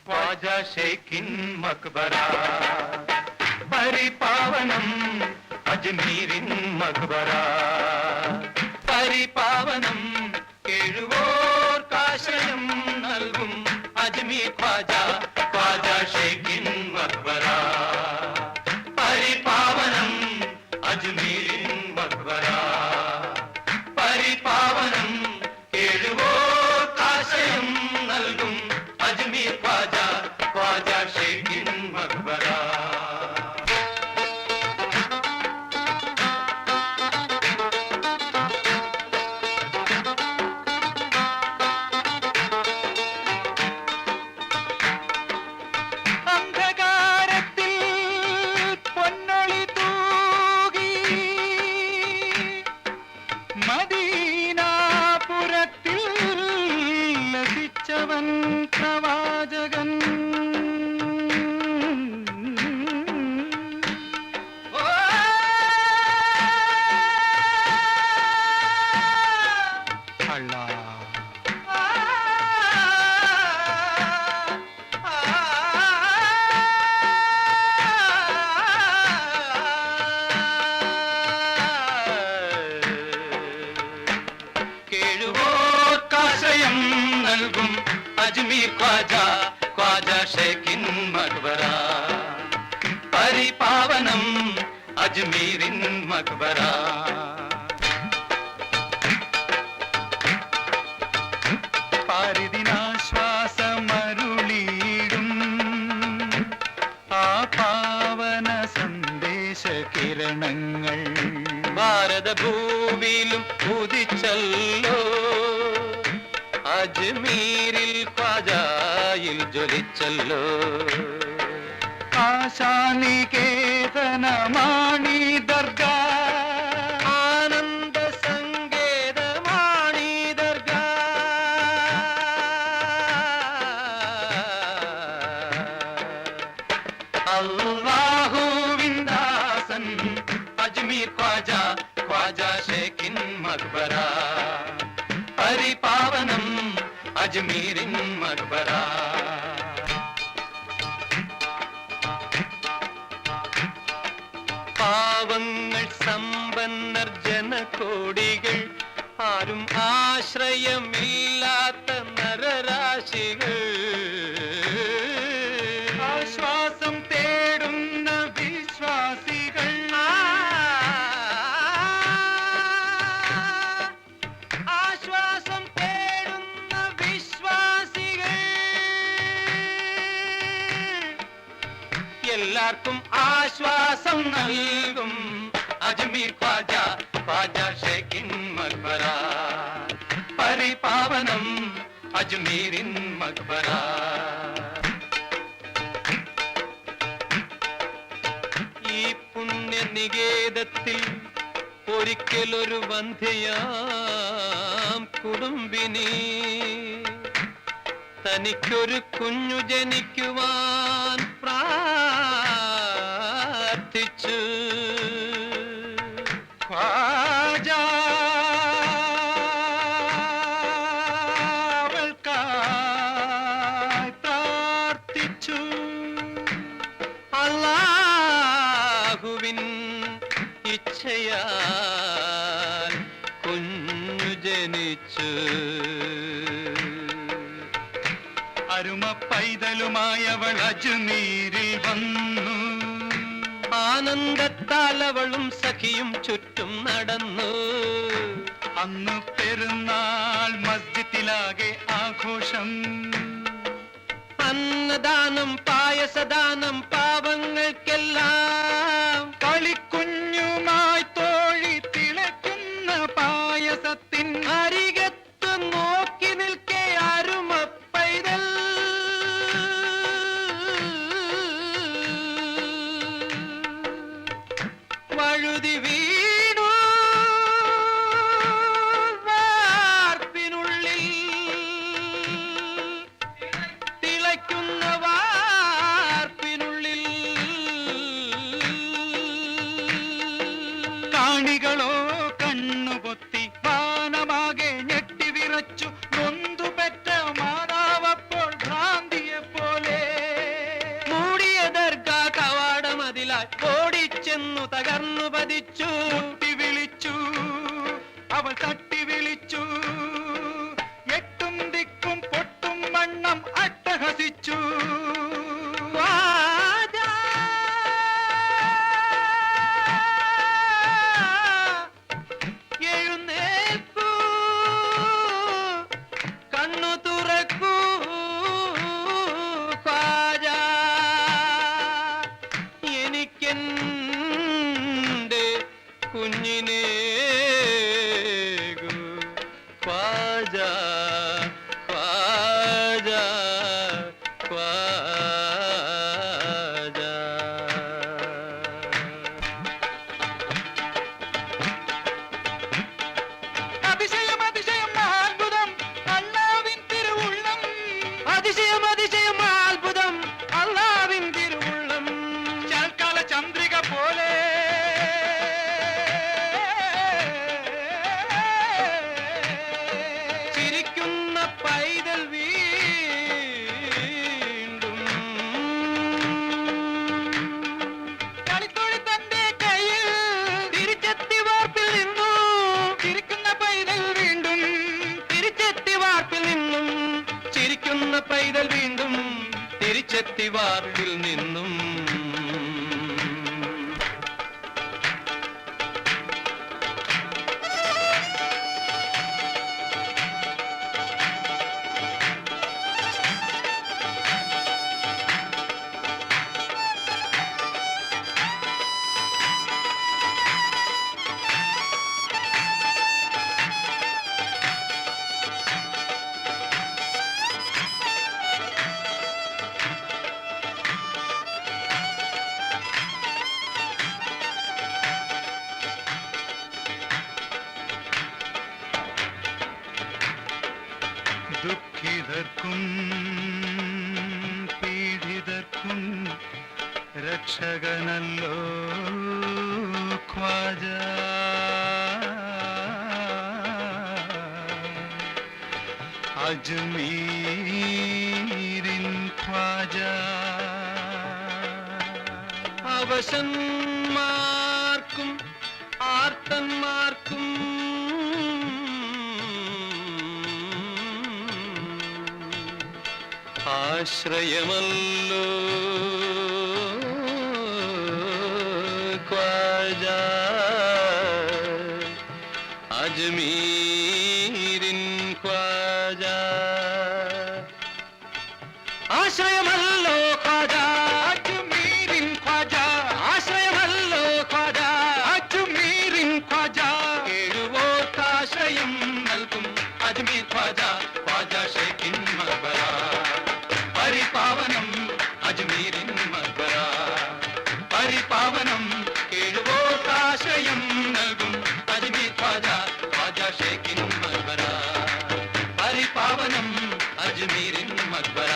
ഖ്വാജ ശൈഖിൻ മക്ബറ പരിപാവനം അജ്മീരിൻ മക്ബറ പരിപാവനം കേഴുവോർക്കാശ്രയം നൽകും അജ്മീർ ഖ്വാജ ഖ്വാജ ശൈഖിൻ മക്ബറ പരിപാവനം അജ്മീരിൻ മക്ബറ പരിപാവനം കേഴുവോർക്കാശ്രയം നൽകും അജ്മീർ ഖ്വാജ ഖ്വാജ ശൈഖിൻ മക്ബറ. അന്ധകാരത്തിൽ പൊന്നൊളി തൂകി മദീനാപുരത്തിൽ ലഭിച്ചവൻ പ്രവാചകൻ. കേഴുവോർക്കാശ്രയം നൽകും അജ്മീർ ഖ്വാജ ഖ്വാജ ശൈഖിൻ മക്ബറ പരിപാവനം അജ്മീരിൻ മക്ബറ. പാരിദിനാശ്വാസമരുളീടും ആ പാവന സന്ദേശ കിരണങ്ങൾ ഭാരതഭൂവിലും ഉദിച്ചല്ലോ അജ്മീരിൽ ഖ്വാജയിൽ ജ്വലിച്ചല്ലോ. ആശാനികേതനമാണി ദർഗ ആനന്ദ സങ്കേതമാണി ദർഗ അല്ലാഹുവിൻ ദാസൻ അജ്മീർ ഖ്വാജ ഖ്വാജ ശൈഖിൻ മക്ബറ പരിപാവനം അജ്മീരിൻ മക്ബറ. പാവങ്ങൾ സമ്പന്നർ ജനകോടികൾ ആരും ആശ്രയമില്ലാത്ത നരരാശികൾ ആശ്വാസം തേടുന്ന വിശ്വാസികൾ ആശ്വാസം തേടുന്ന വിശ്വാസികൾ എല്ലാവർക്കും ആശ്വാസം നൽകും അജ്മീർ ഖ്വാജ ഖ്വാജ ഷേഖിൻ മക്ബറ പരിപാവനം അജ്മീരിൻ മക്ബറ ഈ പുണ്യനികേതത്തിൽ ഒരിക്കലൊരു വന്ധ്യയാം കുടുംബിനി തനിക്കൊരു കുഞ്ഞു ജനിക്കുവാൻ പ്രാർത്ഥിച്ചു ഖ്വാജ അവൾക്കായി പ്രാർത്ഥിച്ചു അല്ലാഹുവിൻ ഇച്ഛയാൽ കുഞ്ഞു ജനിച്ചു അരുമ പൈതലുമായി അവൾ അജ്മീരിൽ വന്നു ആനന്ദത്താൽ അവളും സഖിയും ചുറ്റും നടന്നു അന്ന് പെരുന്നാൾ മസ്ജിദിലാകെ ആഘോഷം അന്നദാനം പായസദാനം പാവങ്ങൾക്കെല്ലാം കളിക്കുഞ്ഞുമായി തോഴി തിളയ്ക്കുന്ന പായസത്തിൻ അരികത്ത് നോക്കി നിൽക്കെ അരുമ പൈതൽ വഴുതി വീണു വാർപ്പിനുള്ളിൽ തിളയ്ക്കുന്ന വാർപ്പിനുള്ളിൽ കാണികളോ കണ്ണുപൊത്തി വാനമാകെ ഞെട്ടി വിറച്ചു നൊന്തുപെറ്റ മാതാവപ്പോൾ ഭ്രാന്തിയെ പോലെ മൂടിയ ദർഗാ കവാടമതിലായി ഓടിച്ചെന്നു തകർന്നു പതിച്ചു മുട്ടി വിളിച്ചു അവൾ തട്ടി വിളിച്ചു എട്ടും ദിക്കും പൊട്ടും മണ്ണം അട്ടഹസിച്ചു ഖ്വാജ എഴുന്നേൽക്കൂ കണ്ണു തുറക്കൂ ഖ്വാജ എനിക്കെന്റെ കുഞ്ഞിനേകൂ ഖ്വാജ ഖ്വാജ ഖ്വാജ അതിശയം അതിശയം അത്ഭുതം അല്ലാവിൻ തിരുവുള്ളം അതിശയം അതിശയം അത്ഭുതം അല്ലാവിൻ തിരുവുള്ളം ചൽക്കാല ചന്ദ്രിക പോലെ ചിരിക്കുന്ന പൈതൽ വീണ്ടും കളിത്തൊഴി തന്റെ കയ്യിൽ തിരിച്ചെത്തി വാർപ്പിൽ നിന്നു ചിരിക്കുന്ന പൈതൽ വീണ്ടും തിരിച്ചെത്തി വാർപ്പിൽ നിന്നും ചിരിക്കുന്ന പൈതൽ വീണ്ടും തിരിച്ചെത്തി വാർപ്പിൽ നിന്നും ദുഃഖിതർക്കും പീഡിതർക്കും രക്ഷകനല്ലോ ഖ്വാജ അജ്മീരിൻ ഖ്വാജ അവശന്മാർക്കും ആർത്തന്മാർക്കും ആശ്രയമല്ലോ ഖ്വാജ അജ്മീരിൻ ഖ്വാജ ആശ്രയമല്ലോ ഖ്വാജ അജ്മീരിൻ ഖ്വാജ ഷേഖിൻ മക്ബറ പരിപാവനം അജ്മീരിൻ മക്ബറ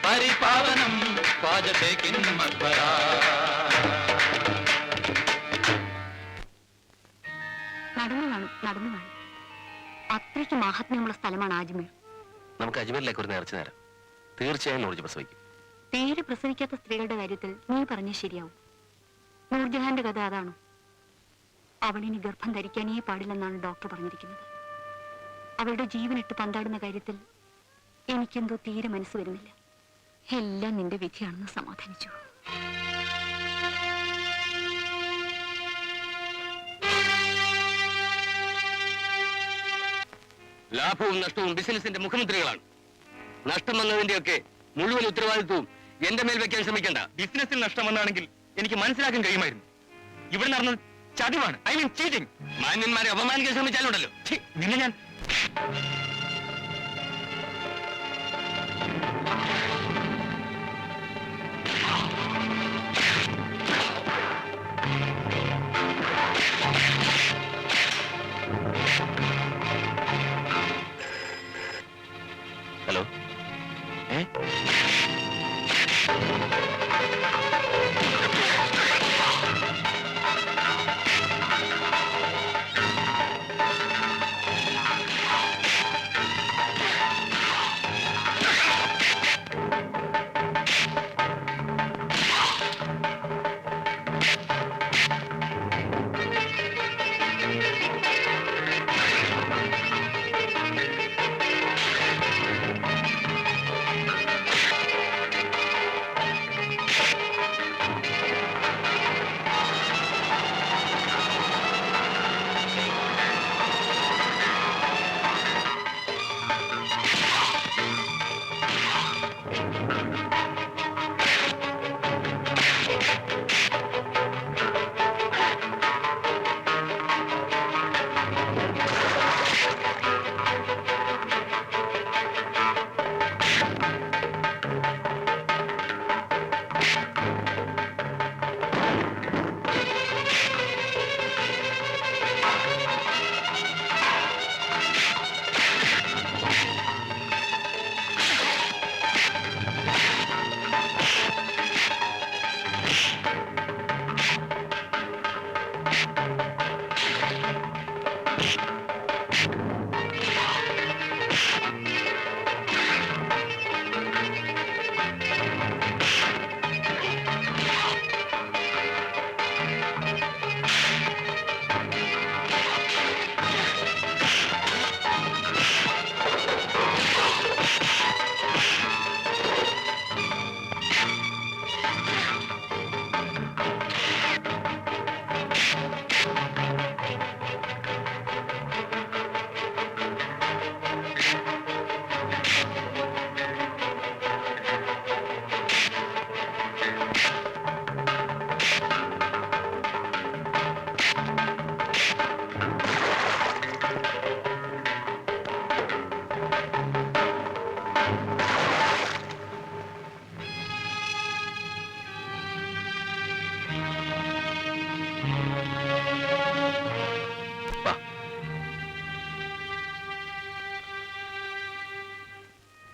പരിപാവനം ഖ്വാജ ഷേഖിൻ മക്ബറ. നടന്നു കാണും, നടന്നു കാണും. അത്രയ്ക്ക് മാഹാത്മ്യമുള്ള സ്ഥലമാണ് ആജ്മീർ. നമുക്ക് അജ്മീരിലേക്ക് ഒരു നേർച്ച നേരം. തീർച്ചയായും നൂർജ് പ്രസവിക്കും. തീരെ പ്രസവിക്കാത്ത സ്ത്രീകളുടെ കാര്യത്തിൽ നീ പറഞ്ഞ ശരിയാവും. നൂർജഹാന്റെ കഥ അതാണോ? അവളിനി ഗർഭം ധരിക്കാനേ പാടില്ലെന്നാണ് ഡോക്ടർ പറഞ്ഞിരിക്കുന്നത്. അവളുടെ ജീവനിട്ട് പന്താടുന്ന കാര്യത്തിൽ എനിക്കെന്തോ തീരെ മനസ്സ് വരുന്നില്ല. എല്ലാം നിന്റെ വിധിയാണെന്ന് സമാധാനിച്ചു. ലാഭവും നഷ്ടവും ബിസിനസിന്റെ മുഖമുദ്രകളാണ്. നഷ്ടം വന്നതിന്റെയൊക്കെ മുഴുവൻ ഉത്തരവാദിത്വവും എന്റെ മേൽ വെക്കാൻ ശ്രമിക്കണ്ട. ബിസിനസ്സിൽ നഷ്ടം വന്നാണെങ്കിൽ എനിക്ക് മനസ്സിലാക്കാൻ കഴിയുമായിരുന്നു. ഇവിടെ നടന്നത് ചതിവാണ്. I mean cheating. മാന്യന്മാരെ അപമാനിക്കാൻ ശ്രമിച്ചാലുണ്ടല്ലോ. നിന്നെ ഞാൻ ഹലോ.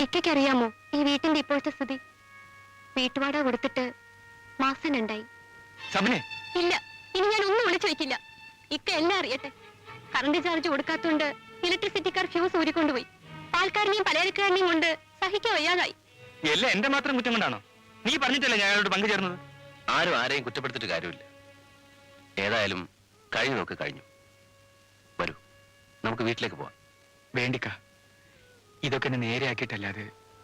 ഇക്കയ്ക്കറിയാമോ ഈ വീട്ടിന്റെ ഇപ്പോഴത്തെ സ്ഥിതി? വീട്ടുവാടക കൊടുത്തിട്ട് മാസം 2 സബിനെ, ഇല്ല, ഇനി ഞാൻ ഒന്നും വിളിച്ചു വെക്കില്ല. ഇക്ക എല്ലാം അറിയട്ടെ. കറണ്ട് ചാർജ് കൊടുക്കാത്തോണ്ട് ഇലക്ട്രിസിറ്റിക്കാർ ഫ്യൂസ് ഊരിക്കൊണ്ടുപോയി. പാൽക്കാരനെയും പലചരക്കാരനെയും കൊണ്ട് സഹിക്കാൻ വയ്യാതായി. എല്ലാം എന്റെ മാത്രം കുറ്റം കൊണ്ടാണോ? നീ പറഞ്ഞിട്ടല്ലേ ഞാൻ അയാളോട് പങ്കുചേർന്നത്? ആരും ആരെയും കുറ്റപ്പെടുത്തിട്ട് കാര്യമില്ല. ഏതായാലും കഴിഞ്ഞു നോക്ക്, കഴിഞ്ഞു. വരൂ, നമുക്ക് വീട്ടിലേക്ക് പോവാം. വേണ്ടിക്ക, ഇതൊക്കെ എന്നെ നേരെയാക്കിയിട്ടല്ലാതെ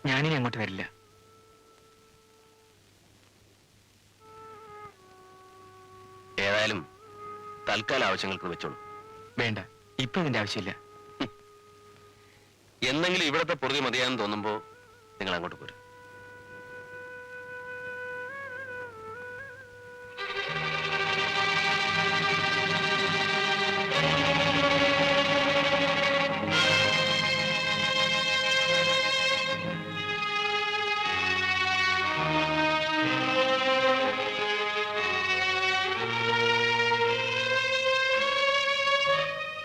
ഞാനിനി അങ്ങോട്ട് വരില്ല. ഏതായാലും തൽക്കാല ആവശ്യങ്ങൾക്ക് വെച്ചോളൂ. വേണ്ട, ഇപ്പൊ ഇതിന്റെ ആവശ്യമില്ല. എന്നെങ്കിലും ഇവിടത്തെ പൊറുതി മതിയാന്ന് തോന്നുമ്പോ നിങ്ങൾ അങ്ങോട്ട് പോരും.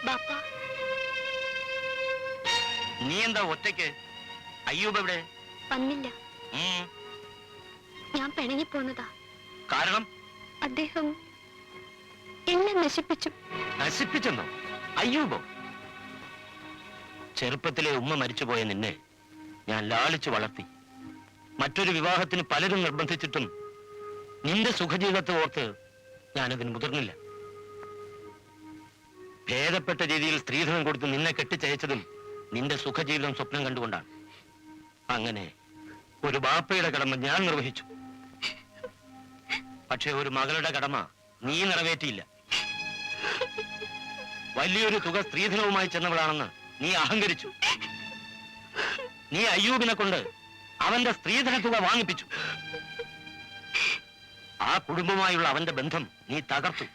ബാപ്പ, നീ എന്താ ഒറ്റയ്ക്ക്? അയ്യൂബ് എവിടെ? വന്നില്ല. ഉം. ഞാൻ പിണങ്ങിപ്പോന്നതാ. കാരണം? അദ്ദേഹം എന്നെ നശിപ്പിച്ചു. നശിപ്പിച്ചെന്നോ? അയ്യൂബോ? ചെറുപ്പത്തിലെ ഉമ്മ മരിച്ചുപോയ നിന്നെ ഞാൻ ലാളിച്ചു വളർത്തി. മറ്റൊരു വിവാഹത്തിന് പലരും നിർബന്ധിച്ചിട്ടും നിന്റെ സുഖജീവിതത്തെ ഓർത്ത് ഞാനതിന് മുതിർന്നില്ല. ഭേദപ്പെട്ട രീതിയിൽ സ്ത്രീധനം കൊടുത്ത് നിന്നെ കെട്ടിച്ചയച്ചതും നിന്റെ സുഖജീവിതം സ്വപ്നം കണ്ടുകൊണ്ടാണ്. അങ്ങനെ ഒരു ബാപ്പയുടെ കടമ ഞാൻ നിർവഹിച്ചു. പക്ഷെ ഒരു മകളുടെ കടമ നീ നിറവേറ്റിയില്ല. വലിയൊരു തുക സ്ത്രീധനവുമായി ചെന്നവളാണെന്ന് നീ അഹങ്കരിച്ചു. നീ അയ്യൂബിനെ കൊണ്ട് അവന്റെ സ്ത്രീധന തുക വാങ്ങിപ്പിച്ചു. ആ കുടുംബമായുള്ള അവന്റെ ബന്ധം നീ തകർത്തു.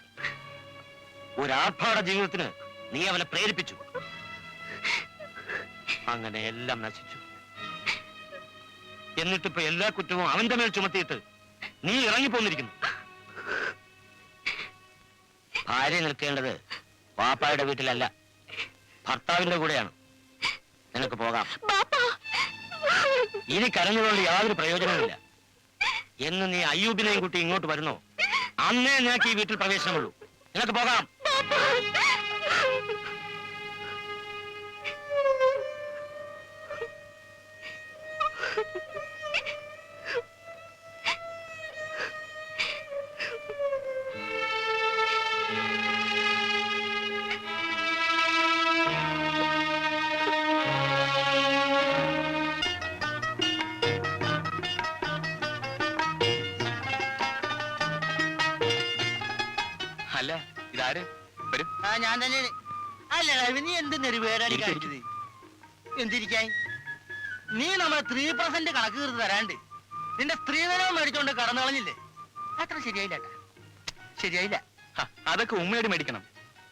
ഒരു ആർഭാട ജീവിതത്തിന് നീ അവനെ പ്രേരിപ്പിച്ചു. അങ്ങനെ എല്ലാം നശിച്ചു. എന്നിട്ടിപ്പോ എല്ലാ കുറ്റവും അവന്റെ മേൽ ചുമത്തിയിട്ട് നീ ഇറങ്ങിപ്പോന്നിരിക്കുന്നു. ഭാര്യ നിൽക്കേണ്ടത് പാപ്പായുടെ വീട്ടിലല്ല, ഭർത്താവിന്റെ കൂടെയാണ്. നിനക്ക് പോകാം. ഇനി കരഞ്ഞുകൊണ്ട് യാതൊരു പ്രയോജനവുമില്ല. എന്ന് നീ അയ്യൂബിനെയും കുട്ടി ഇങ്ങോട്ട് വരുന്നോ അന്നേ നിനക്ക് ഈ വീട്ടിൽ പ്രവേശനമുള്ളൂ. നിനക്ക് പോകാം. അല്ല ഇതാര്? വരും. ആ ഞാൻ തന്നെ. അല്ല നീ എന്ത് നെരുവേടാടി ഇരിക്ക്, കാണിച്ചത്? എന്തിരിക്കാൻ? നീ നമ്മളെ 3% കണക്ക് തീർത്ത് തരാണ്ട് നിന്റെ സ്ത്രീധനം മേടിച്ചോണ്ട് കടന്നു കളഞ്ഞില്ലേ? അത്ര ശരിയായില്ല ഏട്ടാ. ശരിയായില്ല. ഹ, അതൊക്കെ ഉമ്മയോട് മേടിക്കണം.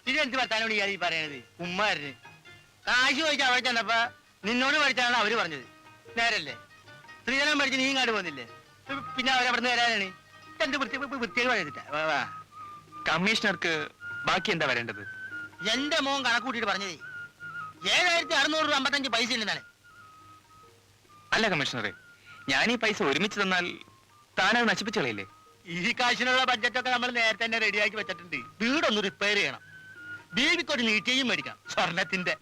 ഇതെന്ത് വർത്താനോട് ഈ പറയണത്? ഉമ്മാരന് കാശ് ചോദിച്ചാൽ അവിടെ ചെന്നപ്പോ നിന്നോട് മേടിച്ചാണ് അവര് പറഞ്ഞത്. നേരല്ലേ? സ്ത്രീധനം മേടിച്ച് നീ ഇങ്ങാട് പോകുന്നില്ലേ? പിന്നെ അവരവിടെ നിന്ന് വരാനാണ്. എന്ത് വൃത്തിയേട് പറയത്തില്ല. കമ്മീഷണർക്ക് ബാക്കി എന്താ വരേണ്ടത്? എന്റെ മോൻ കണക്കൂട്ടിട്ട് പറഞ്ഞതേ 7655 പൈസ ഉണ്ടെന്നാണ്. അല്ല കമ്മീഷണറെ, ഞാൻ ഈ പൈസ ഒരുമിച്ച് തന്നാൽ താനത് നശിപ്പിച്ചു കളയില്ലേ? ഈ കാശിനുള്ള ബഡ്ജറ്റൊക്കെ നമ്മൾ നേരത്തെ തന്നെ റെഡിയാക്കി വെച്ചിട്ടുണ്ട്. വീടൊന്ന് റിപ്പയർ ചെയ്യണം, ബീവിക്കൊരു നീട്ടിയും മേടിക്കണം സ്വർണത്തിന്റെ.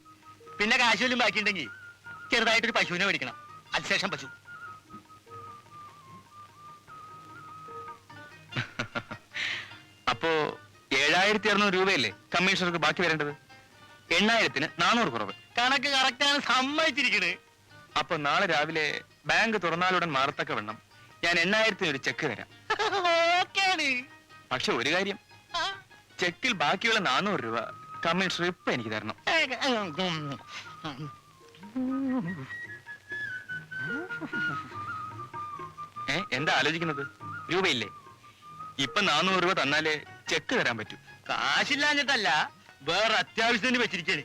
പിന്നെ കാശ് വല്ലതും ബാക്കിയുണ്ടെങ്കിൽ ചെറുതായിട്ടൊരു പശുവിനെ മേടിക്കണം. അതിനുശേഷം പശു. അപ്പോ 7600 രൂപയല്ലേ കമ്മീഷണർക്ക് ബാക്കി വരേണ്ടത്? 8000-ന് 400 കുറവ്. കണക്ക് കറക്റ്റാണ്, സമ്മതിച്ചിരിക്കണ്. അപ്പൊ നാളെ രാവിലെ ബാങ്ക് തുറന്നാലുടൻ മാറത്തക്കവണ്ണം ഞാൻ 8000-ന് ഒരു ചെക്ക് തരാം. ഓക്കേണ്. പക്ഷെ ഒരു കാര്യം, ചെക്കിൽ ബാക്കിയുള്ള 400 രൂപ കമ്മീഷണർ ഇപ്പൊ എനിക്ക് തരണം. എന്താ ആലോചിക്കുന്നത്? രൂപയില്ലേ? ഇപ്പൊ 400 രൂപ തന്നാലേ ചെക്ക് തരാൻ പറ്റൂ. കാശില്ലാഞ്ഞിട്ടല്ല, വേറെ അത്യാവശ്യത്തിന് വെച്ചിരിക്കണ്.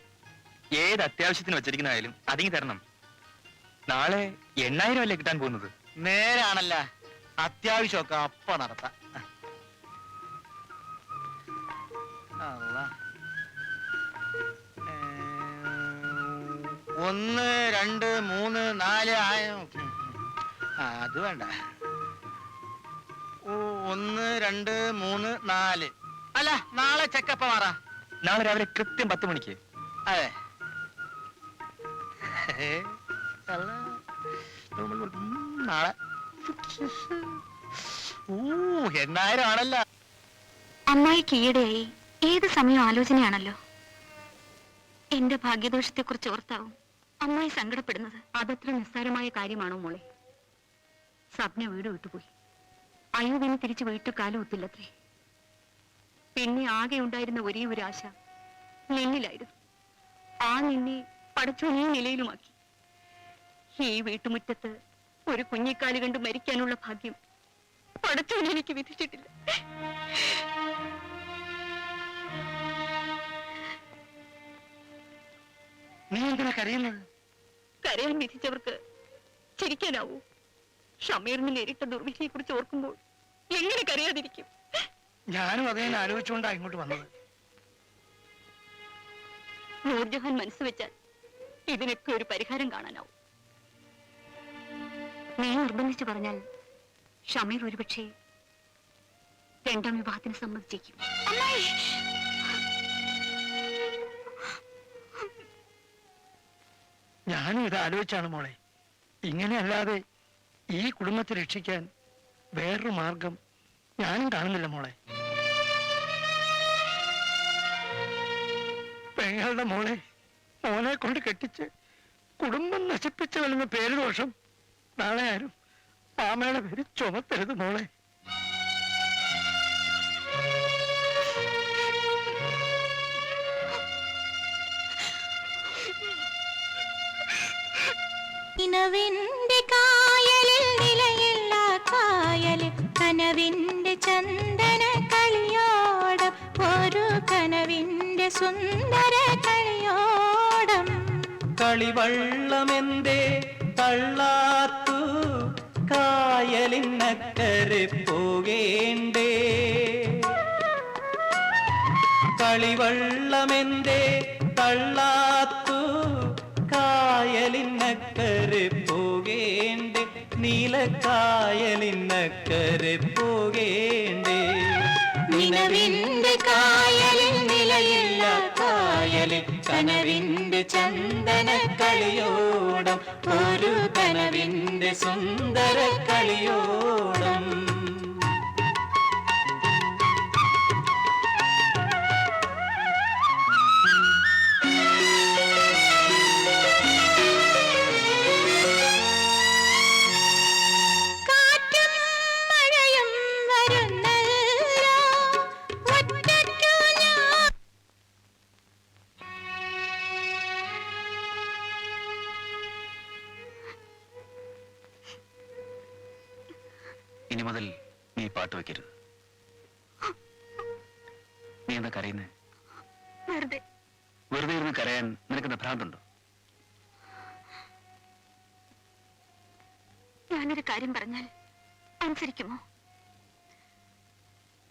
ഏത് അത്യാവശ്യത്തിന് വെച്ചിരിക്കുന്നതായാലും അതിങ്ങി തരണം. നാളെ 8000 അല്ലേ കിട്ടാൻ പോകുന്നത്? നേരാണല്ല, അത്യാവശ്യമൊക്കെ അപ്പ നടത്താം. അള്ളാ. 1 2 3 4 അത് വേണ്ട. 1 2 3 4. അല്ല, നാളെ ചെക്കപ്പ മാറാ. നാളെ രാവിലെ കൃത്യം 10 മണിക്ക്. അതെ. നാളെ 8000 ആണല്ലോ. അമ്മായിക്ക് ഈയിടെയായി ഏത് സമയം ആലോചനയാണല്ലോ. എന്റെ ഭാഗ്യദോഷത്തെ കുറിച്ച് ഓർത്താവും അമ്മായി സങ്കടപ്പെടുന്നത്. അതത്ര നിസ്സാരമായ കാര്യമാണോ മോളെ? സ്വപ്ന വീട് വിട്ടുപോയി. അയ്യൂബിനെ തിരിച്ചു വീട്ടു കാലം ഒത്തില്ലത്രേ. പിന്നെ ആകെ ഉണ്ടായിരുന്ന ഒരേ ഒരു ആശ നിന്നിലായിരുന്നു. ആ നിന്നെ പടച്ചോൻ ഈ നിലയിലുമാക്കി. ഈ വീട്ടുമുറ്റത്ത് ഒരു കുഞ്ഞിക്കാല് കണ്ട് മരിക്കാനുള്ള ഭാഗ്യം പടച്ചോൻ എനിക്ക് വിധിച്ചിട്ടില്ല. നീ എന്തിനാ കരയുന്നത്? കരയാൻ വിധിച്ചവർക്ക് ചിരിക്കാനാവൂ? ഷമീറിന് നേരിട്ട ദുർവിധിയെ കുറിച്ച് ഓർക്കുമ്പോൾ എങ്ങനെ കരയാതിരിക്കും? ഞാനും അതേ ആലോചിച്ചുകൊണ്ടാ ഇങ്ങോട്ട് വന്നത്. നൂർജഹാൻ മനസ്സ് വെച്ചാൽ ഇതിനൊക്കെ ഒരു പരിഹാരം കാണാനാവും. നീ നിർബന്ധിച്ചു പറഞ്ഞാൽ ഷമീർ ഒരുപക്ഷെ രണ്ടാം വിവാഹത്തിന് സമ്മതിച്ചേക്കും. ഞാനും ഇത് ആലോചിച്ചാണ് മോളെ. ഇങ്ങനെയല്ലാതെ ഈ കുടുംബത്തെ രക്ഷിക്കാൻ വേറൊരു മാർഗം ഞാനും കാണുന്നില്ല മോളെ. പെങ്ങളുടെ മോളെ മോനെ കൊണ്ട് കെട്ടിച്ച് കുടുംബം നശിപ്പിച്ചവനെന്ന പേര് ദോഷം നാളെ ആരും ആമയുടെ പേര് ചുമത്തരുത് മോളെ. നിലവിന്റെ കായലിൽ നിലയില്ല കായലിൽ കനവിന്റെ ചന്ദന കളിയോടം ഒരു കനവിന്റെ സുന്ദര കളിയോടം. കളിവള്ളമെന്തേ തള്ളാത്തു കായലിനക്കരെ പോകേണ്ടേ? കളിവള്ളമെന്തേ തള്ളാത്തു കായലിനക്കരെ പോകേണ്ടേ? നീലക്കായലിനക്കരെ പോകേണ്ടേ? നിലവിന്റെ കായലിൽ നിലയില്ല കായലിൽ കനവിന്റെ ചന്ദന കളിയോടം ഒരു കനവിന്റെ സുന്ദര കളിയോടം. ഇനി മുതൽ നീ പാട്ട് വെക്കരുത്. നീ എന്താ കരയുന്നേ? വെറുതെ വെറുതെ ഇരുന്ന് കരയാൻ നിനക്കെന്താ ഭ്രാന്തുണ്ടോ? ഞാനൊരു കാര്യം പറഞ്ഞാൽ അനുസരിക്കുമോ?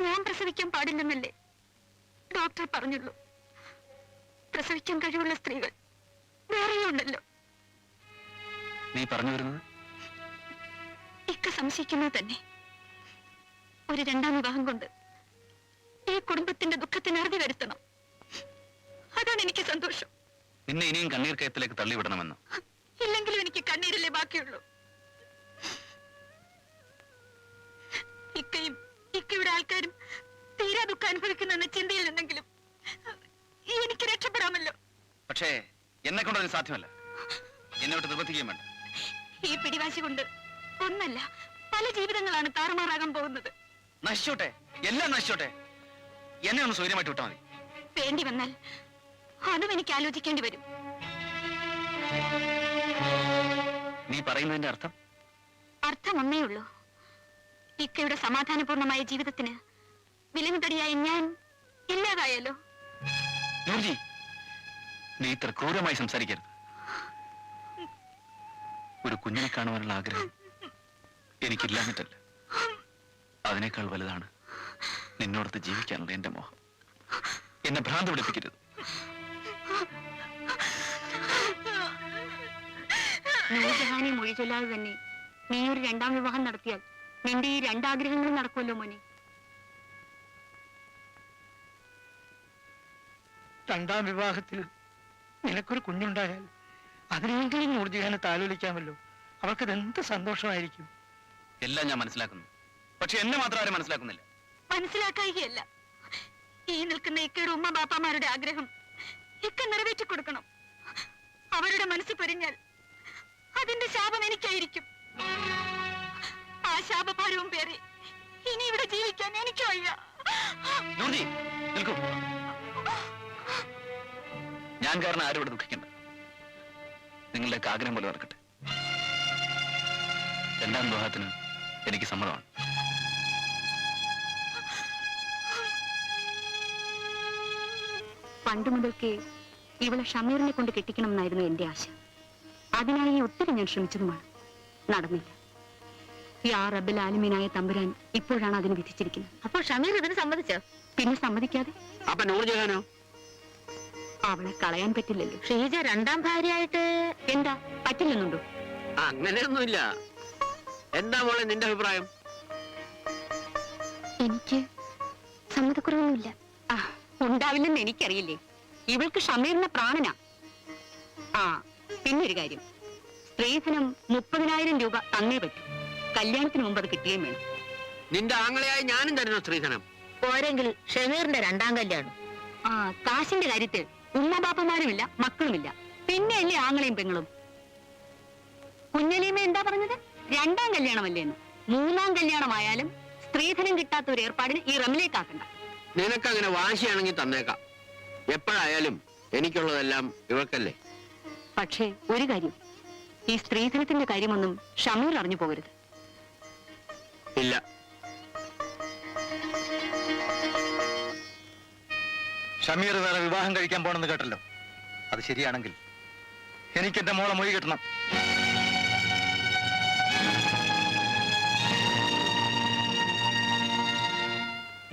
ഞാൻ പ്രസവിക്കാൻ പാടില്ലെന്നല്ലേ ഡോക്ടർ പറഞ്ഞുള്ളൂ. പ്രസവിക്കാൻ കഴിവുള്ള സ്ത്രീകൾ വേറെയുണ്ടല്ലോ. നീ പറഞ്ഞു വരുന്നത്? ഇക്ക സംശയിക്കുന്നത് തന്നെ. ഒരു രണ്ടാം വിവാഹം കൊണ്ട് ഈ കുടുംബത്തിന്റെ ദുഃഖത്തിന് അറുതി വരുത്തണം. അതാണ് എനിക്ക് സന്തോഷം. നിന്നെ ഇനിയും കണ്ണീർ കയത്തിലേക്ക് തള്ളിവിടണമെന്നോ? ഇല്ലെങ്കിലും എനിക്ക് കണ്ണീരല്ലേ ബാക്കിയുള്ളൂ. ഇക്കയും ഇക്കയുടെ ആൾക്കാരും തീരാ ദുഃഖം അനുഭവിക്കുന്ന ചിന്തയിൽ നിന്നെങ്കിലും എനിക്ക് രക്ഷപ്പെടാമല്ലോ. പക്ഷേ എന്നെ കൊണ്ടതിന് സാധ്യമല്ല. എന്നോട്ട് നിർബന്ധിക്കുകയും വേണ്ട. ഈ പിടിവാശി കൊണ്ട് ഒന്നല്ല പല ജീവിതങ്ങളാണ് താറുമാറാകാൻ പോകുന്നത്. നശിച്ചോട്ടെ, എല്ലാം നശിച്ചോട്ടെ. എന്നെ ഒന്ന് സൗകര്യമായിട്ട് വിട്ടാൽ മതി. വേണ്ടി വന്നാൽ അതും എനിക്ക് ആലോചിക്കേണ്ടി വരും. നീ പറയുന്നതിന്റെ അർത്ഥം? അർത്ഥം ഒന്നേ ഉള്ളൂ. ഇക്കയുടെ സമാധാനപൂർണമായ ജീവിതത്തിന് വിലങ്ങുതടിയായി ഞാൻ ഇല്ലാതായാലോ? നൂർജി, നീ ഇത്ര ക്രൂരമായി സംസാരിക്കരുത്. ഒരു കുഞ്ഞിനെ കാണുവാനുള്ള ആഗ്രഹം എനിക്കില്ലാഞ്ഞിട്ടല്ല. അതിനേക്കാൾ വലുതാണ് നിന്നോടത്ത് ജീവിക്കാനുള്ള എന്റെ മോഹം. എന്നെ ഭ്രാന്ത് പിടിപ്പിക്കരുത്. നൂർജഹാനെ മൊഴി ചൊല്ലാതെ തന്നെ നീ ഒരു രണ്ടാം വിവാഹം നടത്തിയാൽ നിന്റെ ഈ രണ്ടാഗ്രഹങ്ങളും നടക്കുമല്ലോ മോനെ. രണ്ടാം വിവാഹത്തിൽ നിനക്കൊരു കുഞ്ഞുണ്ടായാൽ അതിനെങ്കിലും നൂർജഹാനെ താലോലിക്കാമല്ലോ. അവൾക്കത് എന്ത് സന്തോഷമായിരിക്കും. എല്ലാം ഞാൻ മനസ്സിലാക്കുന്നു. പക്ഷെ എന്നെ മാത്രം ആരും മനസ്സിലാക്കുന്നില്ല. മനസ്സിലാക്കുകയല്ല, ഈ നിൽക്കുന്ന ഇക്കയുടെ ഉമ്മ ബാപ്പാമാരുടെ ആഗ്രഹം ഇക്ക നിറവേറ്റി കൊടുക്കണം. അവരുടെ മനസ്സ് പൊരിഞ്ഞാൽ അതിന്റെ ശാപം എനിക്കായിരിക്കും. ആ ശാപഭാരവും പേറി ഇനി ഇവിടെ ജീവിക്കാൻ എനിക്ക് വയ്യ. നൂർജി, നിൽക്കൂ. ഞാൻ കാരണം ആരും ഇവിടെ ദുഃഖിക്കണ്ട. നിങ്ങളുടെയൊക്കെ ആഗ്രഹം പോലെ നടക്കട്ടെ. രണ്ടാം വിവാഹത്തിന് എനിക്ക് സമ്മതമാണ്. പണ്ട് മുതൽക്കേ ഇവളെ ഷമീറിനെ കൊണ്ട് കെട്ടിക്കണം എന്നായിരുന്നു എന്റെ ആശ. അതിനായി ഒത്തിരി ഞാൻ ശ്രമിച്ചതുമാണ്. നടന്നില്ല. യാ റബ്ബിൽ ആലിമീനായ തമ്പുരാൻ ഇപ്പോഴാണ് അതിന് വിധിച്ചിരിക്കുന്നത്. അപ്പോൾ ഷമീർ ഇതിന് സമ്മതിച്ചോ? പിന്നെ സമ്മതിക്കാതെ? അപ്പൊ നൂർജഹാനോ? അവളെ കളയാൻ പറ്റില്ലല്ലോ. ഷീജ രണ്ടാം ഭാര്യയായിട്ട് എന്താ പറ്റില്ലെന്നുണ്ടോ? അങ്ങനെയൊന്നുമില്ല. എന്താ മോളെ നിന്റെ അഭിപ്രായം? എനിക്ക് സമ്മതക്കുറവൊന്നുമില്ല. ആ, ഉണ്ടാവില്ലെന്ന് എനിക്കറിയില്ലേ. ഇവൾക്ക് ഷമീറിന്റെ പ്രാണനാ. ആ, പിന്നൊരു കാര്യം, സ്ത്രീധനം 30,000 രൂപ തന്നേ പറ്റൂ. കല്യാണത്തിന് മുമ്പ് അത് കിട്ടുകയും വേണം. നിന്റെ ആങ്ങളെയായി ഞാനും തരുന്നു സ്ത്രീധനം. പോരെങ്കിൽ ഷമീറിന്റെ രണ്ടാം കല്യാണം. ആ, കാശിന്റെ കാര്യത്തിൽ ഉമ്മബാപ്പമാരുമില്ല, മക്കളുമില്ല, പിന്നെയല്ലേ ആങ്ങളെയും പെങ്ങളും. കുഞ്ഞലീമ എന്താ പറഞ്ഞത്? രണ്ടാം കല്യാണമല്ലേന്ന്. മൂന്നാം കല്യാണമായാലും സ്ത്രീധനം കിട്ടാത്ത ഒരു ഏർപ്പാടിന് ഈ റമ്മിലേക്കാക്കണ്ട. നിനക്കങ്ങനെ വാശിയാണെങ്കിൽ തന്നേക്കാം. എപ്പോഴായാലും എനിക്കുള്ളതെല്ലാം ഇവൾക്കല്ലേ. പക്ഷേ ഒരു കാര്യം, ഈ സ്ത്രീധനത്തിന്റെ കാര്യമൊന്നും ഷമീർ അറിഞ്ഞു പോകരുത്. ഇല്ല. ഷമീർ വേറെ വിവാഹം കഴിക്കാൻ പോണെന്ന് കേട്ടല്ലോ. അത് ശരിയാണെങ്കിൽ എനിക്ക് എന്റെ മോളെ മൊഴി കിട്ടണം.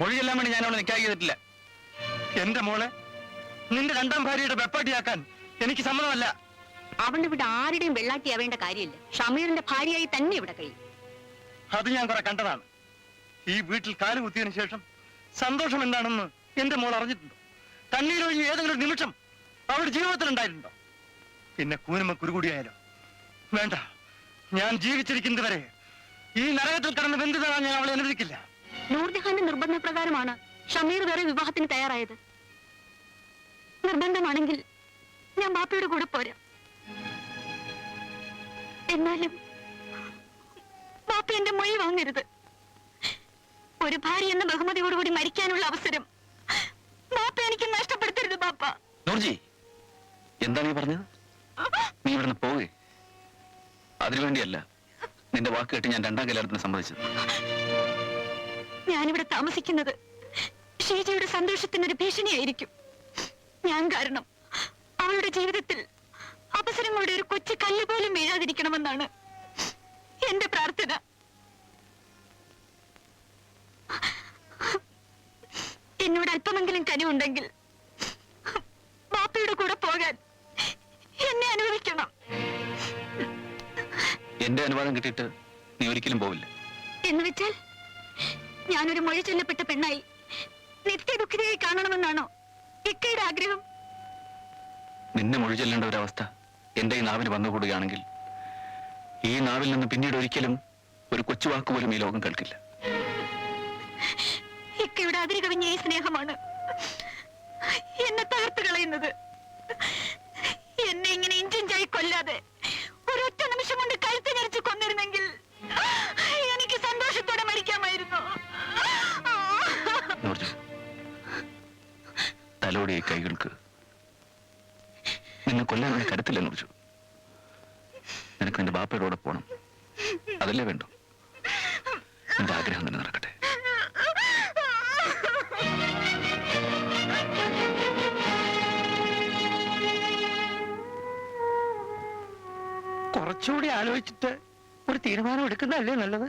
മൊഴിയെല്ലാം വേണ്ടി ഞാൻ അവളെ നിക്കാഹ് ചെയ്തിട്ടില്ല. എന്റെ മോളെ നിന്റെ രണ്ടാം ഭാര്യയുടെ വെപ്പാട്ടിയാക്കാൻ എനിക്ക് സമ്മതമല്ല. അവൾ ഇവിടെ ആരുടെയും വെള്ളാട്ടിയാവേണ്ട കാര്യമില്ല. ഷമീറിന്റെ ഭാര്യയായി തന്നെ ഇവിടെ കഴിയും. അത് ഞാൻ കുറെ കണ്ടതാണ്. ഈ വീട്ടിൽ കാല് കുത്തിയതിനു ശേഷം സന്തോഷം എന്താണെന്ന് എന്റെ മോൾ അറിഞ്ഞിട്ടുണ്ടോ? കണ്ണീരൊഴിഞ്ഞ് ഏതെങ്കിലും ഒരു നിമിഷം അവളുടെ ജീവിതത്തിൽ ഉണ്ടായിട്ടുണ്ടോ? പിന്നെ കൂനുമ കുരുകൂടിയായാലോ? വേണ്ട, ഞാൻ ജീവിച്ചിരിക്കുന്നത് വരെ ഈ നരകത്തിൽ കടന്ന് ബന്ധിതരാൻ ഞാൻ അവളെ അനുവദിക്കില്ല. നൂർജഹാന്റെ നിർബന്ധപ്രകാരമാണ് ഷമീർ വേറെ വിവാഹത്തിന് തയ്യാറായത്. നിർബന്ധമാണെങ്കിൽ ഞാൻ ബാപ്പയുടെ കൂടെ പോരാ. എന്നാലും ബാപ്പ എന്റെ മൊഴി വാങ്ങരുത്. ഒരു ഭാര്യ എന്ന ബഹുമതിയോടുകൂടി മരിക്കാനുള്ള അവസരം ബാപ്പ എനിക്ക് നഷ്ടപ്പെടുത്തരുത്. ബാപ്പ. നൂർജി, എന്താ നീ പറഞ്ഞത്? നീ ഇവിടുന്ന് പോവേ. അതിനുവേണ്ടിയല്ല നിന്റെ വാക്ക് കേട്ട് ഞാൻ രണ്ടാം കല്യാണത്തിന് സമ്മതിച്ചത്. ഞാനിവിടെ താമസിക്കുന്നത് ഷീജയുടെ സന്തോഷത്തിനൊരു ഭീഷണിയായിരിക്കും. ഞാൻ കാരണം അവളുടെ ജീവിതത്തിൽ അവസരങ്ങളുടെ ഒരു കൊച്ചു കല്ല് പോലും വീഴാതിരിക്കണമെന്നാണ് എന്റെ പ്രാർത്ഥന. എന്നോട് അല്പമെങ്കിലും കനിവുണ്ടെങ്കിൽ ബാപ്പയുടെ കൂടെ പോകാൻ എന്നെ അനുവദിക്കണം. എന്റെ അനുവാദം കിട്ടിയിട്ട് നീ ഒരിക്കലും പോവില്ല. എന്ന് വെച്ചാൽ ഞാനൊരു മൊഴി ചൊല്ലപ്പെട്ട പെണ്ണായി നിത്യദുഃഖിതയായി കാണണമെന്നാണോ ഇക്കയുടെ ആഗ്രഹം? നിന്നെ മൊഴി ചൊല്ലേണ്ട ഒരവസ്ഥ എന്റെ ഈ നാവിന് വന്നുകൂടുകയാണെങ്കിൽ ഈ നാവിൽ നിന്ന് പിന്നീട് ഒരിക്കലും ഒരു കൊച്ചുവാക്ക് പോലും ഈ ലോകം കേൾക്കില്ല. ഇക്കയുടെ അതിര് കവിഞ്ഞ ഈ സ്നേഹമാണ് എന്നെ തകർത്ത് കളയുന്നത്. എന്നെ ഇങ്ങനെ ഇഞ്ചിഞ്ചായി കൊല്ലാതെ ഒരൊറ്റ നിമിഷം കൊണ്ട് കഴുത്ത് ഞെരിച്ച് കൊന്നിരുന്നെങ്കിൽ എനിക്ക് സന്തോഷത്തോടെ മരിക്കാമായിരുന്നു. തലോടിയ കൈകൾക്ക് നിന്നെ കൊല്ലാനുള്ള കരുത്തില്ല നൂർജു. നിനക്ക് നിന്റെ ബാപ്പയുടെ കൂടെ പോണം, അതല്ലേ വേണ്ടു? നിന്റെ ആഗ്രഹം തന്നെ നടക്കട്ടെ. കുറച്ചുകൂടി ആലോചിച്ചിട്ട് ഒരു തീരുമാനം എടുക്കുന്നതല്ലേ നല്ലത്?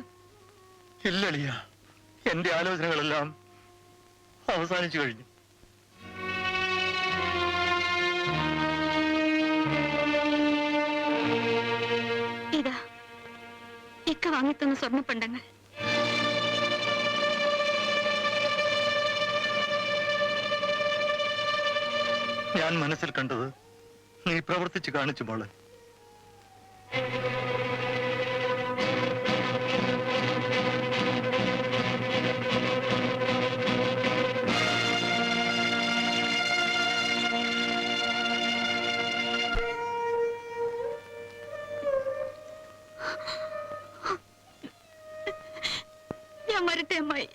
ഇല്ലളിയ, എന്റെ ആലോചനകളെല്ലാം അവസാനിച്ചു കഴിഞ്ഞു. ഇതാ ഇക്ക വാങ്ങിത്തന്ന സ്വർണ്ണപ്പണ്ടങ്ങൾ. ഞാൻ മനസ്സിൽ കണ്ടത് നീ പ്രവർത്തിച്ചു കാണിച്ചു മോളെ. ഞാൻ വരട്ടെ അമ്മായി,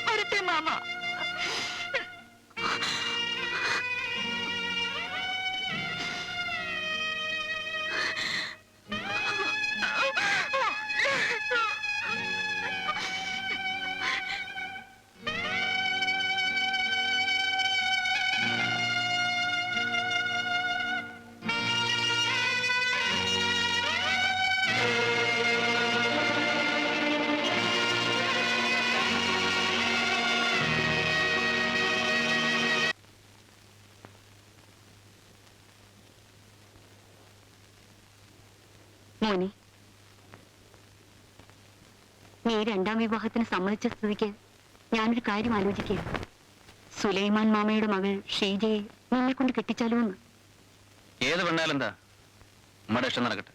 വരട്ടെ മാമ. മോനെ, നീ രണ്ടാം വിവാഹത്തിന് സമ്മതിച്ച സ്ഥിതിക്ക് ഞാനൊരു കാര്യം ആലോചിക്കുക. സുലൈമാൻ മാമയുടെ മകൾ ഷീജയെ നിന്നെ കൊണ്ട് കെട്ടിച്ചാലോ എന്ന്. ഏത് പെണ്ണാലെന്താ, നമ്മുടെ ഇഷ്ടം നടക്കട്ടെ.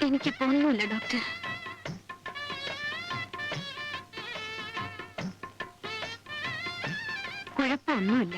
എനിക്കിപ്പോ ഒന്നുമില്ല ഡോക്ടർ. കുഴപ്പമൊന്നുമില്ല.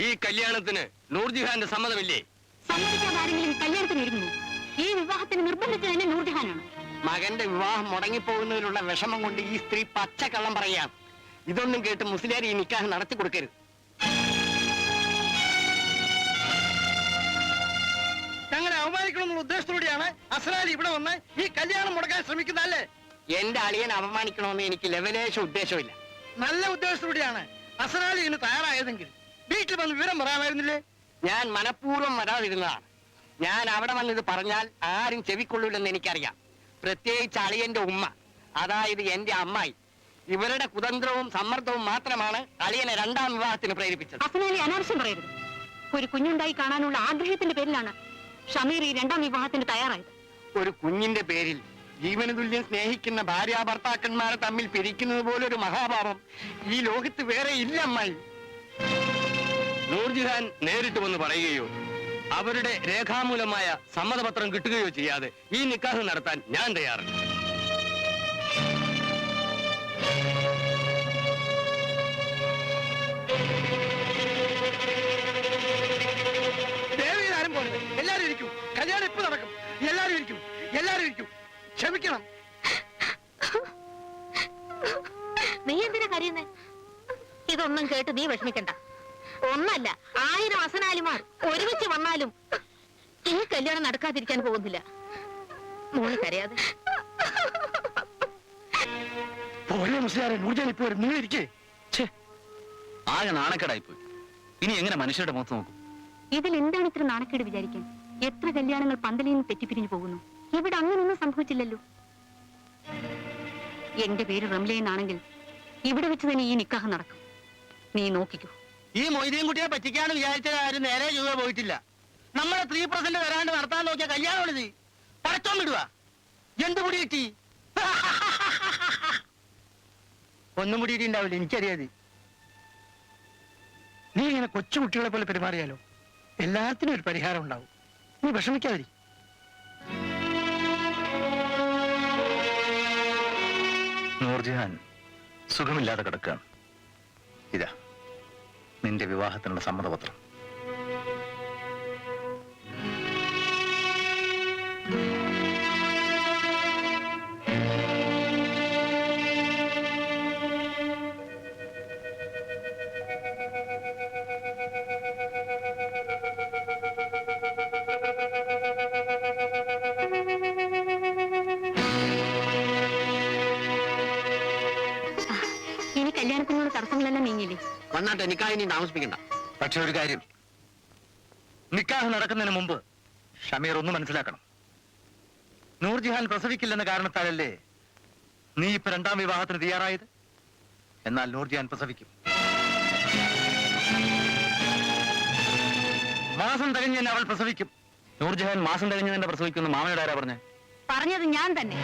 ഈ കല്യാണത്തിന് നൂർജഹാന്റെ സമ്മതമില്ലേ? സമ്മതിക്കാതെ ആരെങ്കിലും കല്യാണത്തിന് ഒരുങ്ങുന്നു? ഈ വിവാഹത്തിന് നിർബന്ധിച്ചത് തന്നെ നൂർജഹാനാണ്. മകന്റെ വിവാഹം മുടങ്ങിപ്പോകുന്നതിലുള്ള വിഷമം കൊണ്ട് ഈ സ്ത്രീ പച്ചക്കള്ളം പറയാം. ഇതൊന്നും കേട്ട് മുസ്ലിയാർ ഈ നിക്കാഹ് നടത്തി കൊടുക്കരുത്. ഞങ്ങളെ അവമാനിക്കണമെന്നുള്ള ഉദ്ദേശത്തോടെയാണ് അസ്രാലി ഇവിടെ വന്ന് ഈ കല്യാണം മുടക്കാൻ ശ്രമിക്കുന്നതല്ലേ? എന്റെ അളിയൻ അവമാനിക്കണമെന്ന് എനിക്ക് ലെവലേശ ഉദ്ദേശമില്ല. നല്ല ഉദ്ദേശത്തോടെയാണ് അസ്രാലി ഇന്ന് തയ്യാറായതെങ്കിൽ വീട്ടിൽ വന്ന് വിവരം പറയാമായിരുന്നില്ലേ? ഞാൻ മനഃപൂർവ്വം വരാതിരുന്നതാണ്. ഞാൻ അവിടെ വന്നിത് പറഞ്ഞാൽ ആരും ചെവിക്കൊള്ളൂലെന്ന് എനിക്കറിയാം. പ്രത്യേകിച്ച് അളിയന്റെ ഉമ്മ, അതായത് എന്റെ അമ്മായി. ഇവരുടെ കുതന്ത്രവും സമ്മർദ്ദവും മാത്രമാണ് അളിയനെ രണ്ടാം വിവാഹത്തിന് പ്രേരിപ്പിച്ചത്. അസ്നാലി അനാവശ്യം പറയരുത്. ഒരു കുഞ്ഞുണ്ടായി കാണാനുള്ള ആഗ്രഹത്തിന്റെ പേരിലാണ് ഷമീർ ഈ രണ്ടാം വിവാഹത്തിന് തയ്യാറായത്. ഒരു കുഞ്ഞിന്റെ പേരിൽ ജീവന തുല്യം സ്നേഹിക്കുന്ന ഭാര്യ ഭർത്താക്കന്മാരെ തമ്മിൽ പിരിക്കുന്നത് പോലൊരു മഹാപാപം ഈ ലോകത്ത് വേറെ ഇല്ല അമ്മായി. നൂർജഹാൻ നേരിട്ട് വന്ന് പറയുകയോ അവരുടെ രേഖാമൂലമായ സമ്മതപത്രം കിട്ടുകയോ ചെയ്യാതെ ഈ നിക്കാഹ് നടത്താൻ ഞാൻ തയ്യാറല്ല. ദേവിയാരും പോലെ എല്ലാരും ഇരിക്കും. കല്യാണം ഇപ്പൊ നടക്കും. എല്ലാരും ഇരിക്കും. എല്ലാരും ഇരിക്കും. ക്ഷമിക്കണം. നീ എന്തിനാ കരയുന്നേ? ഇതൊന്നും കേട്ട് നീ വിഷമിക്കണ്ട. ഒന്നല്ല, 1000 അസനാലിമാർ ഒരുമിച്ച് വന്നാലും ഈ കല്യാണം നടക്കാതിരിക്കാൻ പോകുന്നില്ല. മോള് കരയാതെ. പോലെ മുസ്ലിയാരെ നൂർജഹാൻ ഇപ്പൊ വരും. നിങ്ങൾ ഇരിക്കേ. ആകെ നാണക്കേടായിപ്പോയി. ഇനി എങ്ങനെ മനുഷ്യരുടെ മുഖത്ത് നോക്കും? ഇതിൽ എന്താണ് ഇത്ര നാണക്കേട് വിചാരിക്കാൻ? എത്ര കല്യാണങ്ങൾ പന്തലിൽ നിന്ന് തെറ്റിപ്പിരിഞ്ഞു പോകുന്നു. ഇവിടെ അങ്ങനൊന്നും സംഭവിച്ചില്ലല്ലോ. എന്റെ പേര് റംലയെന്നാണെങ്കിൽ ഇവിടെ വെച്ച് തന്നെ ഈ നിക്കാഹ് നടക്കും. നീ നോക്കിക്കോ. ഈ മൊയ്തീൻ കുട്ടിയെ പറ്റിക്കാന്ന് വിചാരിച്ച കാര്യം നേരെ ചുവ പോയിട്ടില്ല. നമ്മളെ 3% വരാണ്ട് നടത്താൻ നോക്കിയ കല്യാണം പടച്ചോൻ വിടുക. എന്ത് മുടി കിട്ടി? ഒന്നും മുടി കിട്ടിണ്ടാവില്ല, എനിക്കറിയാത്. നീ ഇങ്ങനെ കൊച്ചുകുട്ടികളെ പോലെ പെരുമാറിയാലോ എല്ലാത്തിനും ഒരു പരിഹാരം ഉണ്ടാവും. നീ വിഷമിക്കാതിരി. നൂർജഹാൻ സുഖമില്ലാതെ കിടക്കുകയാണ്. ഇതാ നിന്റെ വിവാഹത്തിനുള്ള സമ്മതപത്രം. ഇനി കല്യാണത്തിനുള്ള തടസ്സങ്ങളെല്ലാം നീങ്ങിയില്ലേ? വന്നാട്ടെ, നിക്കാഹ് ഇനി താമസിപ്പിക്കണ്ട. പക്ഷെ ഒരു കാര്യം, നിക്കാഹ് നടക്കുന്നതിന് മുമ്പ് ഷമീർ ഒന്ന് മനസ്സിലാക്കണം. നൂർജിഹാൻ പ്രസവിക്കില്ലെന്ന കാരണത്താലല്ലേ നീ ഇപ്പൊ രണ്ടാം വിവാഹത്തിന് തയ്യാറായത്? എന്നാൽ നൂർജിഹാൻ പ്രസവിക്കും. മാസം തികഞ്ഞ് തന്നെ അവൾ പ്രസവിക്കും. നൂർജഹാൻ മാസം തികഞ്ഞ് തന്നെ പ്രസവിക്കുമെന്ന് മാമയുടെ ആരാ പറഞ്ഞേ? പറഞ്ഞത് ഞാൻ തന്നെ.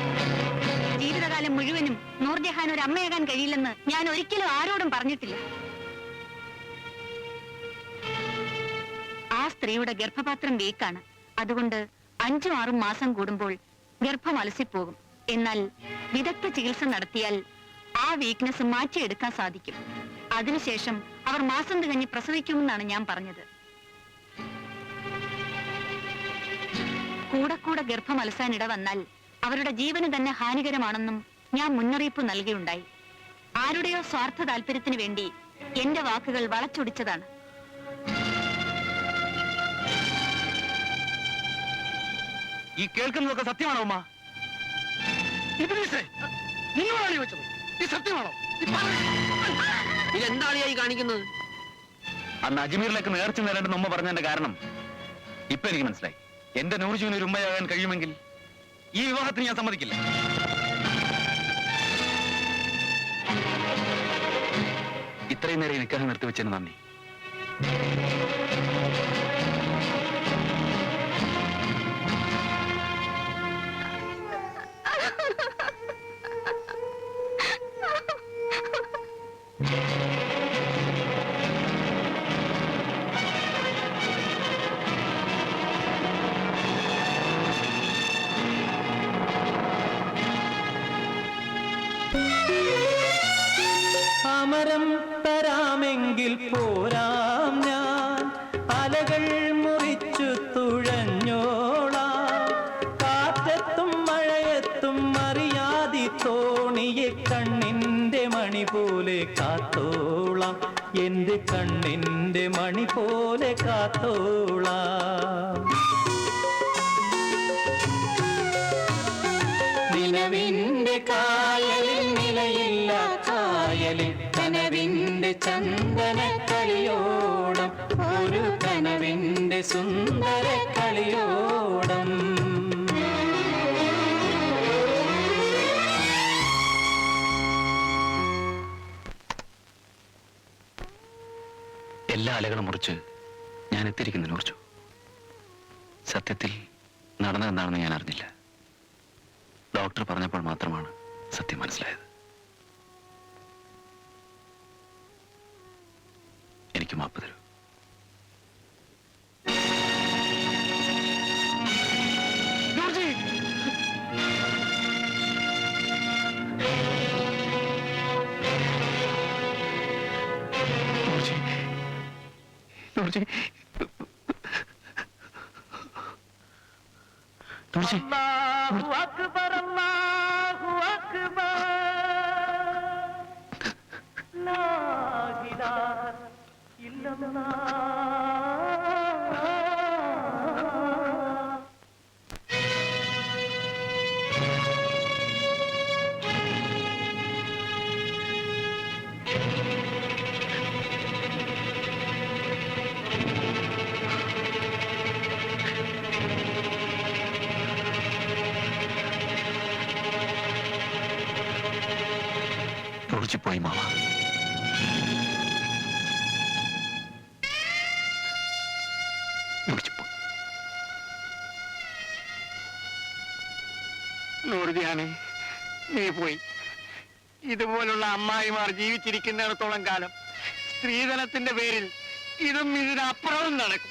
ജീവിതകാലം മുഴുവനും നൂർജഹാൻ ഒരു അമ്മയാകാൻ കഴിയില്ലെന്ന് ഞാൻ ഒരിക്കലും ആരോടും പറഞ്ഞിട്ടില്ല. ആ സ്ത്രീയുടെ ഗർഭപാത്രം വീക്കാണ്. അതുകൊണ്ട് 5-6 മാസം കൂടുമ്പോൾ ഗർഭം അലസിപ്പോകും. എന്നാൽ വിദഗ്ധ ചികിത്സ നടത്തിയാൽ ആ വീക്ക്നെസ് മാറ്റിയെടുക്കാൻ സാധിക്കും. അതിനുശേഷം അവർ മാസം തികഞ്ഞ് പ്രസവിക്കുമെന്നാണ് ഞാൻ പറഞ്ഞത്. കൂടെ ഗർഭം അലസാനിട വന്നാൽ അവരുടെ ജീവന് തന്നെ ഹാനികരമാണെന്നും ഞാൻ മുന്നറിയിപ്പ് നൽകിയുണ്ടായി. ആരുടെയോ സ്വാർത്ഥ താല്പര്യത്തിന് വേണ്ടി എന്റെ വാക്കുകൾ വളച്ചൊടിച്ചതാണ്. ഈ കേൾക്കുന്നതൊക്കെ സത്യമാണോ ഉമ്മ? നിങ്ങളാണ് ചോദിച്ചത്, ഈ സത്യമാണോ? ഇതെന്താണ് ഈ കാണിക്കുന്നത്? അന്ന് അജ്മീറിലേക്ക് നേർച്ച നേരേണ്ടെന്ന് ഉമ്മ പറഞ്ഞതിന്റെ കാരണം ഇപ്പൊ എനിക്ക് മനസ്സിലായി. എന്റെ നൂർജുവിന് ഒരു ഉമ്മയാകാൻ കഴിയുമെങ്കിൽ ഈ വിവാഹത്തിന് ഞാൻ സമ്മതിക്കില്ല. ഇത്രയും നേരം നിക്കാഹ് നിർത്തിവെച്ചതിന് നന്ദി. അമരം തരാമെങ്കിൽ പോരാം ഞാൻ, അലകൾ മുറിച്ചു തുഴഞ്ഞോളാം. കാറ്റത്തും മഴയത്തും അറിയാതി തോണിയെ കണ്ണിന്റെ മണി പോലെ കാത്തോളാം, എന്റെ കണ്ണിന്റെ മണി പോലെ കാത്തോളാം. നിലവിന്റെ കായലിൽ നിലയില്ല കായലിൽ കനവിന്റെ ചന്ദന കളിയോടം, ഒരു കനവിന്റെ സുന്ദര കളിയോടം. എല്ലാ അലകളും മുറിച്ച് ഞാൻ എത്തിയിരിക്കുന്നു നൂർജു. സത്യത്തിൽ നടന്നതെന്താണെന്ന് ഞാൻ അറിഞ്ഞില്ല. ഡോക്ടർ പറഞ്ഞപ്പോൾ മാത്രമാണ് സത്യം മനസ്സിലായത്. എനിക്ക് മാപ്പ് തരൂ. അല്ലാഹു അക്ബർ, അല്ലാഹു അക്ബർ, ലാ ഇലാഹ ഇല്ലല്ലാഹ്. പോയി മാവ. നൂർജഹാനെ, നീ പോയി. ഇതുപോലുള്ള അമ്മായിമാർ ജീവിച്ചിരിക്കുന്നിടത്തോളം കാലം സ്ത്രീധനത്തിന്റെ പേരിൽ ഇതും ഇതിനപ്പുറവും നടക്കും.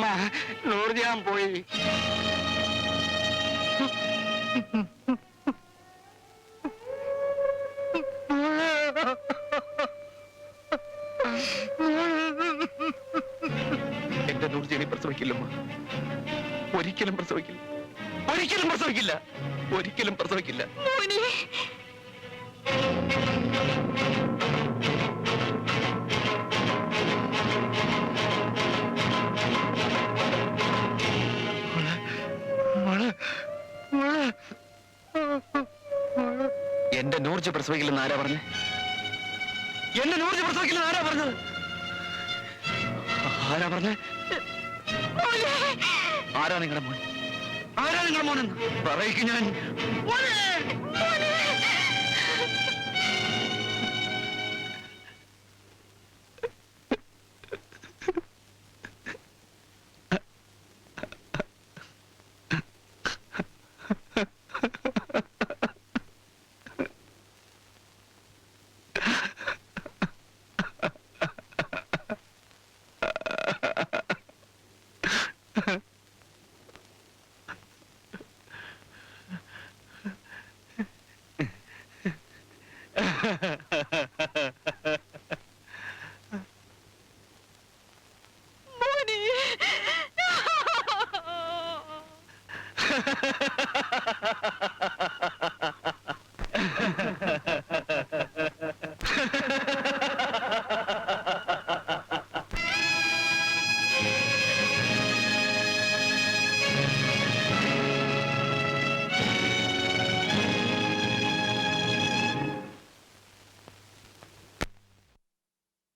മാമ നൂർജഹാൻ പോയി. എന്റെ നൂർജഹാനെ പ്രസവിക്കില്ലമ്മ. ഒരിക്കലും പ്രസവിക്കില്ല. ഒരിക്കലും പ്രസവിക്കില്ല. ഒരിക്കലും പ്രസവിക്കില്ല. എന്റെ നൂർജ പ്രസവിക്കില്ലെന്ന് ആരാ പറഞ്ഞത്? എന്റെ നൂർജ പ്രസവിക്കില്ലെന്ന് ആരാ പറഞ്ഞത്? ആരാ പറഞ്ഞത്? ആരാ നിങ്ങളുടെ മോൻ? ആരാ നിങ്ങളുടെ മോനെന്ന് പറയിക്ക് ഞാൻ.